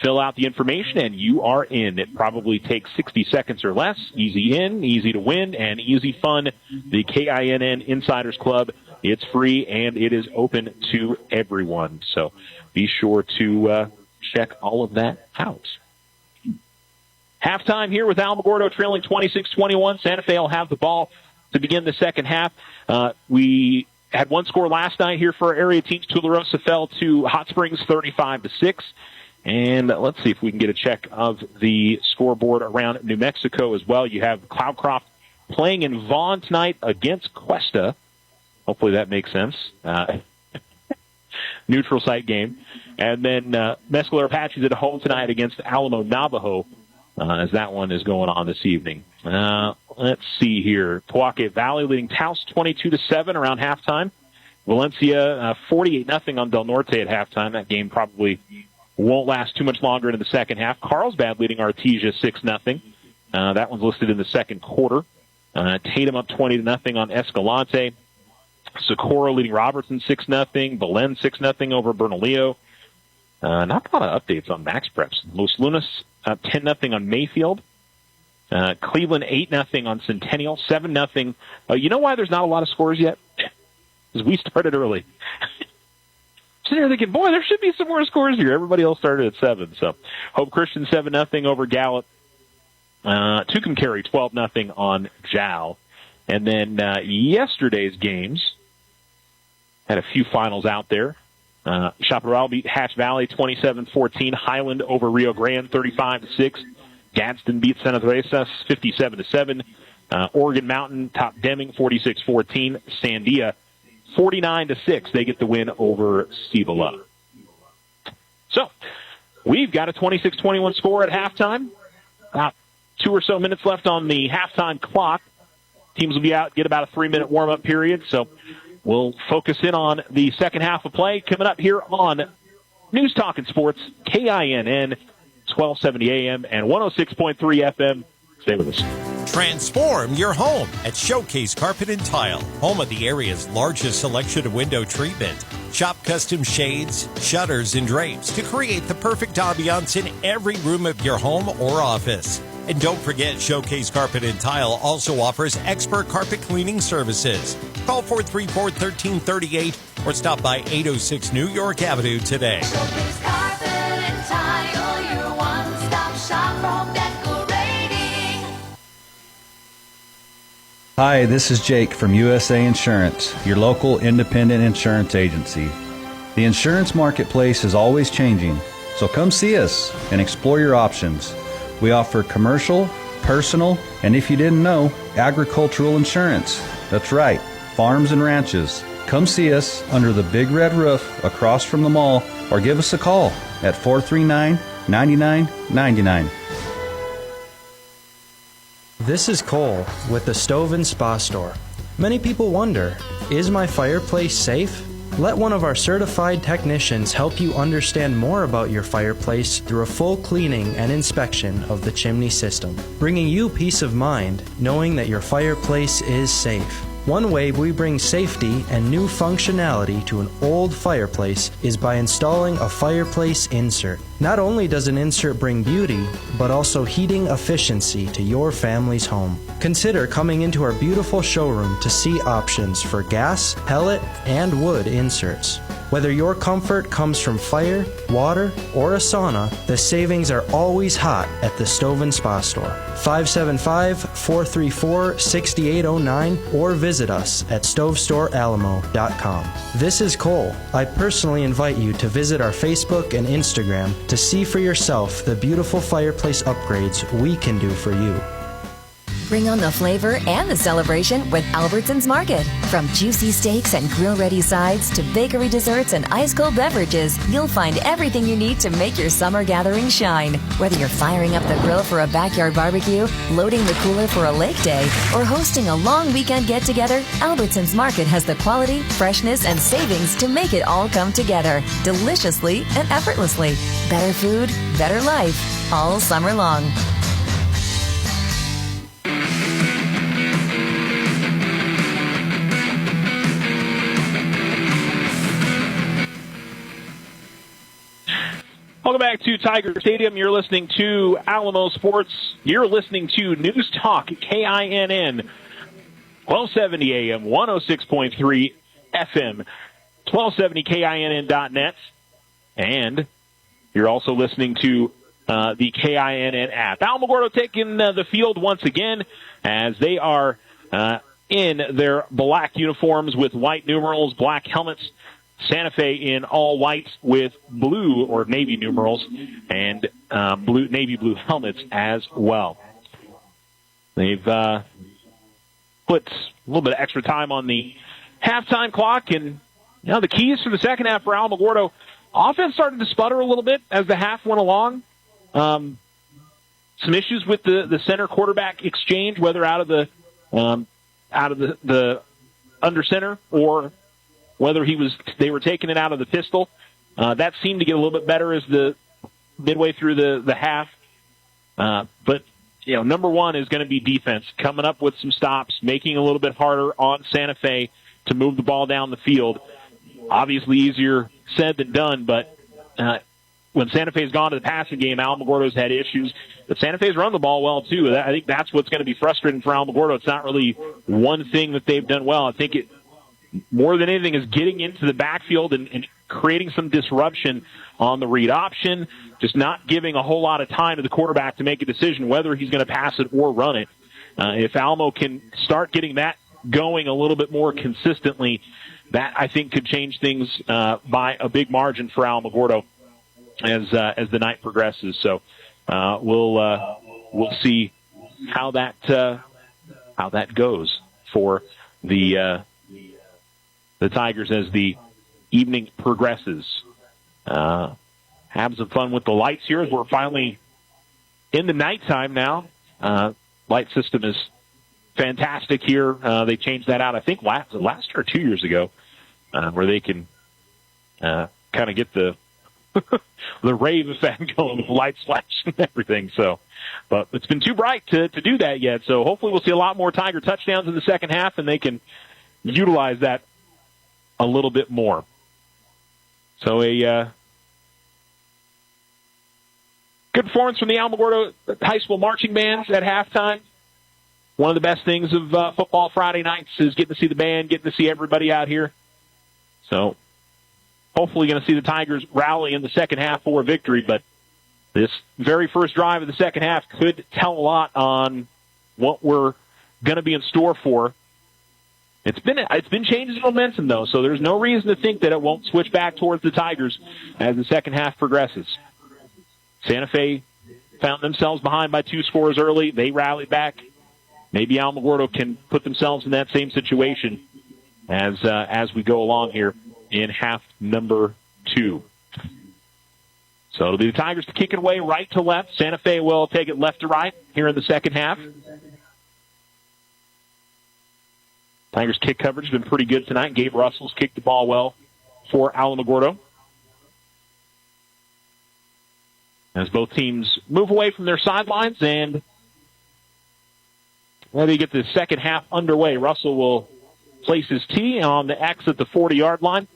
Fill out the information, and you are in. It probably takes 60 seconds or less. Easy in, easy to win, and easy fun. The KINN Insiders Club. It's free, and it is open to everyone. So be sure to check all of that out. Halftime here with Alamogordo trailing 26-21. Santa Fe will have the ball to begin the second half. We had one score last night here for our area teams. Tularosa fell to Hot Springs 35-6. And let's see if we can get a check of the scoreboard around New Mexico as well. You have Cloudcroft playing in Vaughn tonight against Cuesta. Hopefully that makes sense. Neutral site game. And then Mescalero Apaches at home tonight against Alamo Navajo, as that one is going on this evening. Let's see here. Poake Valley leading Taos 22-7 around halftime. Valencia 48-0 on Del Norte at halftime. That game probably won't last too much longer into the second half. Carlsbad leading Artesia 6-0. That one's listed in the second quarter. Tatum up 20-0 on Escalante. Socorro leading Robertson 6-0. Belen 6-0 over Bernalillo. Not a lot of updates on Max Preps. Los Lunas 10-0 on Mayfield. Cleveland 8-0 on Centennial. 7-0. You know why there's not a lot of scores yet? Because we started early. Sitting here thinking, boy, there should be some more scores here. Everybody else started at 7. So Hope Christian 7-0 over Gallup. Tucumcari carry 12-0 on Jow. And then yesterday's games had a few finals out there. Chaparral beat Hatch Valley 27-14. Highland over Rio Grande 35-6. Gadsden beat Santa Teresa 57-7. Oregon Mountain topped Deming 46-14. Sandia 49-6. They get the win over Cibola. So we've got a 26-21 score at halftime. About 2 or so minutes left on the halftime clock. Teams will be out, get about a 3-minute warm-up period. So we'll focus in on the second half of play coming up here on News Talking Sports, KINN, 1270 AM and 106.3 FM. Stay with us.
Transform your home at Showcase Carpet and Tile, home of the area's largest selection of window treatment. Shop custom shades, shutters, and drapes to create the perfect ambiance in every room of your home or office. And don't forget, Showcase Carpet and Tile also offers expert carpet cleaning services. Call 434-1338 or stop by 806 New York Avenue today.
Showcase Carpet and Tile, your one-stop shop for home decorating.
Hi, this is Jake from USA Insurance, your local independent insurance agency. The insurance marketplace is always changing, so come see us and explore your options. We offer commercial, personal, and if you didn't know, agricultural insurance. That's right, farms and ranches. Come see us under the big red roof across from the mall or give us a call at 439-9999.
This is Cole with the Stove and Spa Store. Many people wonder, is my fireplace safe? Let one of our certified technicians help you understand more about your fireplace through a full cleaning and inspection of the chimney system, bringing you peace of mind knowing that your fireplace is safe. One way we bring safety and new functionality to an old fireplace is by installing a fireplace insert. Not only does an insert bring beauty, but also heating efficiency to your family's home. Consider coming into our beautiful showroom to see options for gas, pellet, and wood inserts. Whether your comfort comes from fire, water, or a sauna, the savings are always hot at the Stove and Spa Store. 575-434-6809 or visit us at stovestorealamo.com. This is Cole. I personally invite you to visit our Facebook and Instagram to see for yourself the beautiful fireplace upgrades we can do for you.
Bring on the flavor and the celebration with Albertsons Market. From juicy steaks and grill-ready sides to bakery desserts and ice-cold beverages, you'll find everything you need to make your summer gathering shine. Whether you're firing up the grill for a backyard barbecue, loading the cooler for a lake day, or hosting a long weekend get-together, Albertsons Market has the quality, freshness, and savings to make it all come together deliciously and effortlessly. Better food, better life, all summer long.
Welcome back to Tiger Stadium. You're listening to Alamo Sports. You're listening to News Talk, KINN, 1270 AM, 106.3 FM, 1270KINN.net. And you're also listening to the KINN app. Alamogordo taking the field once again as they are in their black uniforms with white numerals, black helmets. Santa Fe in all white with blue or navy numerals and navy blue helmets as well. They've put a little bit of extra time on the halftime clock, and the keys for the second half for Alamogordo. Offense started to sputter a little bit as the half went along. Some issues with the center quarterback exchange, whether out of the under center or whether they were taking it out of the pistol. That seemed to get a little bit better as the midway through the half. But number one is going to be defense, coming up with some stops, making it a little bit harder on Santa Fe to move the ball down the field. Obviously easier said than done, but when Santa Fe's gone to the passing game, Alamogordo's had issues. But Santa Fe's run the ball well, too. I think that's what's going to be frustrating for Alamogordo. It's not really one thing that they've done well. I think it more than anything is getting into the backfield and creating some disruption on the read option, just not giving a whole lot of time to the quarterback to make a decision whether he's going to pass it or run it. If Alamo can start getting that going a little bit more consistently, that I think could change things by a big margin for Alamogordo as the night progresses. So we'll see how that goes for the Tigers as the evening progresses. Have some fun with the lights here as we're finally in the nighttime now. Light system is fantastic here. They changed that out, I think, last year or 2 years ago, where they can kind of get the the rave effect going with lights flashing and everything. So, but it's been too bright to do that yet. So hopefully we'll see a lot more Tiger touchdowns in the second half, and they can utilize that a little bit more. So a good performance from the Alamogordo High School marching bands at halftime. One of the best things of football Friday nights is getting to see the band, getting to see everybody out here. So hopefully going to see the Tigers rally in the second half for a victory, but this very first drive of the second half could tell a lot on what we're going to be in store for. It's been changes in momentum, though, so there's no reason to think that it won't switch back towards the Tigers as the second half progresses. Santa Fe found themselves behind by 2 scores early. They rallied back. Maybe Alamogordo can put themselves in that same situation as we go along here in half number 2. So it'll be the Tigers to kick it away right to left. Santa Fe will take it left to right here in the second half. Tigers' kick coverage has been pretty good tonight. Gabe Russell's kicked the ball well for Alamogordo. As both teams move away from their sidelines and ready to get the second half underway, Russell will place his tee on the X at the 40-yard line.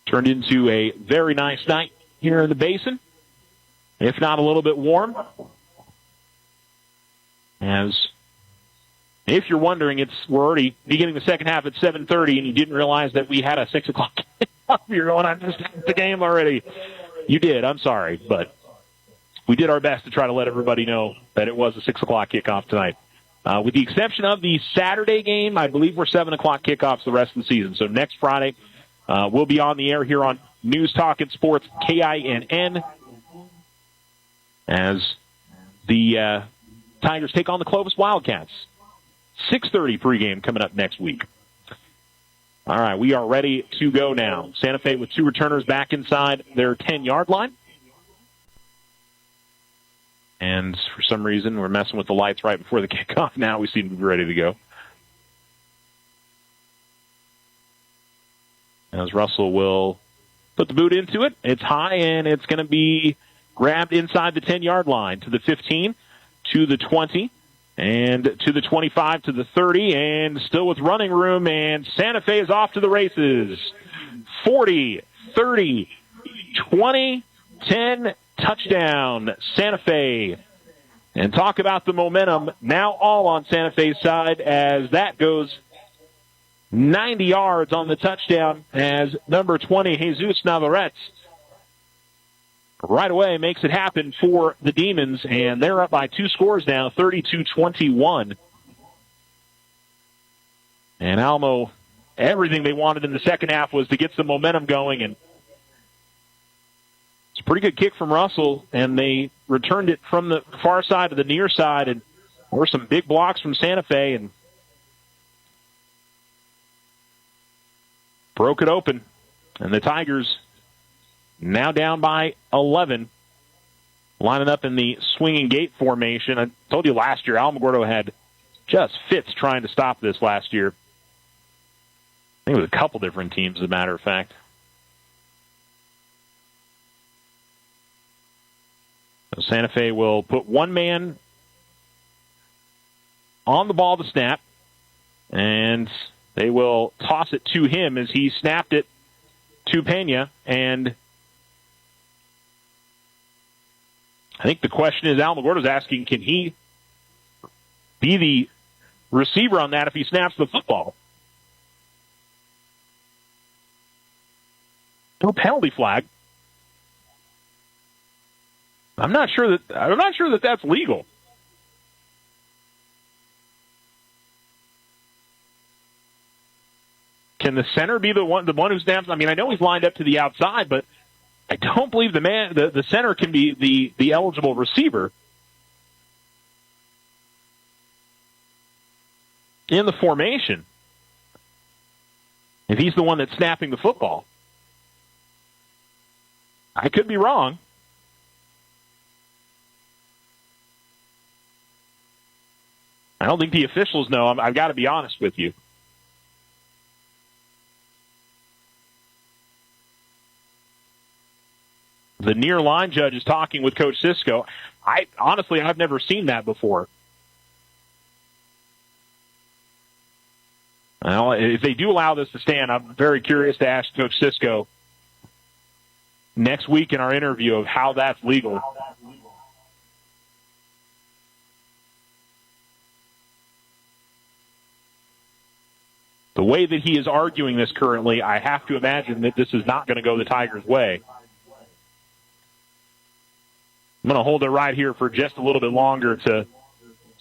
Turned into a very nice night here in the Basin, if not a little bit warm. As if you're wondering, we're already beginning the second half at 7:30, and you didn't realize that we had a 6 o'clock kickoff. You're going, I missed the game already. You did. I'm sorry, but we did our best to try to let everybody know that it was a 6 o'clock kickoff tonight. With the exception of the Saturday game, I believe we're 7 o'clock kickoffs the rest of the season. So next Friday, we'll be on the air here on News Talk and Sports KINN as the Tigers take on the Clovis Wildcats. 6:30 pregame coming up next week. All right, we are ready to go now. Santa Fe with 2 returners back inside their 10-yard line. And for some reason, we're messing with the lights right before the kickoff. Now we seem to be ready to go. As Russell will put the boot into it. It's high, and it's going to be grabbed inside the 10-yard line to the 15, to the 20, and to the 25, to the 30, and still with running room, and Santa Fe is off to the races. 40, 30, 20, 10, touchdown, Santa Fe. And talk about the momentum now all on Santa Fe's side as that goes 90 yards on the touchdown as number 20, Jesus Navarrete, right away makes it happen for the Demons, and they're up by 2 scores now, 32-21. And Alamo, everything they wanted in the second half was to get some momentum going, and it's a pretty good kick from Russell, and they returned it from the far side to the near side, and there were some big blocks from Santa Fe, and broke it open. And the Tigers now down by 11, lining up in the swinging gate formation. I told you last year, Alamogordo had just fits trying to stop this last year. I think it was a couple different teams, as a matter of fact. So Santa Fe will put one man on the ball to snap, and they will toss it to him as he snapped it to Pena. And I think the question is, Alamogordo's asking, can he be the receiver on that if he snaps the football? No penalty flag. I'm not sure that that's legal. Can the center be the one who snaps? I mean, I know he's lined up to the outside, but I don't believe the center can be the eligible receiver in the formation if he's the one that's snapping the football. I could be wrong. I don't think the officials know. I've got to be honest with you. The near line judge is talking with Coach Cisco. I've never seen that before. Well, if they do allow this to stand, I'm very curious to ask Coach Cisco next week in our interview of how that's legal. The way that he is arguing this currently, I have to imagine that this is not going to go the Tigers' way. I'm going to hold it right here for just a little bit longer to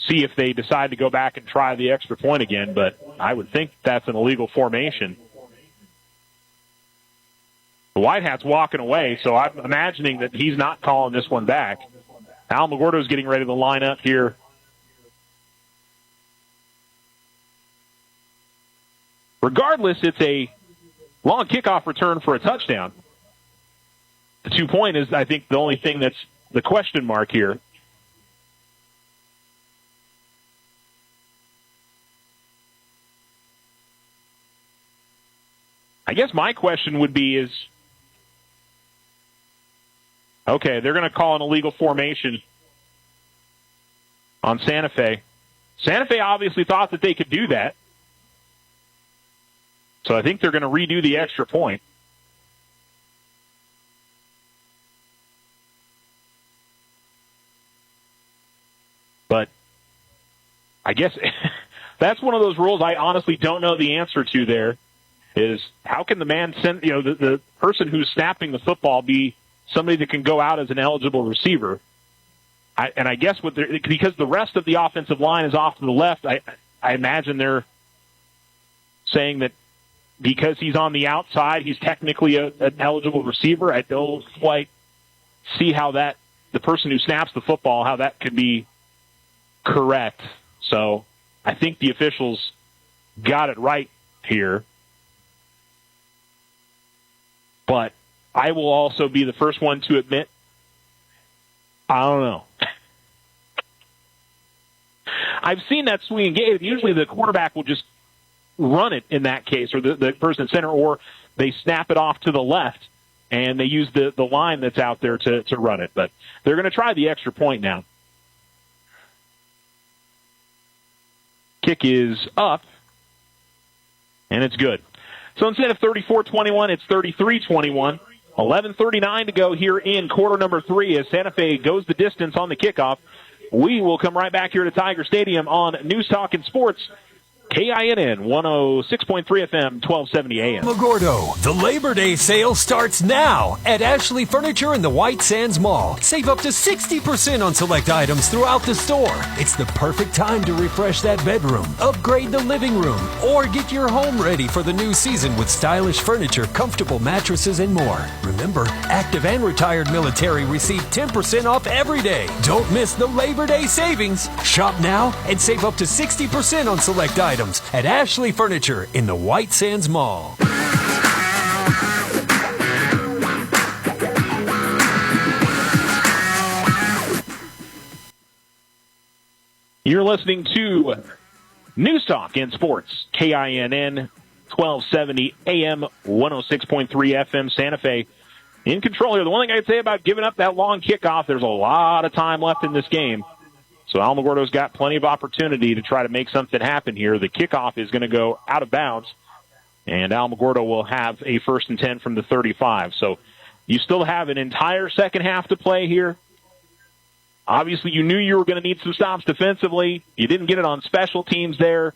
see if they decide to go back and try the extra point again, but I would think that's an illegal formation. The White Hat's walking away, so I'm imagining that he's not calling this one back. Alamogordo's getting ready to line up here. Regardless, it's a long kickoff return for a touchdown. The 2-point is, I think, the only thing that's the question mark here. I guess my question would be is, okay, they're going to call an illegal formation on Santa Fe. Santa Fe obviously thought that they could do that. So I think they're going to redo the extra point. But I guess that's one of those rules I honestly don't know the answer to there, is how can the man send, the person who's snapping the football be somebody that can go out as an eligible receiver? I guess because the rest of the offensive line is off to the left, I imagine they're saying that because he's on the outside, he's technically an eligible receiver. I don't quite see how the person who snaps the football, how that could be correct. So I think the officials got it right here. But I will also be the first one to admit, I don't know. I've seen that swinging game. Usually the quarterback will just run it in that case, or the person at center, or they snap it off to the left, and they use the line that's out there to run it. But they're going to try the extra point now. Kick is up, and it's good. So instead of 34-21, it's 33-21. 11:39 to go here in quarter number 3 as Santa Fe goes the distance on the kickoff. We will come right back here to Tiger Stadium on News Talk and Sports, KINN 106.3 FM, 1270 AM.
Alamogordo, the Labor Day sale starts now at Ashley Furniture in the White Sands Mall. Save up to 60% on select items throughout the store. It's the perfect time to refresh that bedroom, upgrade the living room, or get your home ready for the new season with stylish furniture, comfortable mattresses, and more. Remember, active and retired military receive 10% off every day. Don't miss the Labor Day savings. Shop now and save up to 60% on select items at Ashley Furniture in the White Sands Mall.
You're listening to News Talk and Sports, KINN 1270 AM, 106.3 FM, Santa Fe. In control here. The one thing I'd say about giving up that long kickoff, there's a lot of time left in this game. So Alamogordo's got plenty of opportunity to try to make something happen here. The kickoff is going to go out of bounds, and Alamogordo will have a 1st and 10 from the 35. So you still have an entire second half to play here. Obviously, you knew you were going to need some stops defensively. You didn't get it on special teams there,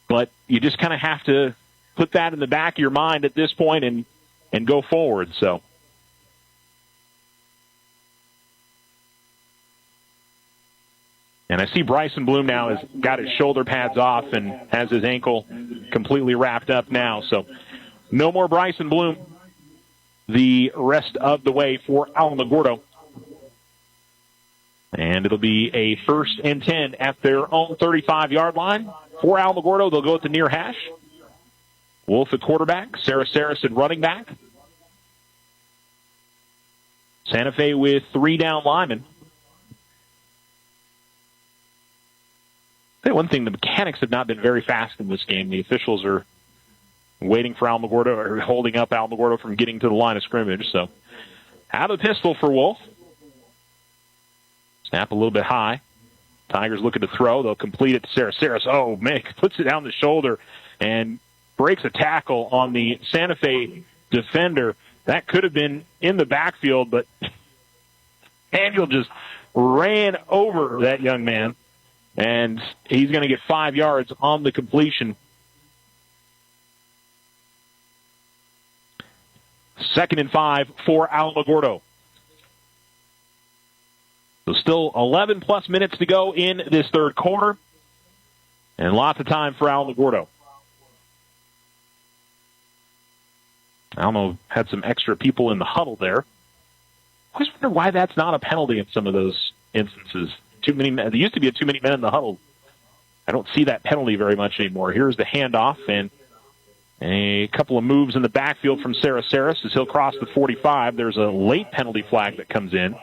but you just kind of have to put that in the back of your mind at this point and and go forward. So and I see Bryson Bloom now has got his shoulder pads off and has his ankle completely wrapped up now. So no more Bryson Bloom the rest of the way for Alamogordo. And it'll be a 1st and 10 at their own 35-yard line. For Alamogordo, they'll go at the near hash. Wolf at quarterback, Sarah Saris at running back. Santa Fe with 3 down linemen. I'll say one thing, the mechanics have not been very fast in this game. The officials are waiting for Alamogordo, or holding up Alamogordo from getting to the line of scrimmage. So out of the pistol for Wolf. Snap a little bit high. Tigers looking to throw. They'll complete it to Sarah Saris. Oh, Mick puts it down the shoulder and breaks a tackle on the Santa Fe defender. That could have been in the backfield, but Daniel just ran over that young man, and he's going to get 5 yards on the completion. 2nd and 5 for Alamogordo. So still 11-plus minutes to go in this third quarter, and lots of time for Alamogordo. Alamo had some extra people in the huddle there. I always wonder why that's not a penalty in some of those instances. Too many men, there used to be too many men in the huddle. I don't see that penalty very much anymore. Here's the handoff, and a couple of moves in the backfield from Sarah Saris as he'll cross the 45. There's a late penalty flag that comes in.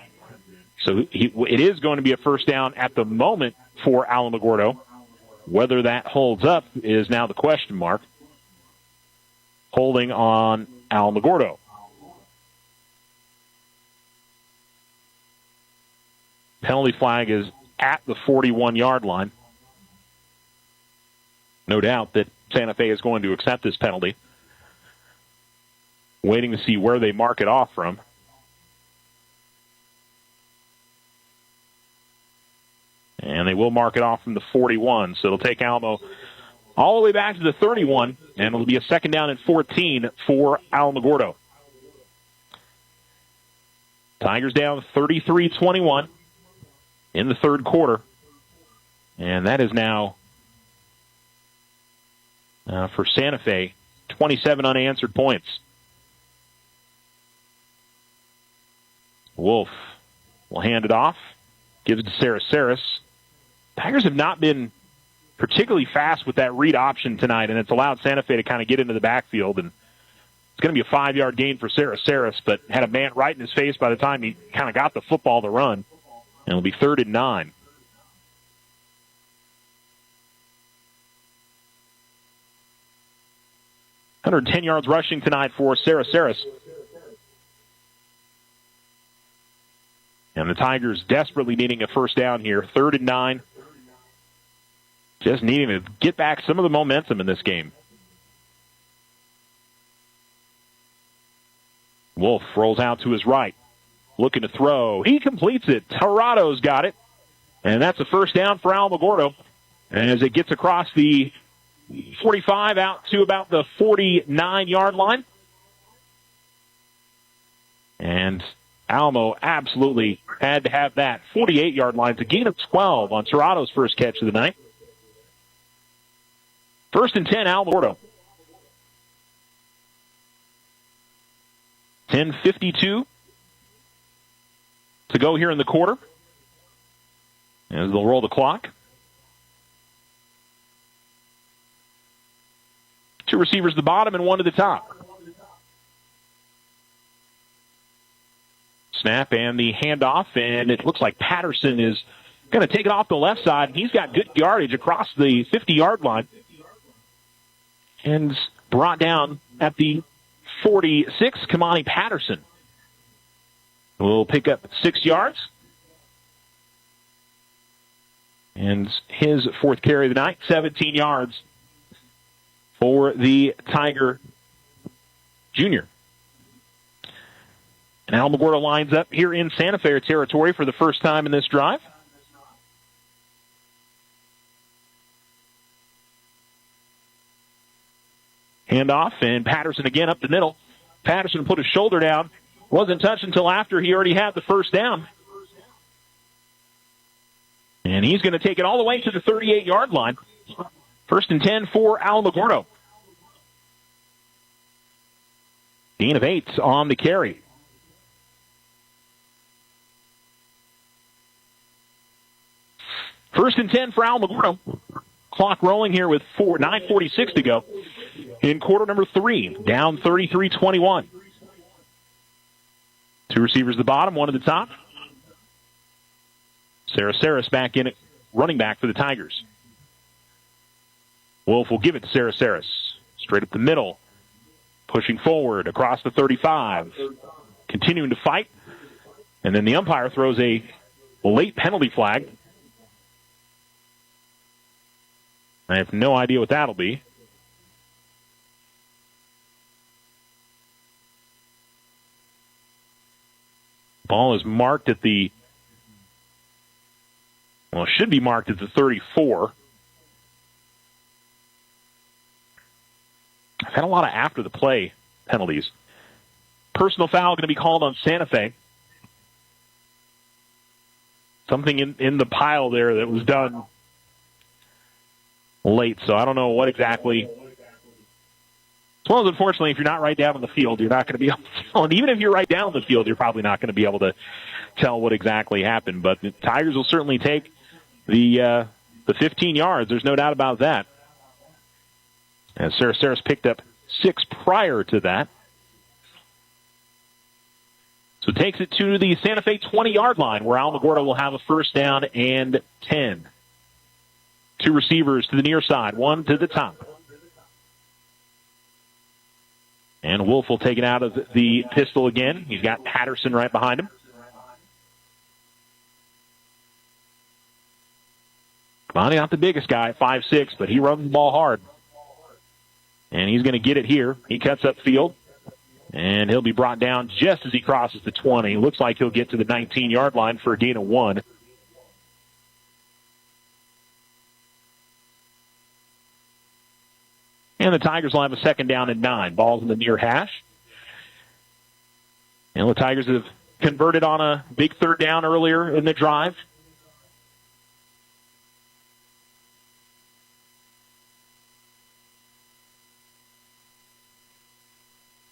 So it is going to be a 1st down at the moment for Alamogordo. Whether that holds up is now the question mark. Holding on Alamogordo. Penalty flag is at the 41-yard line. No doubt that Santa Fe is going to accept this penalty. Waiting to see where they mark it off from. And they will mark it off from the 41. So it'll take Alamo all the way back to the 31, and it'll be a 2nd down and 14 for Alamogordo. Tigers down 33-21 in the third quarter. And that is now, for Santa Fe, 27 unanswered points. Wolf will hand it off, gives it to Sarah Saris. Tigers have not been particularly fast with that read option tonight, and it's allowed Santa Fe to kind of get into the backfield. And it's going to be a 5-yard gain for Sarah Saris, but had a man right in his face by the time he kind of got the football to run. And it'll be 3rd and 9. $110 yards rushing tonight for Sarah Saris. And the Tigers desperately needing a 1st down here. 3rd and 9. Just needing to get back some of the momentum in this game. Wolf rolls out to his right. Looking to throw. He completes it. Tarado's got it. And that's a 1st down for Alamogordo. And as it gets across the 45 out to about the 49-yard line. And Alamo absolutely had to have that 48-yard line. It's a gain of 12 on Tarado's first catch of the night. 1st and 10, Alamogordo. 10:52 to go here in the quarter. As they'll roll the clock. 2 receivers at the bottom and 1 to the top. Snap and the handoff, and it looks like Patterson is going to take it off the left side, and he's got good yardage across the 50-yard line. And brought down at the 46, Kamani Patterson will pick up 6 yards. And his 4th carry of the night, 17 yards for the Tiger junior. And Alamogordo lines up here in Santa Fe territory for the first time in this drive. Handoff, and Patterson again up the middle. Patterson put his shoulder down. Wasn't touched until after he already had the first down. And he's going to take it all the way to the 38-yard line. 1st and 10 for Alamogordo. Gain of 8 on the carry. First and 10 for Alamogordo. Clock rolling here with 9:46 to go in quarter number 3. Down 33-21. 2 receivers at the bottom, 1 at the top. Sarasaris back in it, running back for the Tigers. Wolf will give it to Sarasaris. Straight up the middle. Pushing forward across the 35. Continuing to fight. And then the umpire throws a late penalty flag. I have no idea what that'll be. Ball is marked at the... Well, it should be marked at the 34. I've had a lot of after-the-play penalties. Personal foul going to be called on Santa Fe. Something in the pile there that was done late, so I don't know what exactly. As well as, unfortunately, if you're not right down on the field, you're not going to be able to tell. And even if you're right down on the field, you're probably not going to be able to tell what exactly happened. But the Tigers will certainly take the 15 yards. There's no doubt about that. As Sarasaris picked up 6 prior to that. So takes it to the Santa Fe 20-yard line, where Alamogordo will have a first down and 10. 2 receivers to the near side, 1 to the top. And Wolf will take it out of the pistol again. He's got Patterson right behind him. Bonnie, not the biggest guy, 5'6", but he runs the ball hard. And he's going to get it here. He cuts upfield. And he'll be brought down just as he crosses the 20. Looks like he'll get to the 19-yard line for a gain of 1. And the Tigers will have a second down and 9. Ball's in the near hash. And the Tigers have converted on a big third down earlier in the drive.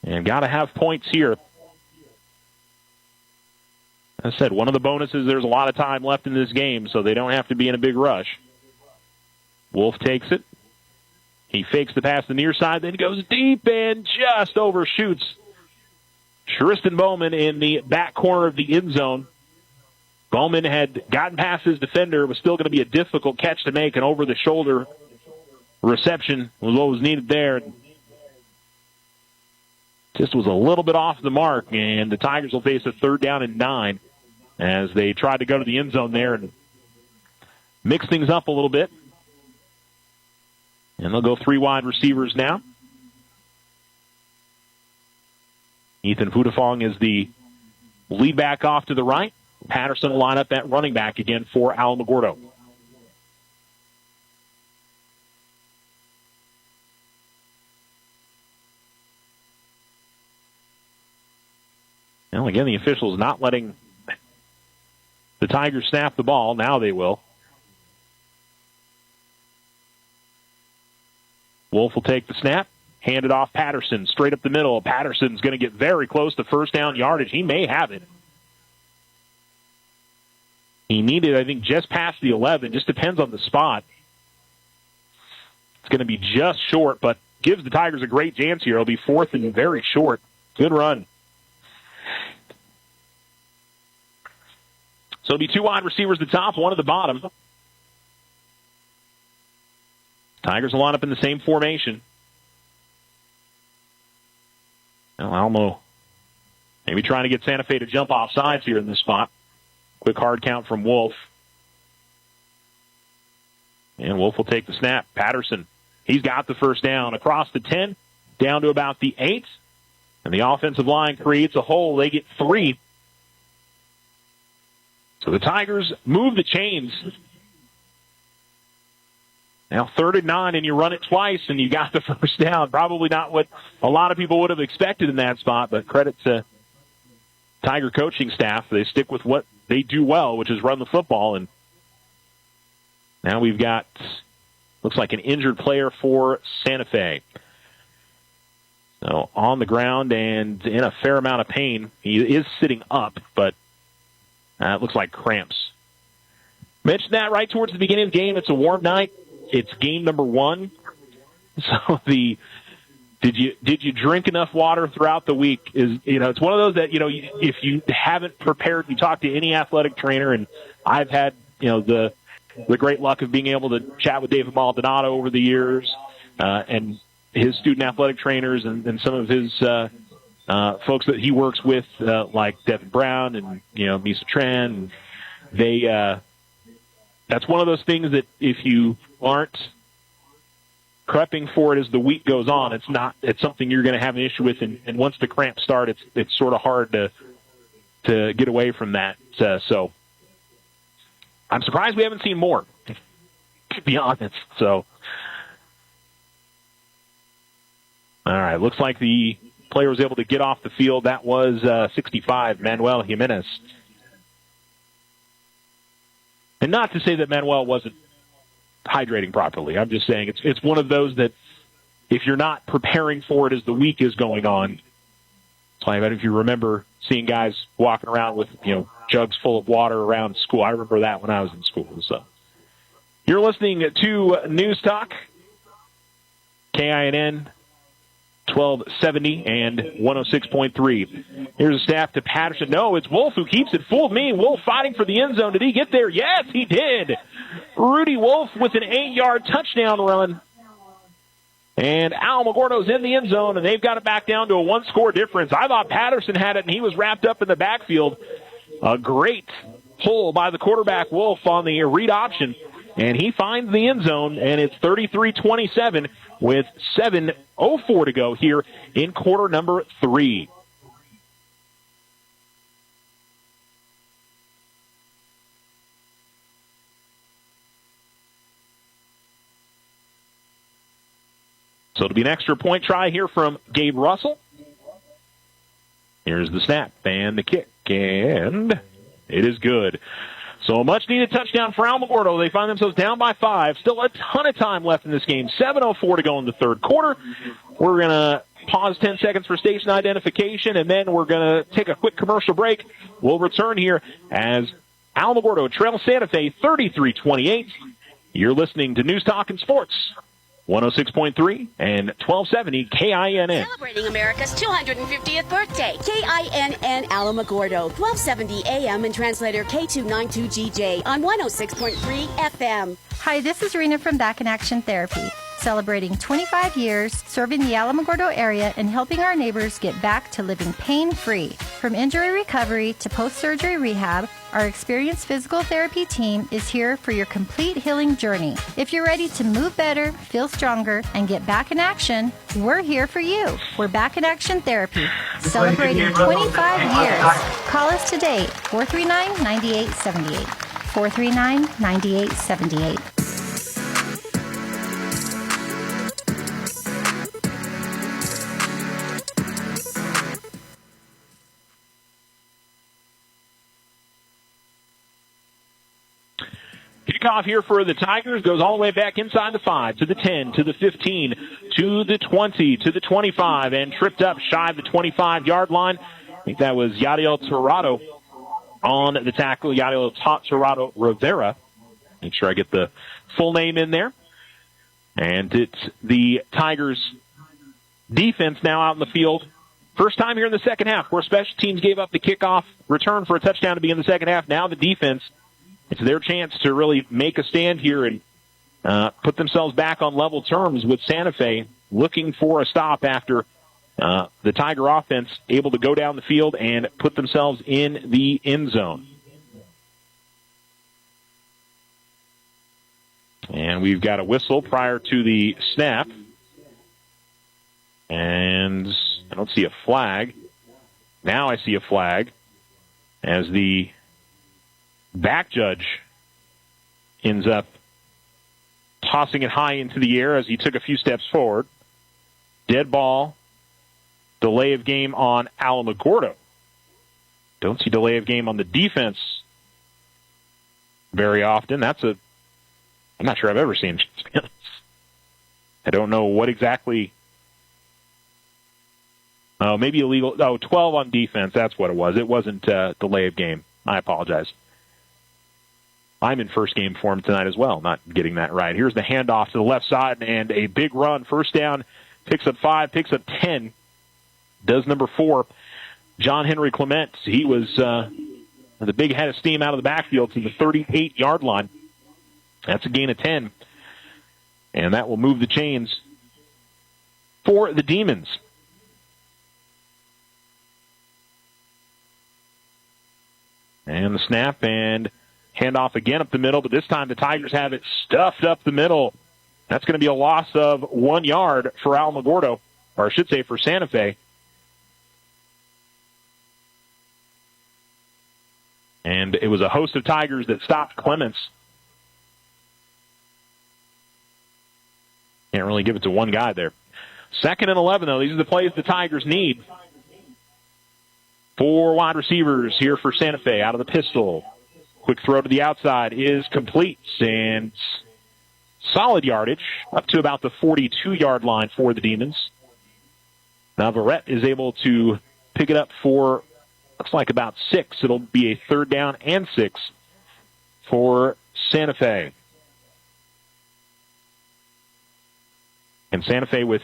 And got to have points here. As I said, one of the bonuses, there's a lot of time left in this game, so they don't have to be in a big rush. Wolf takes it. He fakes the pass to the near side, then goes deep and just overshoots Tristan Bowman in the back corner of the end zone. Bowman had gotten past his defender. It was still going to be a difficult catch to make, and over-the-shoulder reception was what was needed there. Just was a little bit off the mark, and the Tigers will face a third down and 9 as they tried to go to the end zone there and mix things up a little bit. And they'll go 3 wide receivers now. Ethan Putafong is the lead back off to the right. Patterson will line up at running back again for Alamogordo. Well, again, the officials not letting the Tigers snap the ball. Now they will. Wolf will take the snap, hand it off Patterson, straight up the middle. Patterson's going to get very close to first down yardage. He may have it. He needed, I think, just past the 11. Just depends on the spot. It's going to be just short, but gives the Tigers a great chance here. It'll be 4th and very short. Good run. So it'll be 2 wide receivers at the top, 1 at the bottom. Tigers will line up in the same formation. Well, Alamo maybe trying to get Santa Fe to jump off sides here in this spot. Quick hard count from Wolf. And Wolf will take the snap. Patterson, he's got the first down across the 10, down to about the 8. And the offensive line creates a hole. They get 3. So the Tigers move the chains Now 3rd and 9, and you run it twice, and you got the first down. Probably not what a lot of people would have expected in that spot, but credit to Tiger coaching staff. They stick with what they do well, which is run the football. And now we've got, looks like an injured player for Santa Fe. So on the ground and in a fair amount of pain. He is sitting up, but it looks like cramps. Mentioned that right towards the beginning of the game. It's a warm night. It's game number 1. So did you drink enough water throughout the week? It's one of those that, if you haven't prepared, you talk to any athletic trainer, and I've had, the great luck of being able to chat with David Maldonado over the years, and his student athletic trainers and some of his folks that he works with, like Devin Brown and, Misa Tran. That's one of those things that if you aren't prepping for it as the week goes on, it's something you're going to have an issue with. And once the cramps start, it's sort of hard to get away from that. So I'm surprised we haven't seen more, to be honest. So, all right, looks like the player was able to get off the field. That was 65, Manuel Jimenez. And not to say that Manuel wasn't hydrating properly. I'm just saying it's one of those that if you're not preparing for it as the week is going on, it's like, if you remember seeing guys walking around with, jugs full of water around school. I remember that when I was in school. So you're listening to News Talk, KINN 1270 and 106.3. Here's a snap to Patterson. No, it's Wolf who keeps it. Fooled me. Wolf fighting for the end zone. Did he get there? Yes, he did. Rudy Wolf with an 8-yard touchdown run. And Alamogordo's in the end zone, and they've got it back down to a 1-score difference. I thought Patterson had it, and he was wrapped up in the backfield. A great pull by the quarterback, Wolf, on the read option. And he finds the end zone, and it's 33-27 with 7:04 to go here in quarter number 3. So it'll be an extra point try here from Gabe Russell. Here's the snap and the kick, and it is good. So a much-needed touchdown for Alamogordo. They find themselves down by 5. Still a ton of time left in this game. 7:04 to go in the third quarter. We're going to pause 10 seconds for station identification, and then we're going to take a quick commercial break. We'll return here as Alamogordo trails Santa Fe 33-28. You're listening to News Talk and Sports. 106.3 and 1270 KINN.
Celebrating America's 250th birthday. KINN Alamogordo, 1270 AM and translator K292GJ on 106.3 FM.
Hi, this is Rena from Back in Action Therapy, celebrating 25 years serving the Alamogordo area and helping our neighbors get back to living pain-free. From injury recovery to post-surgery rehab, our experienced physical therapy team is here for your complete healing journey. If you're ready to move better, feel stronger, and get back in action, we're here for you. We're Back in Action Therapy, celebrating 25 years. Call us today, 439-9878. 439-9878.
Kickoff here for the Tigers goes all the way back inside the 5, to the 10, to the 15, to the 20, to the 25, and tripped up shy of the 25-yard line. I think that was Yadiel Torado on the tackle, Yadiel Torado Rivera. Make sure I get the full name in there. And it's the Tigers' defense now out in the field. First time here in the second half where special teams gave up the kickoff return for a touchdown to begin the second half. Now the defense, it's their chance to really make a stand here and put themselves back on level terms with Santa Fe, looking for a stop after the Tiger offense able to go down the field and put themselves in the end zone. And we've got a whistle prior to the snap. And I don't see a flag. Now I see a flag as the back judge ends up tossing it high into the air as he took a few steps forward. Dead ball. Delay of game on Alamogordo. Don't see delay of game on the defense very often. I'm not sure I've ever seen. I don't know what exactly. Oh, maybe illegal. Oh, 12 on defense. That's what it was. It wasn't delay of game. I apologize. I'm in first game form tonight as well, not getting that right. Here's the handoff to the left side and a big run. First down, picks up 5, picks up 10. Does number 4, John Henry Clement. He was the big head of steam out of the backfield to the 38-yard line. That's a gain of 10. And that will move the chains for the Demons. And the snap and handoff again up the middle, but this time the Tigers have it stuffed up the middle. That's going to be a loss of 1 yard for Alamogordo, or I should say for Santa Fe. And it was a host of Tigers that stopped Clements. Can't really give it to one guy there. 2nd and 11, though. These are the plays the Tigers need. 4 wide receivers here for Santa Fe out of the pistol. Quick throw to the outside is complete, and solid yardage up to about the 42-yard line for the Demons. Navarrete is able to pick it up for, looks like about 6. It'll be a 3rd down and 6 for Santa Fe. And Santa Fe with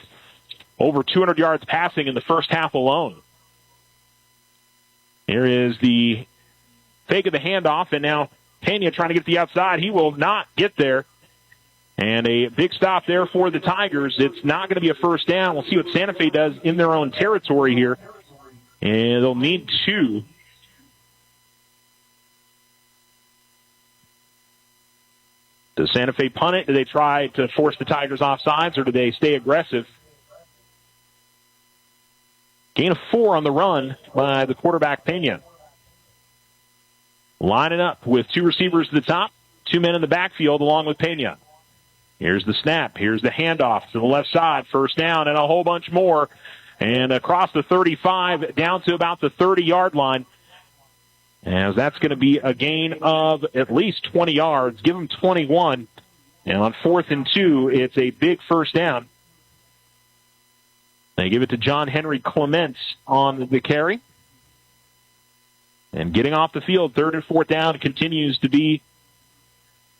over 200 yards passing in the first half alone. Here is the fake of the handoff, and now Pena trying to get to the outside. He will not get there. And a big stop there for the Tigers. It's not going to be a first down. We'll see what Santa Fe does in their own territory here. And they'll need 2. Does Santa Fe punt it? Do they try to force the Tigers off sides, or do they stay aggressive? Gain of 4 on the run by the quarterback, Pena. Lining up with 2 receivers to the top, 2 men in the backfield along with Pena. Here's the snap. Here's the handoff to the left side. First down and a whole bunch more. And across the 35 down to about the 30-yard line. As that's going to be a gain of at least 20 yards. Give them 21. And on 4th and 2, it's a big first down. They give it to John Henry Clements on the carry. And getting off the field, 3rd and 4th down continues to be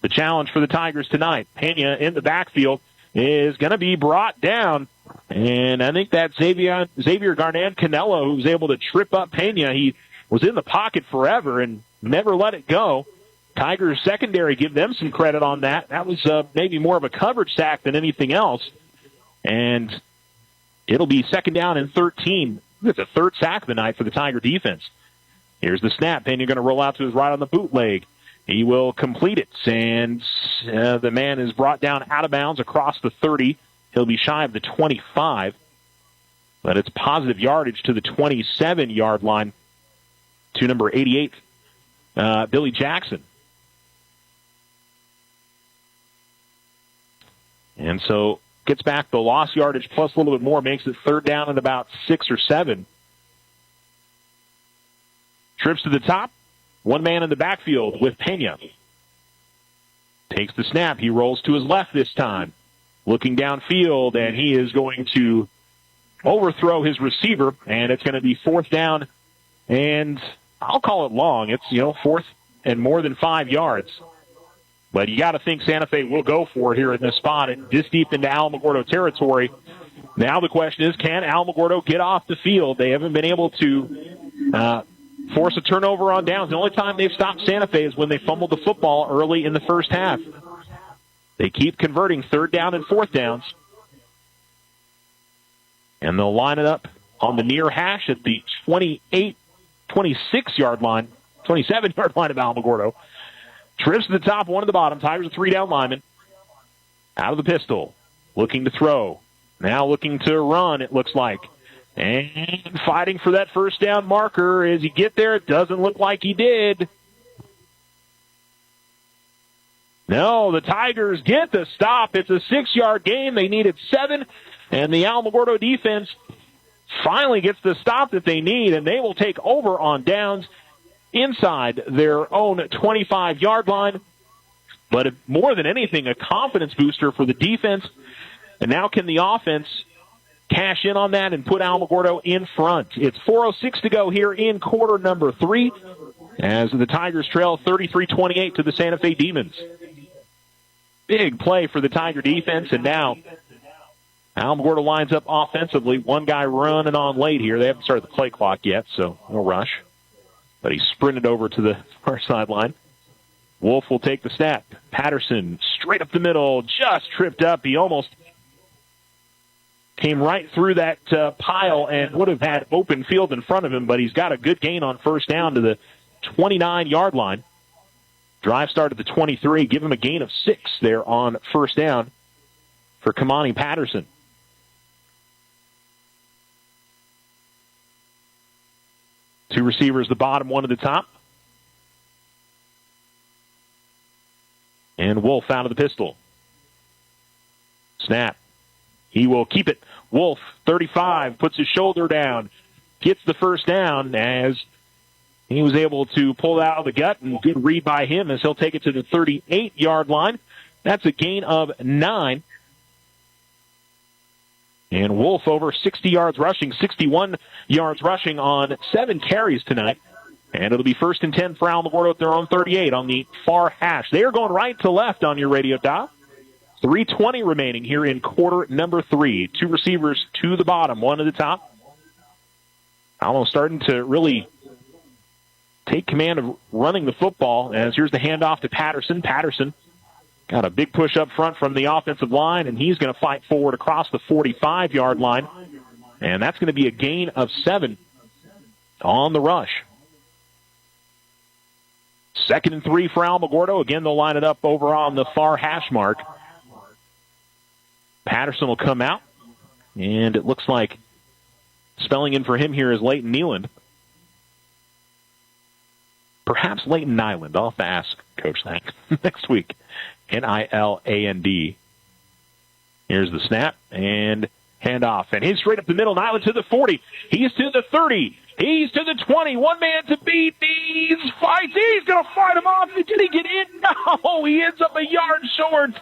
the challenge for the Tigers tonight. Pena in the backfield is going to be brought down. And I think that's Xavier Garnan-Canelo who was able to trip up Pena. He was in the pocket forever and never let it go. Tigers secondary, give them some credit on that. That was maybe more of a coverage sack than anything else. And it'll be 2nd down and 13. It's a 3rd sack of the night for the Tiger defense. Here's the snap. Pena going to roll out to his right on the bootleg. He will complete it, and the man is brought down out of bounds across the 30. He'll be shy of the 25, but it's positive yardage to the 27-yard line to number 88, Billy Jackson. And so gets back the lost yardage plus a little bit more, makes it 3rd down and about 6 or 7. Trips to the top. 1 man in the backfield with Pena. Takes the snap. He rolls to his left this time. Looking downfield, and he is going to overthrow his receiver, and it's going to be 4th down, and I'll call it long. It's, 4th and more than 5 yards. But you got to think Santa Fe will go for it here in this spot, and this deep into Alamogordo territory. Now the question is, can Alamogordo get off the field? They haven't been able to force a turnover on downs. The only time they've stopped Santa Fe is when they fumbled the football early in the first half. They keep converting 3rd down and 4th downs. And they'll line it up on the near hash at the 26-yard line, 27-yard line of Alamogordo. Trips to the top, 1 to the bottom. Tigers a 3-down lineman. Out of the pistol. Looking to throw. Now looking to run, it looks like. And fighting for that first down marker. As he get there, it doesn't look like he did. No, the Tigers get the stop. It's a 6-yard gain. They needed 7, and the Alamogordo defense finally gets the stop that they need, and they will take over on downs inside their own 25-yard line. But more than anything, a confidence booster for the defense. And now can the offense cash in on that and put Alamogordo in front? It's 4:06 to go here in quarter number 3 as the Tigers trail 33-28 to the Santa Fe Demons. Big play for the Tiger defense, and now Alamogordo lines up offensively. One guy running on late here. They haven't started the play clock yet, so no rush. But he sprinted over to the far sideline. Wolf will take the snap. Patterson straight up the middle, just tripped up. He almost came right through that pile and would have had open field in front of him, but he's got a good gain on first down to the 29-yard line. Drive start at the 23. Give him a gain of 6 there on first down for Kamani Patterson. Two receivers, the bottom, one at the top. And Wolf out of the pistol. Snap. He will keep it. Wolf, 35, puts his shoulder down, gets the first down as he was able to pull out of the gut, and good read by him as he'll take it to the 38-yard line. That's a gain of 9. And Wolf over 60 yards rushing, 61 yards rushing on 7 carries tonight. And it'll be 1st and 10 for Alamogordo at their own 38 on the far hash. They are going right to left on your radio dial. 3:20 remaining here in quarter number 3. Two receivers to the bottom, one at the top. Alamo starting to really take command of running the football, as here's the handoff to Patterson. Patterson got a big push up front from the offensive line, and he's going to fight forward across the 45-yard line. And that's going to be a gain of 7 on the rush. 2nd and 3 for Alamogordo. Again, they'll line it up over on the far hash mark. Patterson will come out, and it looks like spelling in for him here is Leighton Nealand. Perhaps Leighton Nyland. I'll have to ask Coach that next week. Niland. Here's the snap and handoff. And he's straight up the middle. Nyland to the 40. He's to the 30. He's to the 20. One man to beat. He's fights. He's going to fight him off. Did he get in? No, he ends up a yard short.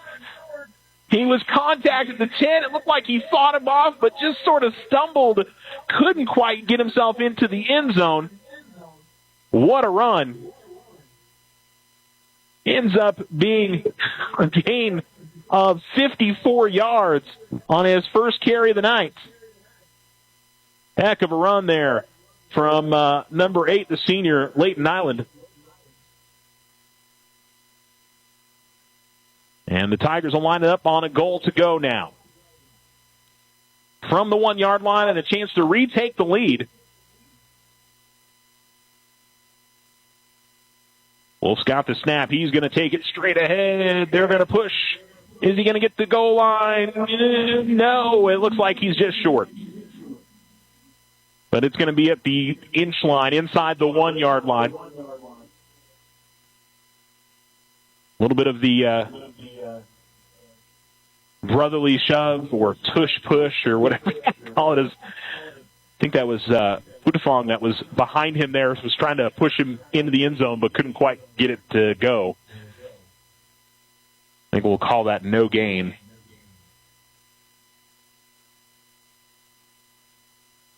He was contacted at the 10. It looked like he fought him off, but just sort of stumbled. Couldn't quite get himself into the end zone. What a run. Ends up being a gain of 54 yards on his first carry of the night. Heck of a run there from number 8, the senior, Leighton Nyland. And the Tigers will line it up on a goal to go now. From the 1-yard line and a chance to retake the lead. Wolf's got the snap. He's going to take it straight ahead. They're going to push. Is he going to get the goal line? No, it looks like he's just short. But it's going to be at the inch line, inside the 1-yard line. A little bit of the brotherly shove or tush push or whatever you call it. I think that was Utafong that was behind him there, was trying to push him into the end zone but couldn't quite get it to go. I think we'll call that no gain.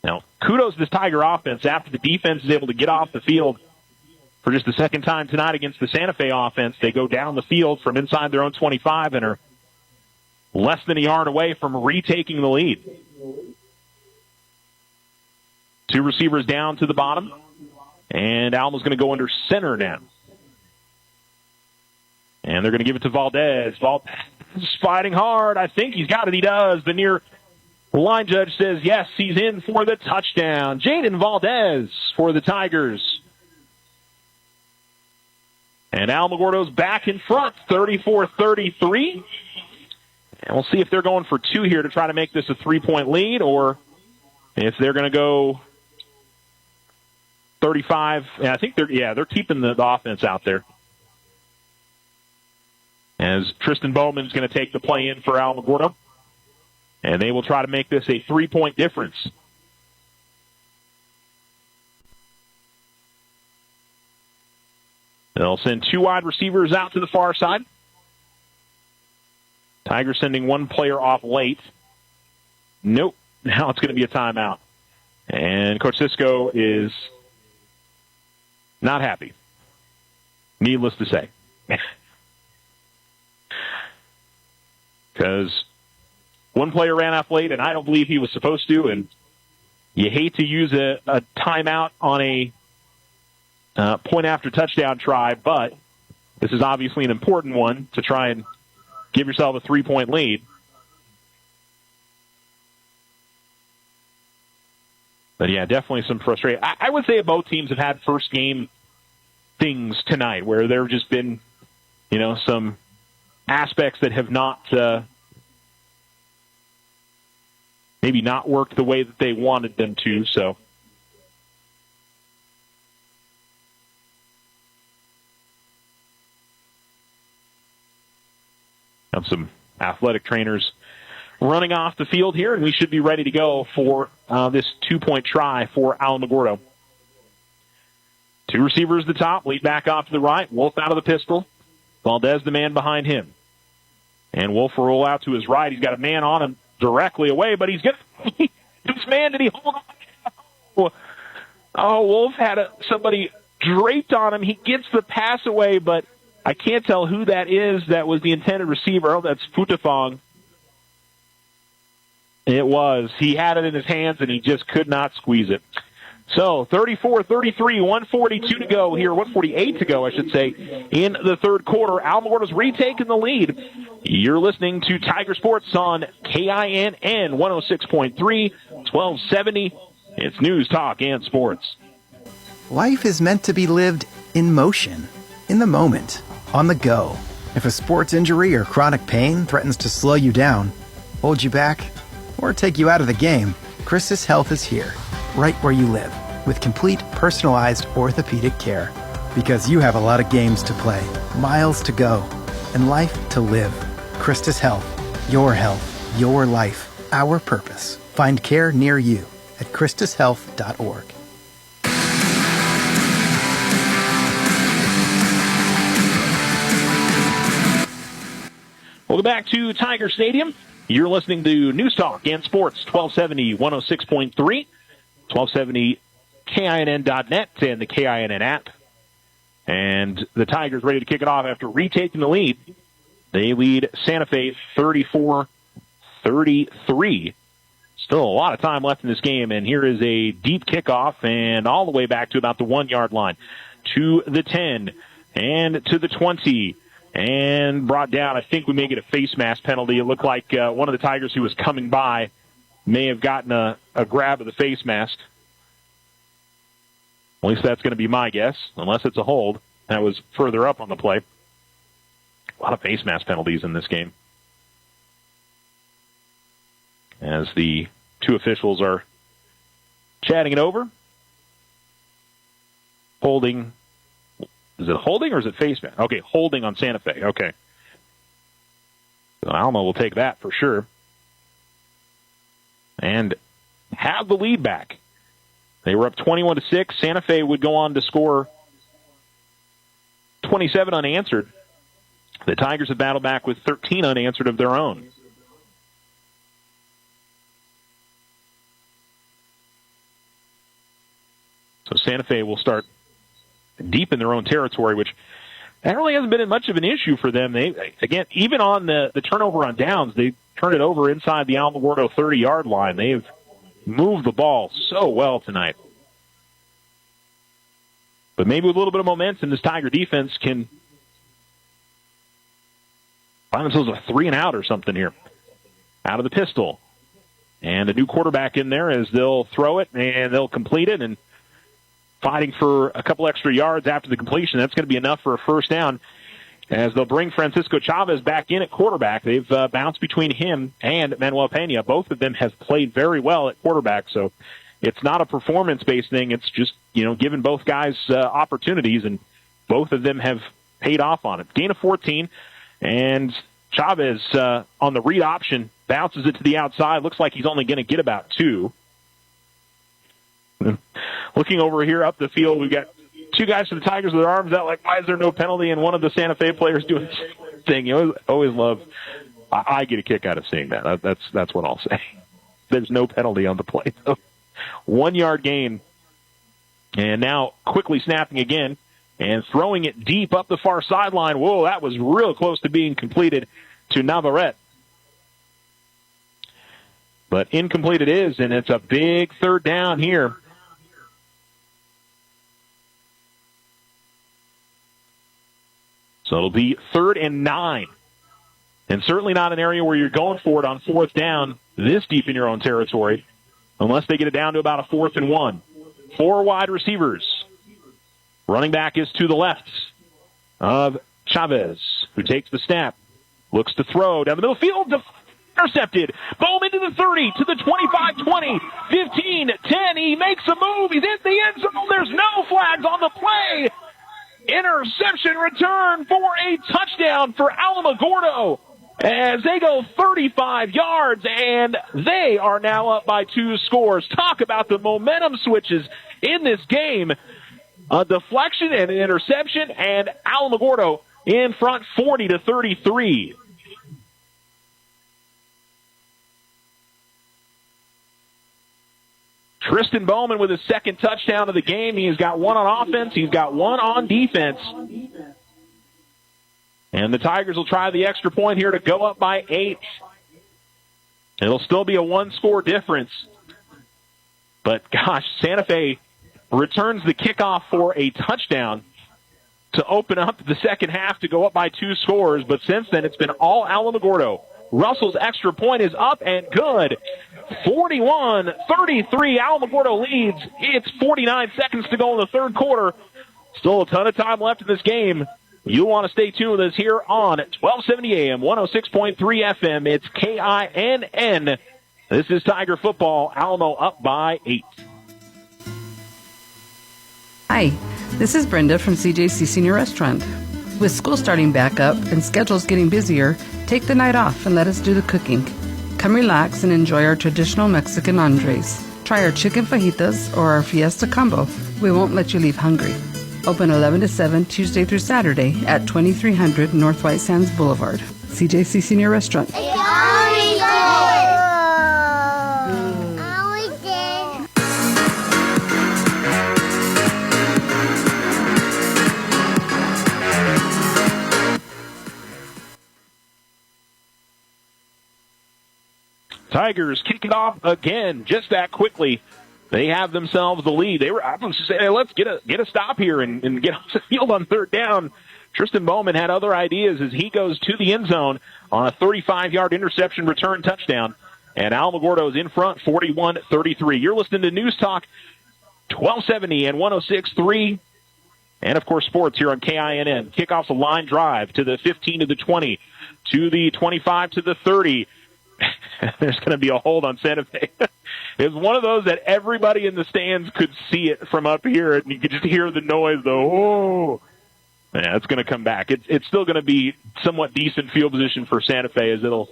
Now, kudos to this Tiger offense. After the defense is able to get off the field for just the second time tonight against the Santa Fe offense, they go down the field from inside their own 25 and are less than a yard away from retaking the lead. Two receivers down to the bottom, and Alma's going to go under center now. And they're going to give it to Valdez. Valdez is fighting hard. I think he's got it. He does. The near line judge says, yes, he's in for the touchdown. Jaden Valdez for the Tigers. And Alamogordo's back in front, 34-33. And we'll see if they're going for 2 here to try to make this a 3-point lead, or if they're going to go 35. And I think they're keeping the offense out there. as Tristan Bowman's going to take the play in for Alamogordo. And they will try to make this a 3-point difference. They'll send 2 wide receivers out to the far side. Tigers sending 1 player off late. Nope. Now it's going to be a timeout. And Coach Sisko is not happy. Needless to say. Because 1 player ran off late, and I don't believe he was supposed to, and you hate to use a timeout on a point-after-touchdown try, but this is obviously an important one to try and give yourself a 3-point lead. But, yeah, definitely some frustration. I would say both teams have had first-game things tonight where there have just been, some aspects that have not maybe not worked the way that they wanted them to, so. Have some athletic trainers running off the field here, and we should be ready to go for this 2-point try for Alamogordo. 2 receivers at the top, lead back off to the right. Wolf out of the pistol. Valdez the man behind him. And Wolf will roll out to his right. He's got a man on him directly away, but he's getting this man. Did he hold on? Oh, Wolf had somebody draped on him. He gets the pass away, but I can't tell who that is. That was the intended receiver. Oh, that's Futafong. It was. He had it in his hands, and he just could not squeeze it. So 34-33, 142 to go here, 148 to go, I should say, in the third quarter. Alamogordo's retaking the lead. You're listening to Tiger Sports on KINN 106.3, 1270. It's News, Talk, and Sports.
Life is meant to be lived in motion, in the moment, on the go. If a sports injury or chronic pain threatens to slow you down, hold you back, or take you out of the game, Christus Health is here, right where you live, with complete personalized orthopedic care. Because you have a lot of games to play, miles to go, and life to live. Christus Health, your life, our purpose. Find care near you at christushealth.org.
Welcome back to Tiger Stadium. You're listening to News Talk and Sports, 1270, 106.3, 1270 KINN.net and the KINN app. And the Tigers ready to kick it off after retaking the lead. They lead Santa Fe 34-33. Still a lot of time left in this game, and here is a deep kickoff and all the way back to about the 1-yard line. To the 10 and to the 20. And brought down. I think we may get a face mask penalty. It looked like one of the Tigers who was coming by may have gotten a grab of the face mask. At least that's going to be my guess, unless it's a hold. That was further up on the play. A lot of face mask penalties in this game. As the 2 officials are chatting it over. Holding. Is it holding or is it face mask? Okay, holding on Santa Fe. Okay. So Alma will take that for sure. And have the lead back. They were up 21-6. Santa Fe would go on to score 27 unanswered. The Tigers have battled back with 13 unanswered of their own. So Santa Fe will start deep in their own territory, which that really hasn't been much of an issue for them. They, again, even on the turnover on downs, they turned it over inside the Alamogordo 30-yard line. They've moved the ball so well tonight. But maybe with a little bit of momentum, this Tiger defense can find themselves a 3-and-out or something here. Out of the pistol. And a new quarterback in there as they'll throw it and they'll complete it, and fighting for a couple extra yards after the completion. That's going to be enough for a first down as they'll bring Francisco Chavez back in at quarterback. They've bounced between him and Manuel Pena. Both of them have played very well at quarterback, so it's not a performance-based thing. It's just, giving both guys opportunities, and both of them have paid off on it. Gain of 14, And Chavez on the read option bounces it to the outside. Looks like he's only going to get about 2. Looking over here up the field, we've got 2 guys for the Tigers with their arms out like, why is there no penalty? And one of the Santa Fe players doing the same thing. You always love, I get a kick out of seeing that. That's what I'll say. There's no penalty on the play, though. 1 yard gain. And now quickly snapping again and throwing it deep up the far sideline. Whoa, that was real close to being completed to Navarrete. But incomplete it is, and it's a big 3rd down here. So it'll be 3rd and 9. And certainly not an area where you're going for it on 4th down this deep in your own territory, unless they get it down to about a 4th and 1. 4 wide receivers. Running back is to the left of Chavez, who takes the snap, looks to throw down the middle field, intercepted. Bowman to the 30, to the 25, 20, 15, 10. He makes a move. He's in the end zone. There's no flags on the play. Interception return for a touchdown for Alamogordo as they go 35 yards, and they are now up by 2 scores. Talk about the momentum switches in this game. A deflection and an interception, and Alamogordo in front 40-33. Tristan Bowman with his 2nd touchdown of the game. He's got 1 on offense. He's got 1 on defense. And the Tigers will try the extra point here to go up by 8. It'll still be a 1-score difference. But, gosh, Santa Fe returns the kickoff for a touchdown to open up the second half to go up by 2 scores. But since then, it's been all Alamogordo. Russell's extra point is up and good. 41-33, Alamogordo leads. It's 49 seconds to go in the 3rd quarter. Still a ton of time left in this game. You want to stay tuned with us here on 1270 AM, 106.3 FM. It's KINN. This is Tiger Football. Alamo up by 8.
Hi, this is Brenda from CJC Senior Restaurant. With school starting back up and schedules getting busier, take the night off and let us do the cooking. Come relax and enjoy our traditional Mexican entrees. Try our chicken fajitas or our fiesta combo. We won't let you leave hungry. Open 11 to 7 Tuesday through Saturday at 2300 North White Sands Boulevard. CJC Senior Restaurant.
Tigers kick it off again just that quickly. They have themselves the lead. They were about to say, hey, let's get a stop here and get off the field on 3rd down. Tristan Bowman had other ideas as he goes to the end zone on a 35-yard interception return touchdown. And Alamogordo is in front, 41-33. You're listening to News Talk 1270 and 106.3. And, of course, sports here on KINN. Kickoff's a line drive to the 15 to the 20, to the 25 to the 30. There's going to be a hold on Santa Fe. It was one of those that everybody in the stands could see it from up here, and you could just hear the noise, though. Oh, yeah, it's going to come back. It's still going to be somewhat decent field position for Santa Fe, as they'll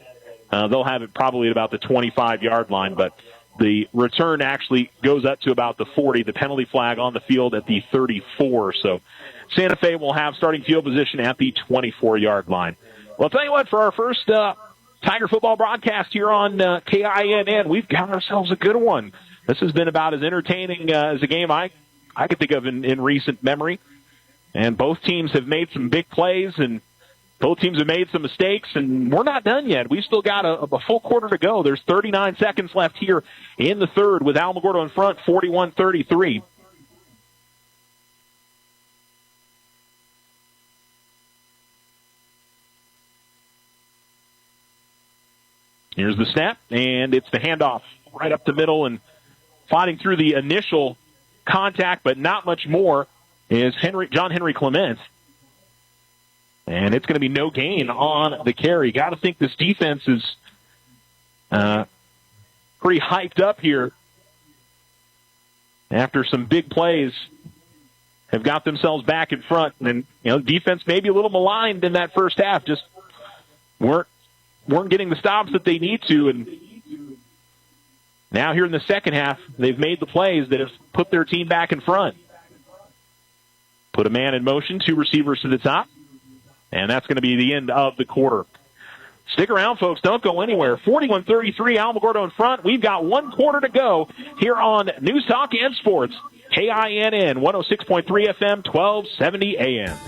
have it probably at about the 25-yard line, but the return actually goes up to about the 40. The penalty flag on the field at the 34. So Santa Fe will have starting field position at the 24-yard line. Well, I'll tell you what, for our first Tiger football broadcast here on KINN, we've got ourselves a good one. This has been about as entertaining as a game I could think of in recent memory. And both teams have made some big plays, and both teams have made some mistakes, and we're not done yet. We've still got a full quarter to go. There's 39 seconds left here in the 3rd with Alamogordo in front, 41-33. Here's the snap, and it's the handoff right up the middle, and fighting through the initial contact, but not much more, is John Henry Clement. And it's going to be no gain on the carry. Got to think this defense is pretty hyped up here after some big plays. Have got themselves back in front, and defense maybe a little maligned in that first half, just weren't getting the stops that they need to, and now here in the second half, they've made the plays that have put their team back in front. Put a man in motion, 2 receivers to the top, and that's going to be the end of the quarter. Stick around, folks. Don't go anywhere. 41-33, Alamogordo in front. We've got 1 quarter to go here on News Talk and Sports. KINN 106.3 FM, 1270 AM.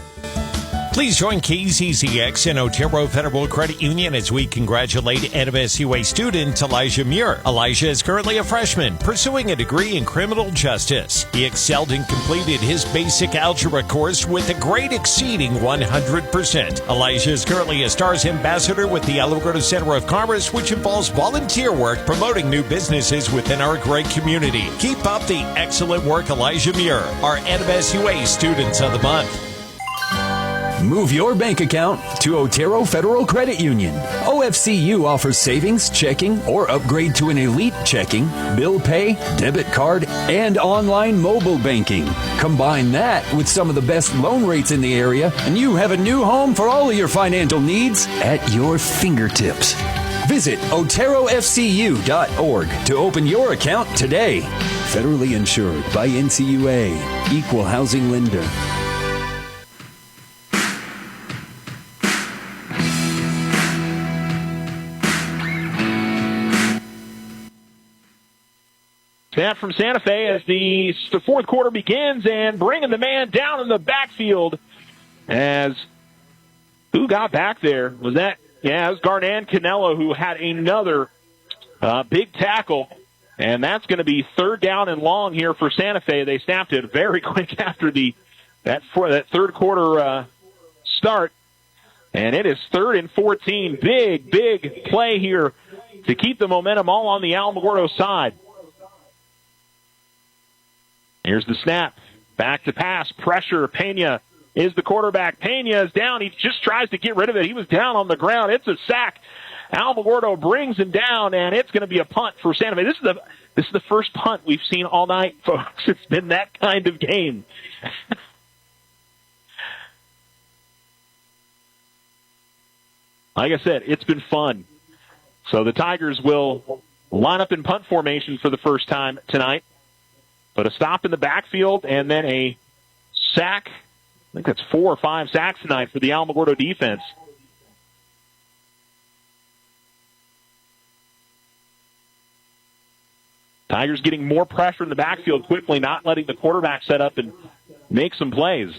Please join KZZX and Otero Federal Credit Union as we congratulate NMSUA student Elijah Muir. Elijah is currently a freshman pursuing a degree in criminal justice. He excelled and completed his basic algebra course with a grade exceeding 100%. Elijah is currently a STARS ambassador with the Alamogordo Center of Commerce, which involves volunteer work promoting new businesses within our great community. Keep up the excellent work, Elijah Muir, our NMSUA Students of the Month.
Move your bank account to Otero Federal Credit Union. OFCU offers savings, checking, or upgrade to an elite checking, bill pay, debit card, and online mobile banking. Combine that with some of the best loan rates in the area, and you have a new home for all of your financial needs at your fingertips. Visit OteroFCU.org to open your account today. Federally insured by NCUA. Equal housing lender.
Snap from Santa Fe as the fourth quarter begins, and bringing the man down in the backfield as who got back there? Was that, it was Garnan Canelo who had another big tackle, and that's going to be 3rd down and long here for Santa Fe. They snapped it very quick after that third quarter start, and it is 3rd and 14. Big play here to keep the momentum all on the Alamogordo side. Here's the snap. Back to pass. Pressure. Pena is the quarterback. Pena is down. He just tries to get rid of it. He was down on the ground. It's a sack. Alamogordo brings him down, and it's going to be a punt for Santa Fe. This is the first punt we've seen all night, folks. It's been that kind of game. Like I said, it's been fun. So the Tigers will line up in punt formation for the first time tonight. But a stop in the backfield and then a sack. I think that's 4 or 5 sacks tonight for the Alamogordo defense. Tigers getting more pressure in the backfield quickly, not letting the quarterback set up and make some plays.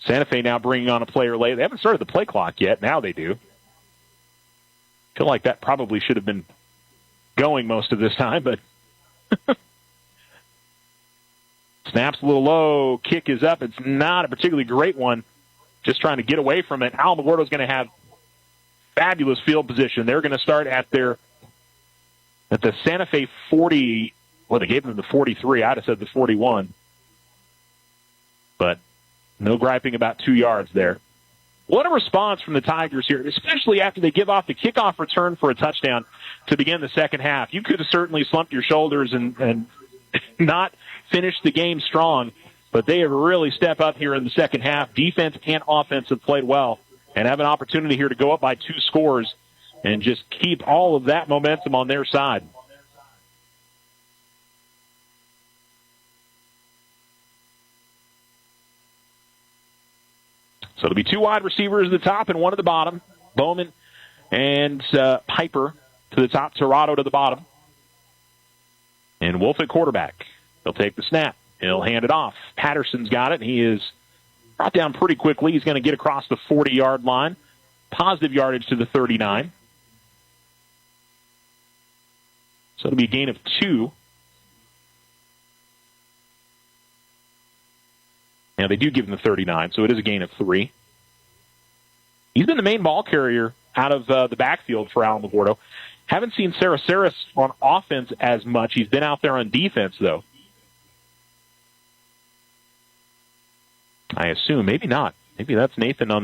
Santa Fe now bringing on a player late. They haven't started the play clock yet. Now they do. I feel like that probably should have been going most of this time, but snaps a little low, kick is up. It's not a particularly great one. Just trying to get away from it. Alamogordo's going to have fabulous field position. They're going to start at the Santa Fe 40. Well, they gave them the 43. I'd have said the 41. But no griping about 2 yards there. What a response from the Tigers here, especially after they give off the kickoff return for a touchdown to begin the second half. You could have certainly slumped your shoulders and not finished the game strong, but they have really stepped up here in the second half. Defense and offense have played well and have an opportunity here to go up by 2 scores and just keep all of that momentum on their side. So it'll be 2 wide receivers at the top and 1 at the bottom. Bowman and Piper to the top, Tirado to the bottom. And Wolf at quarterback. He'll take the snap. He'll hand it off. Patterson's got it. He is brought down pretty quickly. He's going to get across the 40-yard line. Positive yardage to the 39. So it'll be a gain of 2. Now, they do give him the 39, so it is a gain of 3. He's been the main ball carrier out of the backfield for Alamogordo. Haven't seen Saraceris on offense as much. He's been out there on defense, though. I assume. Maybe not. Maybe that's Nathaniel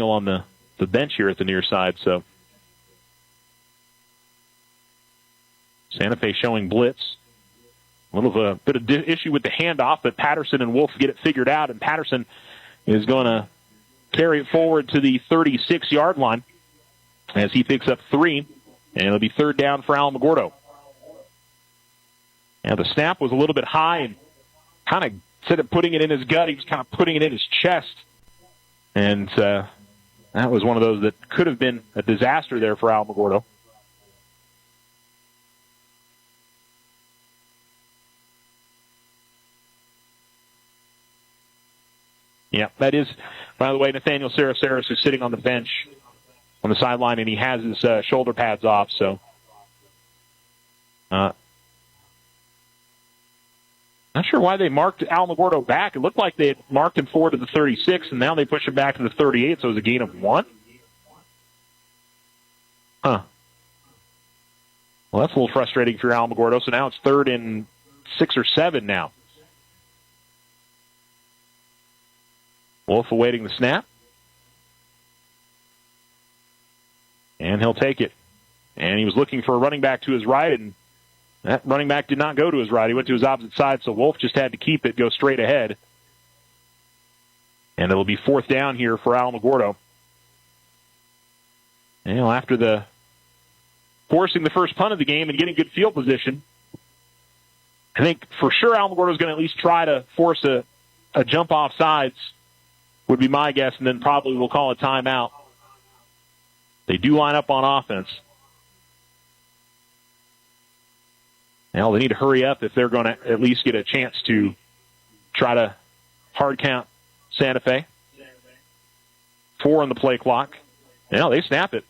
on the bench here at the near side. So Santa Fe showing blitz. A little of a bit of issue with the handoff, but Patterson and Wolf get it figured out, and Patterson is going to carry it forward to the 36-yard line as he picks up 3, and it'll be third down for Alamogordo. Now, the snap was a little bit high, and kind of, instead of putting it in his gut, he was kind of putting it in his chest. And that was one of those that could have been a disaster there for Alamogordo. Yeah, that is, by the way, Nathaniel Saraceris, who's sitting on the bench on the sideline, and he has his shoulder pads off, so not sure why they marked Alamogordo back. It looked like they had marked him forward to the 36, and now they push him back to the 38, so it was a gain of 1. Huh. Well, that's a little frustrating for Alamogordo, so now it's 3rd and 6 or 7 now. Wolf awaiting the snap. And he'll take it. And he was looking for a running back to his right, and that running back did not go to his right. He went to his opposite side, so Wolf just had to keep it, go straight ahead. And it'll be 4th down here for Alamogordo. And after the forcing the first punt of the game and getting good field position, I think for sure Alamogordo is going to at least try to force a jump off sides, would be my guess, and then probably we'll call a timeout. They do line up on offense. Now they need to hurry up if they're going to at least get a chance to try to hard count Santa Fe. 4 on the play clock. Now they snap it.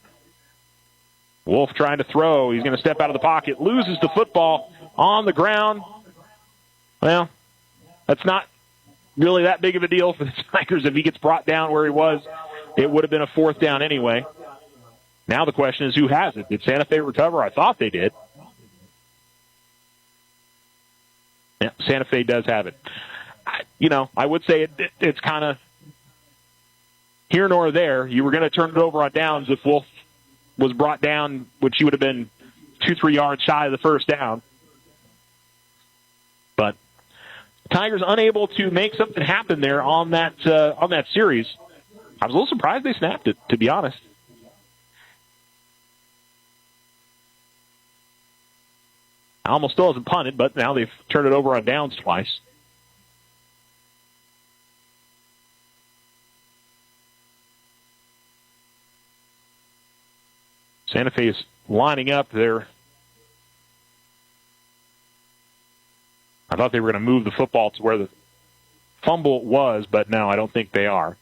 Wolf trying to throw. He's going to step out of the pocket. Loses the football on the ground. Well, that's not really that big of a deal for the Tigers. If he gets brought down where he was, it would have been a 4th down anyway. Now the question is, who has it? Did Santa Fe recover? I thought they did. Yeah, Santa Fe does have it. I would say it's kind of here nor there. You were going to turn it over on downs if Wolf was brought down, which he would have been 2-3 yards shy of the first down. But Tigers unable to make something happen there on that series. I was a little surprised they snapped it, to be honest. Almost still hasn't punted, but now they've turned it over on downs twice. Santa Fe is lining up there. I thought they were going to move the football to where the fumble was, but no, I don't think they are.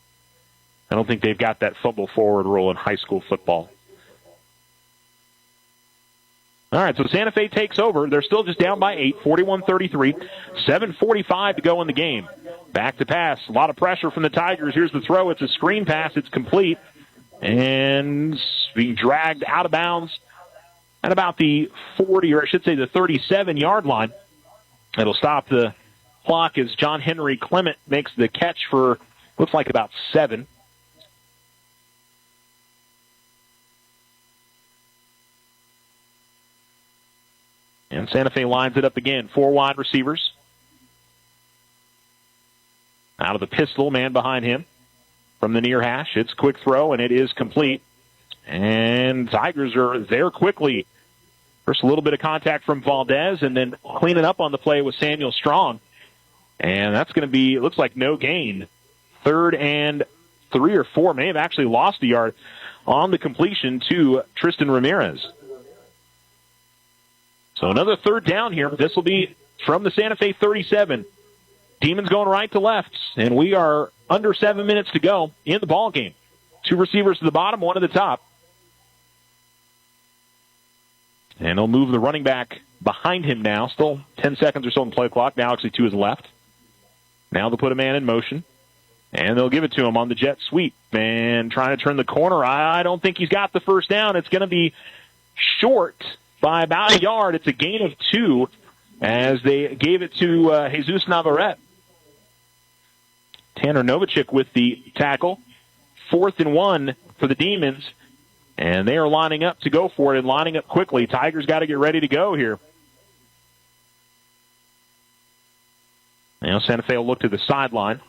I don't think they've got that fumble forward rule in high school football. All right, so Santa Fe takes over. They're still just down by 8, 41-33, 7:45 to go in the game. Back to pass. A lot of pressure from the Tigers. Here's the throw. It's a screen pass. It's complete. And being dragged out of bounds at about the 40, or I should say the 37-yard line. It'll stop the clock as John Henry Clement makes the catch for, looks like about 7. And Santa Fe lines it up again. 4 wide receivers. Out of the pistol, man behind him. From the near hash, it's quick throw, and it is complete. And Tigers are there quickly. First, a little bit of contact from Valdez, and then cleaning up on the play with Samuel Strong. And that's going to be, it looks like no gain. 3rd and 3 or 4. May have actually lost a yard on the completion to Tristan Ramirez. So another 3rd down here. This will be from the Santa Fe 37. Demons going right to left, and we are under 7 minutes to go in the ball game. 2 receivers to the bottom, 1 to the top. And they'll move the running back behind him now. Still 10 seconds or so on the play clock. Now actually to his left. Now they'll put a man in motion. And they'll give it to him on the jet sweep. And trying to turn the corner. I don't think he's got the first down. It's going to be short by about a yard. It's a gain of 2 as they gave it to Jesus Navarrete. Tanner Novacek with the tackle. 4th and 1 for the Demons. And they are lining up to go for it and lining up quickly. Tigers got to get ready to go here. Now Santa Fe will look to the sideline.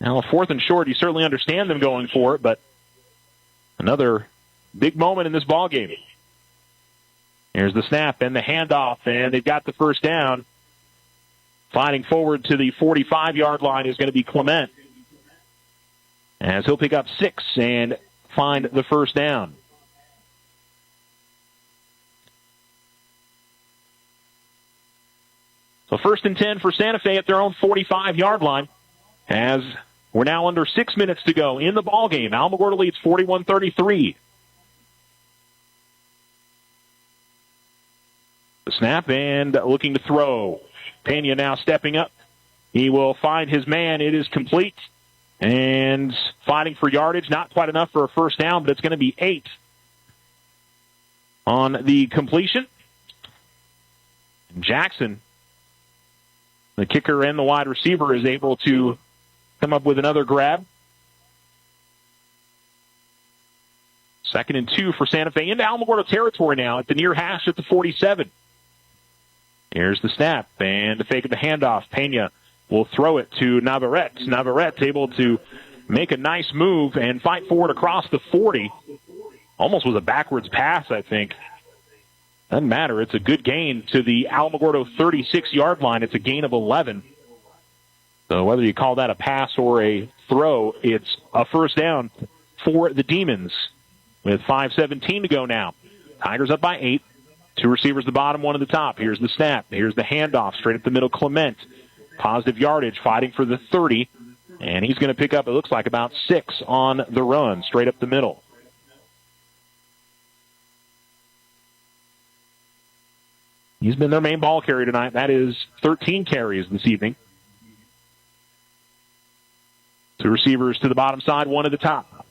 Now, 4th and short, you certainly understand them going for it, but another big moment in this ball game. Here's the snap and the handoff, and they've got the first down. Fighting forward to the 45-yard line is going to be Clement, as he'll pick up 6 and find the first down. So 1st and 10 for Santa Fe at their own 45-yard line, as we're now under 6 minutes to go in the ball game. Alamogordo leads 41-33. The snap and looking to throw. Pena now stepping up. He will find his man. It is complete. And fighting for yardage. Not quite enough for a first down, but it's going to be 8 on the completion. Jackson, the kicker and the wide receiver, is able to come up with another grab. 2nd and 2 for Santa Fe into Alamogordo territory now at the near hash at the 47. Here's the snap and the fake of the handoff. Pena will throw it to Navarrete. Navarrete able to make a nice move and fight forward across the 40. Almost was a backwards pass, I think. Doesn't matter. It's a good gain to the Alamogordo 36-yard line. It's a gain of 11. So whether you call that a pass or a throw, it's a first down for the Demons with 5:17 to go now. Tigers up by 8. 2 receivers the bottom, 1 at the top. Here's the snap. Here's the handoff straight up the middle. Clement, positive yardage, fighting for the 30. And he's going to pick up, it looks like, about 6 on the run, straight up the middle. He's been their main ball carrier tonight. That is 13 carries this evening. 2 receivers to the bottom side, 1 at the top.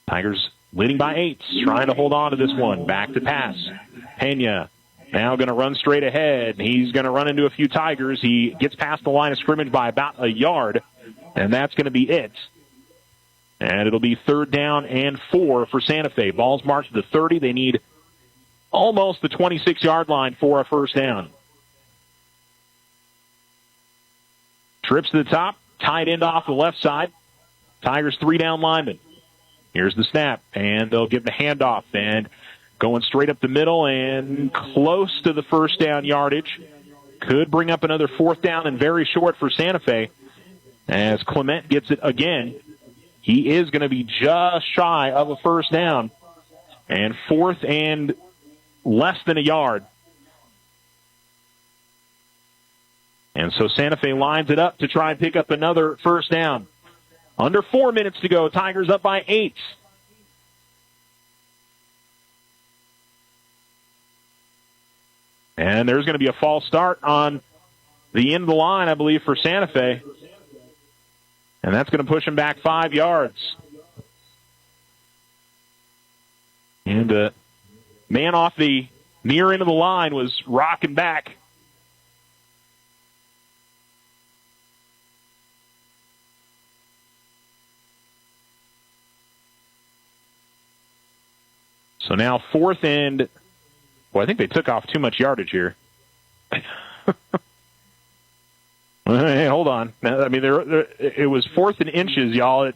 Tigers leading by 8, trying to hold on to this one. Back to pass. Pena now going to run straight ahead. He's going to run into a few Tigers. He gets past the line of scrimmage by about a yard, and that's going to be it. And it'll be 3rd down and 4 for Santa Fe. Ball's marked to the 30. They need almost the 26-yard line for a first down. Trips to the top. Tight end off the left side. Tigers 3-down lineman. Here's the snap, and they'll give the handoff, and going straight up the middle and close to the first down yardage. Could bring up another 4th down and very short for Santa Fe as Clement gets it again. He is going to be just shy of a first down, and 4th and less than a yard. And so Santa Fe lines it up to try and pick up another first down. Under 4 minutes to go. Tigers up by 8. And there's going to be a false start on the end of the line, I believe, for Santa Fe. And that's going to push him back 5 yards. And the man off the near end of the line was rocking back. So now 4th and, well, I think they took off too much yardage here. Hey, hold on. I mean, it was 4th and inches, y'all. It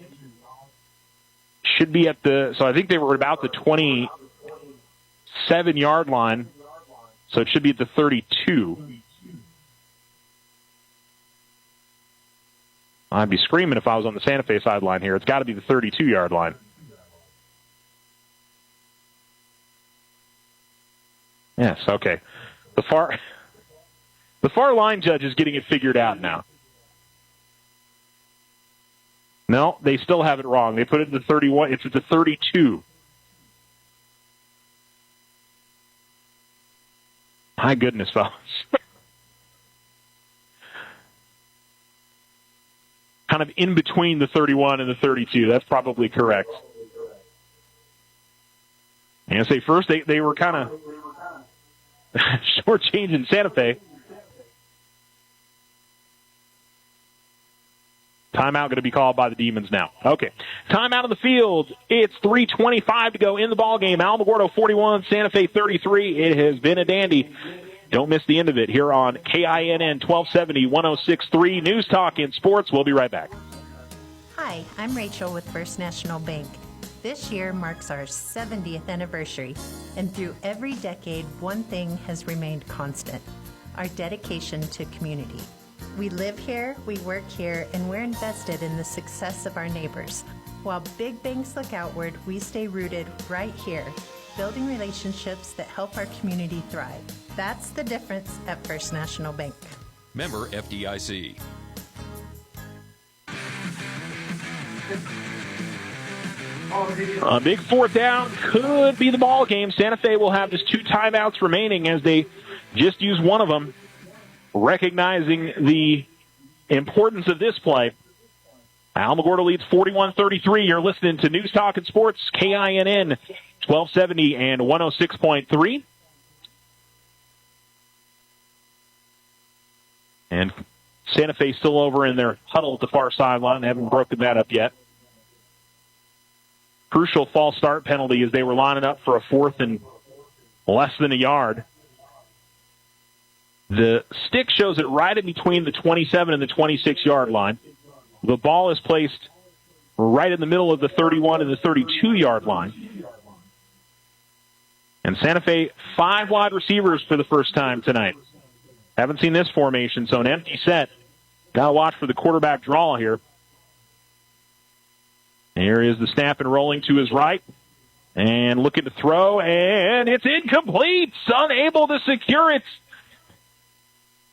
should be at the, so I think they were about the 27-yard line. So it should be at the 32. I'd be screaming if I was on the Santa Fe sideline here. It's got to be the 32-yard line. Yes, okay. The far line judge is getting it figured out now. No, they still have it wrong. They put it at the 31. It's at the 32. My goodness, fellas. Kind of in between the 31 and the 32. That's probably correct. And I say first, they were kind of shortchanging Santa Fe. Timeout going to be called by the Demons now. Okay. Timeout on the field. It's 3:25 to go in the ball game. Alamogordo 41, Santa Fe 33. It has been a dandy. Don't miss the end of it here on KINN 1270 106.3 News Talk and Sports. We'll be right back.
Hi, I'm Rachel with First National Bank. This year marks our 70th anniversary, and through every decade, one thing has remained constant: our dedication to community. We live here, we work here, and we're invested in the success of our neighbors. While big banks look outward, we stay rooted right here, building relationships that help our community thrive. That's the difference at First National Bank.
Member FDIC.
A big fourth down could be the ball game. Santa Fe will have just 2 timeouts remaining as they just used one of them, recognizing the importance of this play. Alamogordo leads 41-33. You're listening to News Talk and Sports, KINN 1270 and 106.3. And Santa Fe still over in their huddle at the far sideline. They haven't broken that up yet. Crucial false start penalty as they were lining up for a 4th and less than a yard. The stick shows it right in between the 27 and the 26-yard line. The ball is placed right in the middle of the 31 and the 32-yard line. And Santa Fe, 5 wide receivers for the first time tonight. Haven't seen this formation, so an empty set. Got to watch for the quarterback draw here. Here is the snap and rolling to his right. And looking to throw, and it's incomplete. Unable to secure it.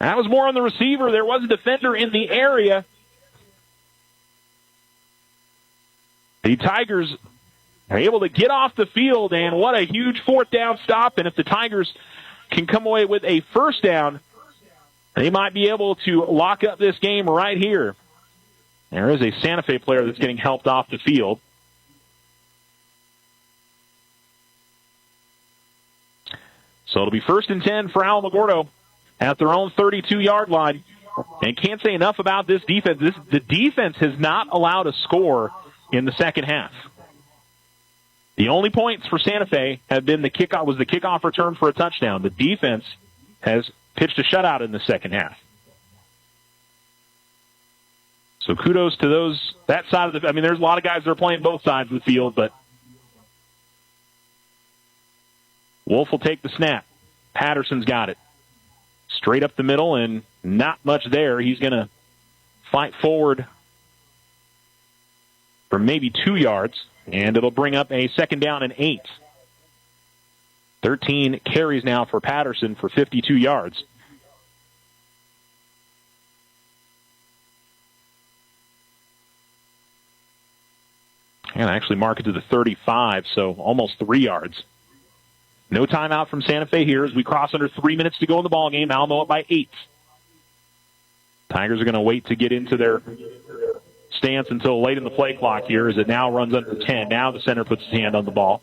That was more on the receiver. There was a defender in the area. The Tigers are able to get off the field, and what a huge 4th down stop. And if the Tigers can come away with a first down, they might be able to lock up this game right here. There is a Santa Fe player that's getting helped off the field. So it'll be 1st and 10 for Alamogordo at their own 32-yard line. And can't say enough about this defense. The defense has not allowed a score in the second half. The only points for Santa Fe have been the kickoff return for a touchdown. The defense has pitched a shutout in the second half. So kudos to that side of there's a lot of guys that are playing both sides of the field, but Wolf will take the snap. Patterson's got it. Straight up the middle and not much there. He's going to fight forward for maybe 2 yards, and it'll bring up a 2nd down and 8. 13 carries now for Patterson for 52 yards. And actually mark it to the 35, so almost 3 yards. No timeout from Santa Fe here as we cross under 3 minutes to go in the ball game. Alamo up by 8. Tigers are going to wait to get into their stance until late in the play clock here as it now runs under 10. Now the center puts his hand on the ball.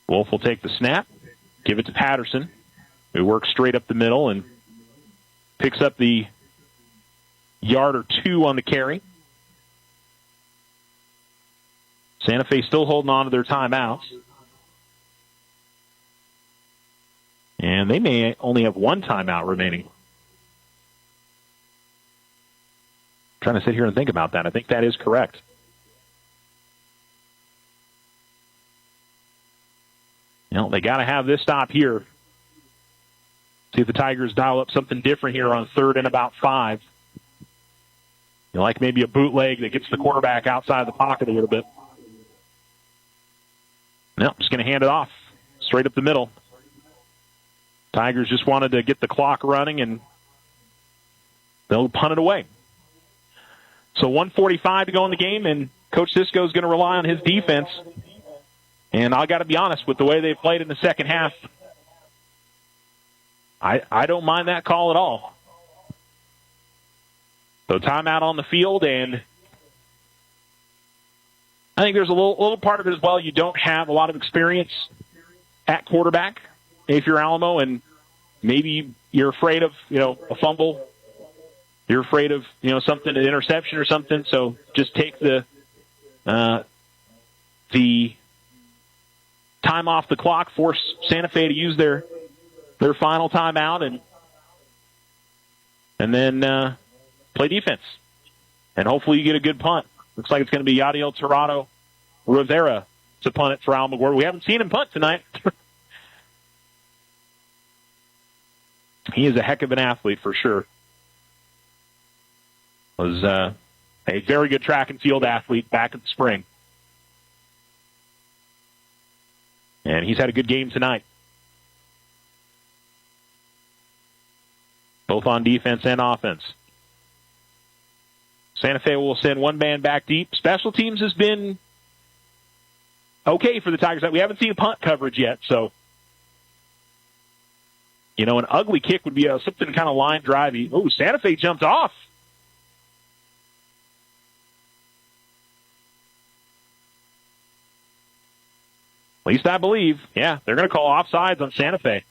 Wolf will take the snap, give it to Patterson, who works straight up the middle and picks up the yard or 2 on the carry. Santa Fe still holding on to their timeouts. And they may only have 1 timeout remaining. I'm trying to sit here and think about that. I think that is correct. They got to have this stop here. See if the Tigers dial up something different here on 3rd and about 5. Like maybe a bootleg that gets the quarterback outside the pocket a little bit. No, just going to hand it off straight up the middle. Tigers just wanted to get the clock running, and they'll punt it away. So 1:45 to go in the game, and Coach Sisko is going to rely on his defense. And I got to be honest, with the way they played in the second half, I don't mind that call at all. So timeout on the field, and I think there's a little part of it as well. You don't have a lot of experience at quarterback if you're Alamo, and maybe you're afraid of, a fumble. You're afraid of, something, an interception or something. So just take the time off the clock, force Santa Fe to use their final timeout, and then play defense. And hopefully you get a good punt. Looks like it's going to be Yadiel Tirado Rivera to punt it for Alamogordo. We haven't seen him punt tonight. He is a heck of an athlete for sure. Was a very good track and field athlete back in the spring. And he's had a good game tonight. Both on defense and offense. Santa Fe will send one man back deep. Special teams has been okay for the Tigers. We haven't seen punt coverage yet, so an ugly kick would be something kind of line drivey. Oh, Santa Fe jumped off. At least I believe. Yeah, they're going to call offsides on Santa Fe.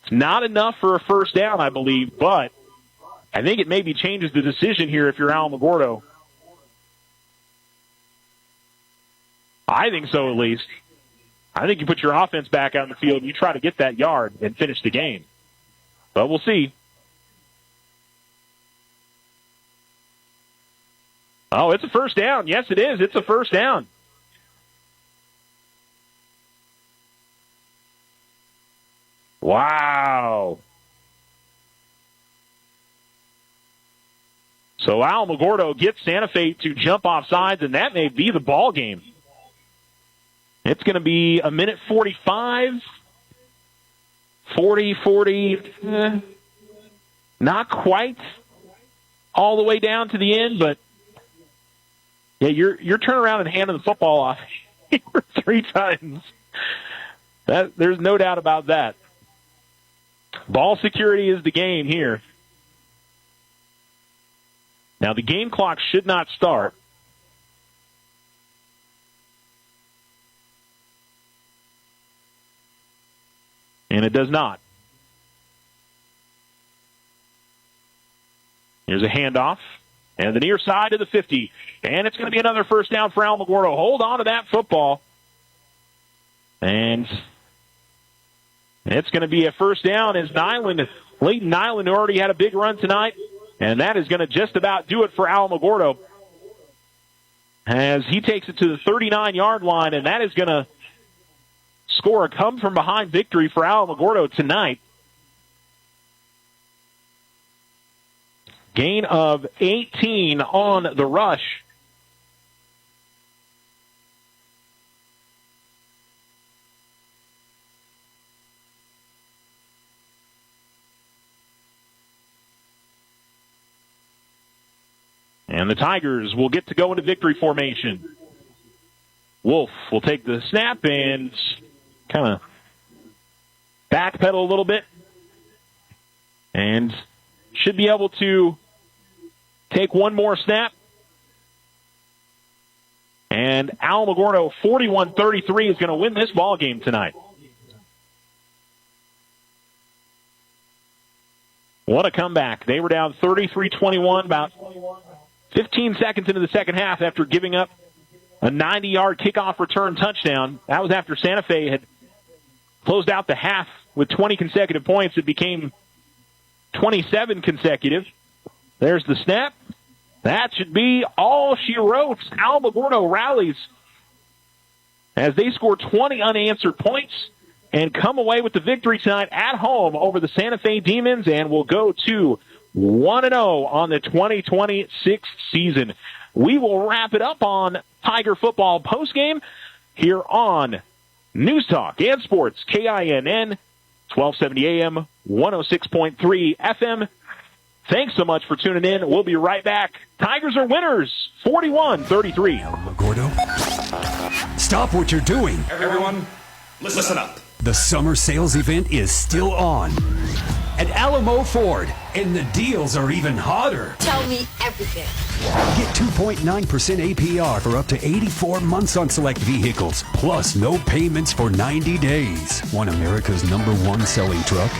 It's not enough for a first down, I believe, but I think it maybe changes the decision here if you're Alamogordo. I think so, at least. I think you put your offense back out in the field and you try to get that yard and finish the game. But we'll see. Oh, it's a first down. Yes, it is. It's a first down. Wow. So Alamogordo gets Santa Fe to jump off sides, and that may be the ball game. It's going to be a minute 45, 40, not quite all the way down to the end, but yeah, you're turning around and handing the football off 3 times. There's no doubt about that. Ball security is the game here. Now, the game clock should not start. And it does not. Here's a handoff. And the near side of the 50. And it's going to be another first down for Alamogordo. Hold on to that football. And it's going to be a first down as Leighton Nyland, who already had a big run tonight. And that is going to just about do it for Alamogordo as he takes it to the 39-yard line, and that is going to score a come-from-behind victory for Alamogordo tonight. Gain of 18 on the rush. And the Tigers will get to go into victory formation. Wolf will take the snap and kind of backpedal a little bit. And should be able to take one more snap. And Alamogordo 41-33 is going to win this ball game tonight. What a comeback. They were down 33-21 about 15 seconds into the second half after giving up a 90-yard kickoff return touchdown. That was after Santa Fe had closed out the half with 20 consecutive points. It became 27 consecutive. There's the snap. That should be all she wrote. Alamogordo rallies as they score 20 unanswered points and come away with the victory tonight at home over the Santa Fe Demons, and will go to 1-0 on the 2026 season. We will wrap it up on Tiger football postgame here on News Talk and Sports, KINN, 1270 AM, 106.3 FM. Thanks so much for tuning in. We'll be right back. Tigers are winners, 41-33.
Alamogordo, stop what you're doing.
Everyone, listen up.
The summer sales event is still on at Alamo Ford, and the deals are even hotter.
Tell me everything.
Get 2.9% APR for up to 84 months on select vehicles, plus no payments for 90 days. Want America's #1 selling truck?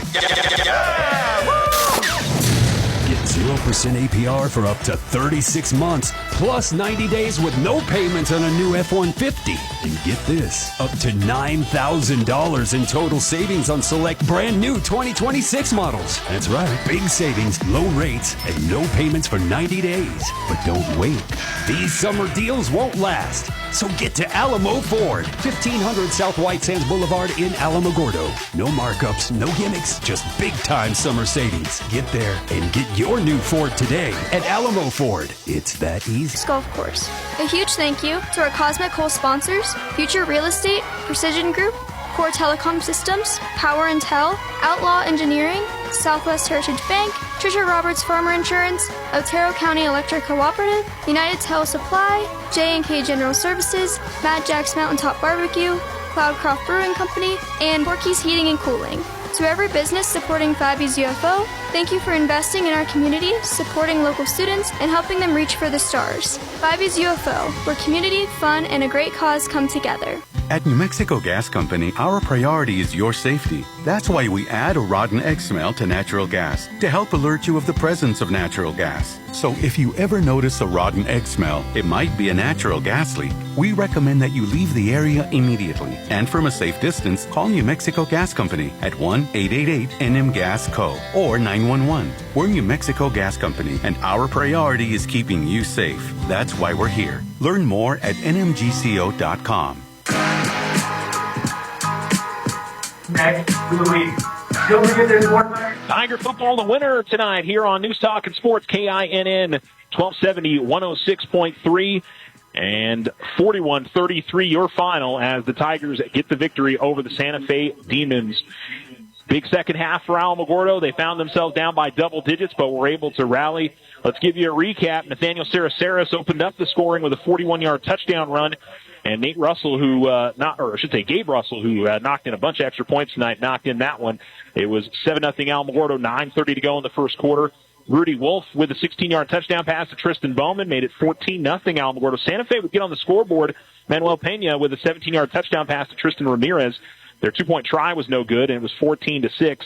Get
0% APR for up to 36 months, plus 90 days with no payments on a new F-150. And get this, up to $9,000 in total savings on select brand new 2026 models. That's right, big savings, low rates, and no payments for 90 days. But don't wait. These summer deals won't last. So get to Alamo Ford, 1500 South White Sands Boulevard in Alamogordo. No markups, no gimmicks, just big-time summer savings. Get there and get your new Ford today at Alamo Ford. It's that easy.
Golf course. A huge thank you to our Cosmic Coal sponsors, Future Real Estate, Precision Group, Core Telecom Systems, Power and Tel, Outlaw Engineering, Southwest Heritage Bank, Trisha Roberts Farmer Insurance, Otero County Electric Cooperative, United Tel Supply, J&K General Services, Mad Jack's Mountaintop Barbecue, Cloudcroft Brewing Company, and Borky's Heating and Cooling. To every business supporting Fabby's UFO, thank you for investing in our community, supporting local students, and helping them reach for the stars. Fabby's UFO, where community, fun, and a great cause come together.
At New Mexico Gas Company, our priority is your safety. That's why we add a rotten egg smell to natural gas to help alert you of the presence of natural gas. So if you ever notice a rotten egg smell, it might be a natural gas leak. We recommend that you leave the area immediately. And from a safe distance, call New Mexico Gas Company at 1-888-NM-GAS-CO or 911. We're New Mexico Gas Company, and our priority is keeping you safe. That's why we're here. Learn more at nmgco.com.
Next, Louis. Don't forget there's one.
Tiger football, the winner tonight here on News Talk and Sports, KINN 1270, 106.3, and 41-33 your final as the Tigers get the victory over the Santa Fe Demons. Big second half for Alamogordo. They found themselves down by double digits, but were able to rally. Let's give you a recap. Nathaniel Sarasaris opened up the scoring with a 41-yard touchdown run. And Gabe Russell, who knocked in a bunch of extra points tonight, knocked in that one. It was 7-0 Alamogordo, 9:30 to go in the first quarter. Rudy Wolf with a 16-yard touchdown pass to Tristan Bowman made it 14-0 Alamogordo. Santa Fe would get on the scoreboard. Manuel Pena with a 17-yard touchdown pass to Tristan Ramirez. Their two-point try was no good, and it was 14-6.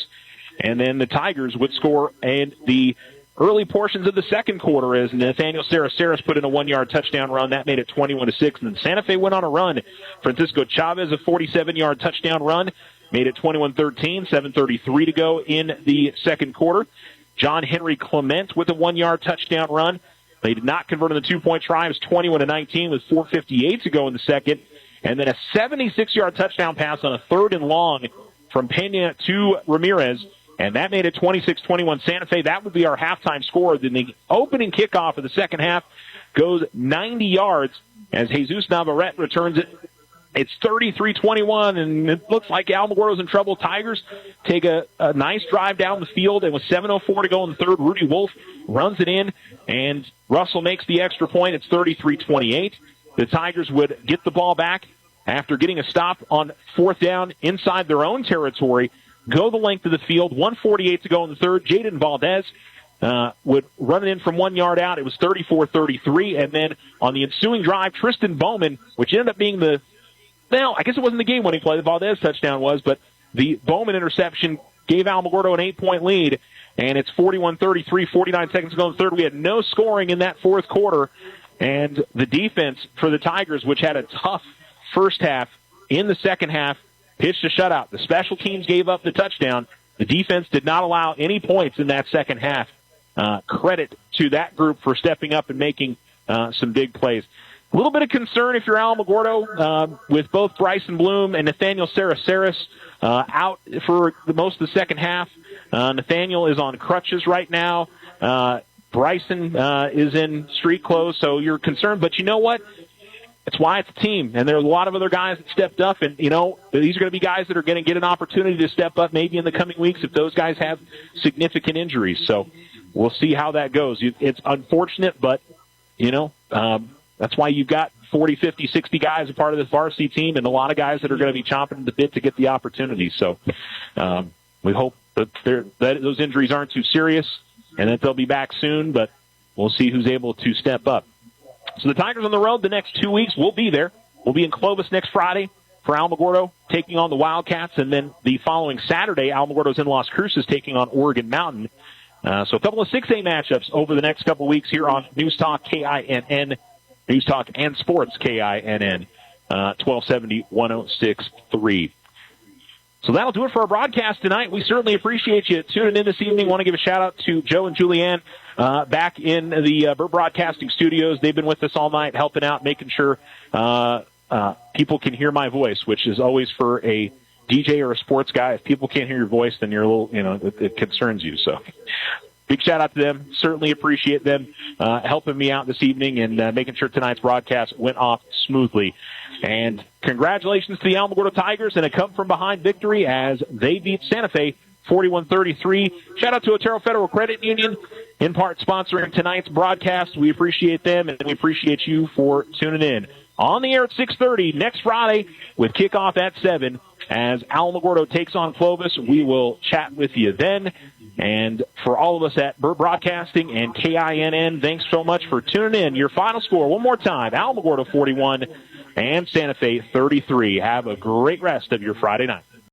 And then the Tigers would score in the early portions of the second quarter as Nathaniel Sarasaris put in a 1-yard touchdown run. That made it 21-6. And then Santa Fe went on a run. Francisco Chavez, a 47-yard touchdown run, made it 21-13, 7:33 to go in the second quarter. John Henry Clement with a 1-yard touchdown run. They did not convert on the two-point try. It was 21-19 with 4:58 to go in the second. And then a 76-yard touchdown pass on a 3rd and long from Pena to Ramirez. And that made it 26-21 Santa Fe. That would be our halftime score. Then the opening kickoff of the second half goes 90 yards as Jesus Navarrete returns it. It's 33-21, and it looks like Alamogordo's in trouble. Tigers take a nice drive down the field, and with 7:04 to go in the third, Rudy Wolf runs it in, and Russell makes the extra point. It's 33-28. The Tigers would get the ball back after getting a stop on 4th down inside their own territory. Go the length of the field, 1:48 to go in the third. Jaden Valdez would run it in from 1 yard out. It was 34-33. And then on the ensuing drive, Tristan Bowman, which ended up being I guess it wasn't the game-winning play. The Valdez touchdown was, but the Bowman interception gave Alamogordo an 8-point lead. And it's 41-33, 49 seconds to go in the third. We had no scoring in that fourth quarter. And the defense for the Tigers, which had a tough first half, in the second half, pitched a shutout. The special teams gave up the touchdown. The defense did not allow any points in that second half. Credit to that group for stepping up and making some big plays. A little bit of concern if you're Alamogordo with both Bryson Bloom and Nathaniel Sarasaris out for most of the second half. Nathaniel is on crutches right now. Bryson is in street clothes, so you're concerned. But you know what? It's why it's a team, and there are a lot of other guys that stepped up, and, these are going to be guys that are going to get an opportunity to step up maybe in the coming weeks if those guys have significant injuries. So we'll see how that goes. It's unfortunate, but, that's why you've got 40, 50, 60 guys a part of this varsity team and a lot of guys that are going to be chomping at the bit to get the opportunity. So we hope that those injuries aren't too serious and that they'll be back soon, but we'll see who's able to step up. So the Tigers on the road the next 2 weeks. We'll be there. We'll be in Clovis next Friday for Alamogordo, taking on the Wildcats. And then the following Saturday, Alamogordo's in Las Cruces taking on Oregon Mountain. So a couple of 6A matchups over the next couple of weeks here on News Talk KINN, News Talk and Sports KINN, 1270, 106.3. So that'll do it for our broadcast tonight. We certainly appreciate you tuning in this evening. Want to give a shout out to Joe and Julianne back in the Bird Broadcasting Studios. They've been with us all night, helping out, making sure people can hear my voice, which is always for a DJ or a sports guy. If people can't hear your voice, then you're a little, it concerns you. So big shout out to them. Certainly appreciate them helping me out this evening and making sure tonight's broadcast went off smoothly. And congratulations to the Alamogordo Tigers and a come-from-behind victory as they beat Santa Fe 41-33. Shout out to Otero Federal Credit Union, in part sponsoring tonight's broadcast. We appreciate them, and we appreciate you for tuning in. On the air at 6:30 next Friday with kickoff at 7 as Alamogordo takes on Clovis. We will chat with you then. And for all of us at Bird Broadcasting and KINN, thanks so much for tuning in. Your final score, one more time, Alamogordo 41 and Santa Fe 33. Have a great rest of your Friday night.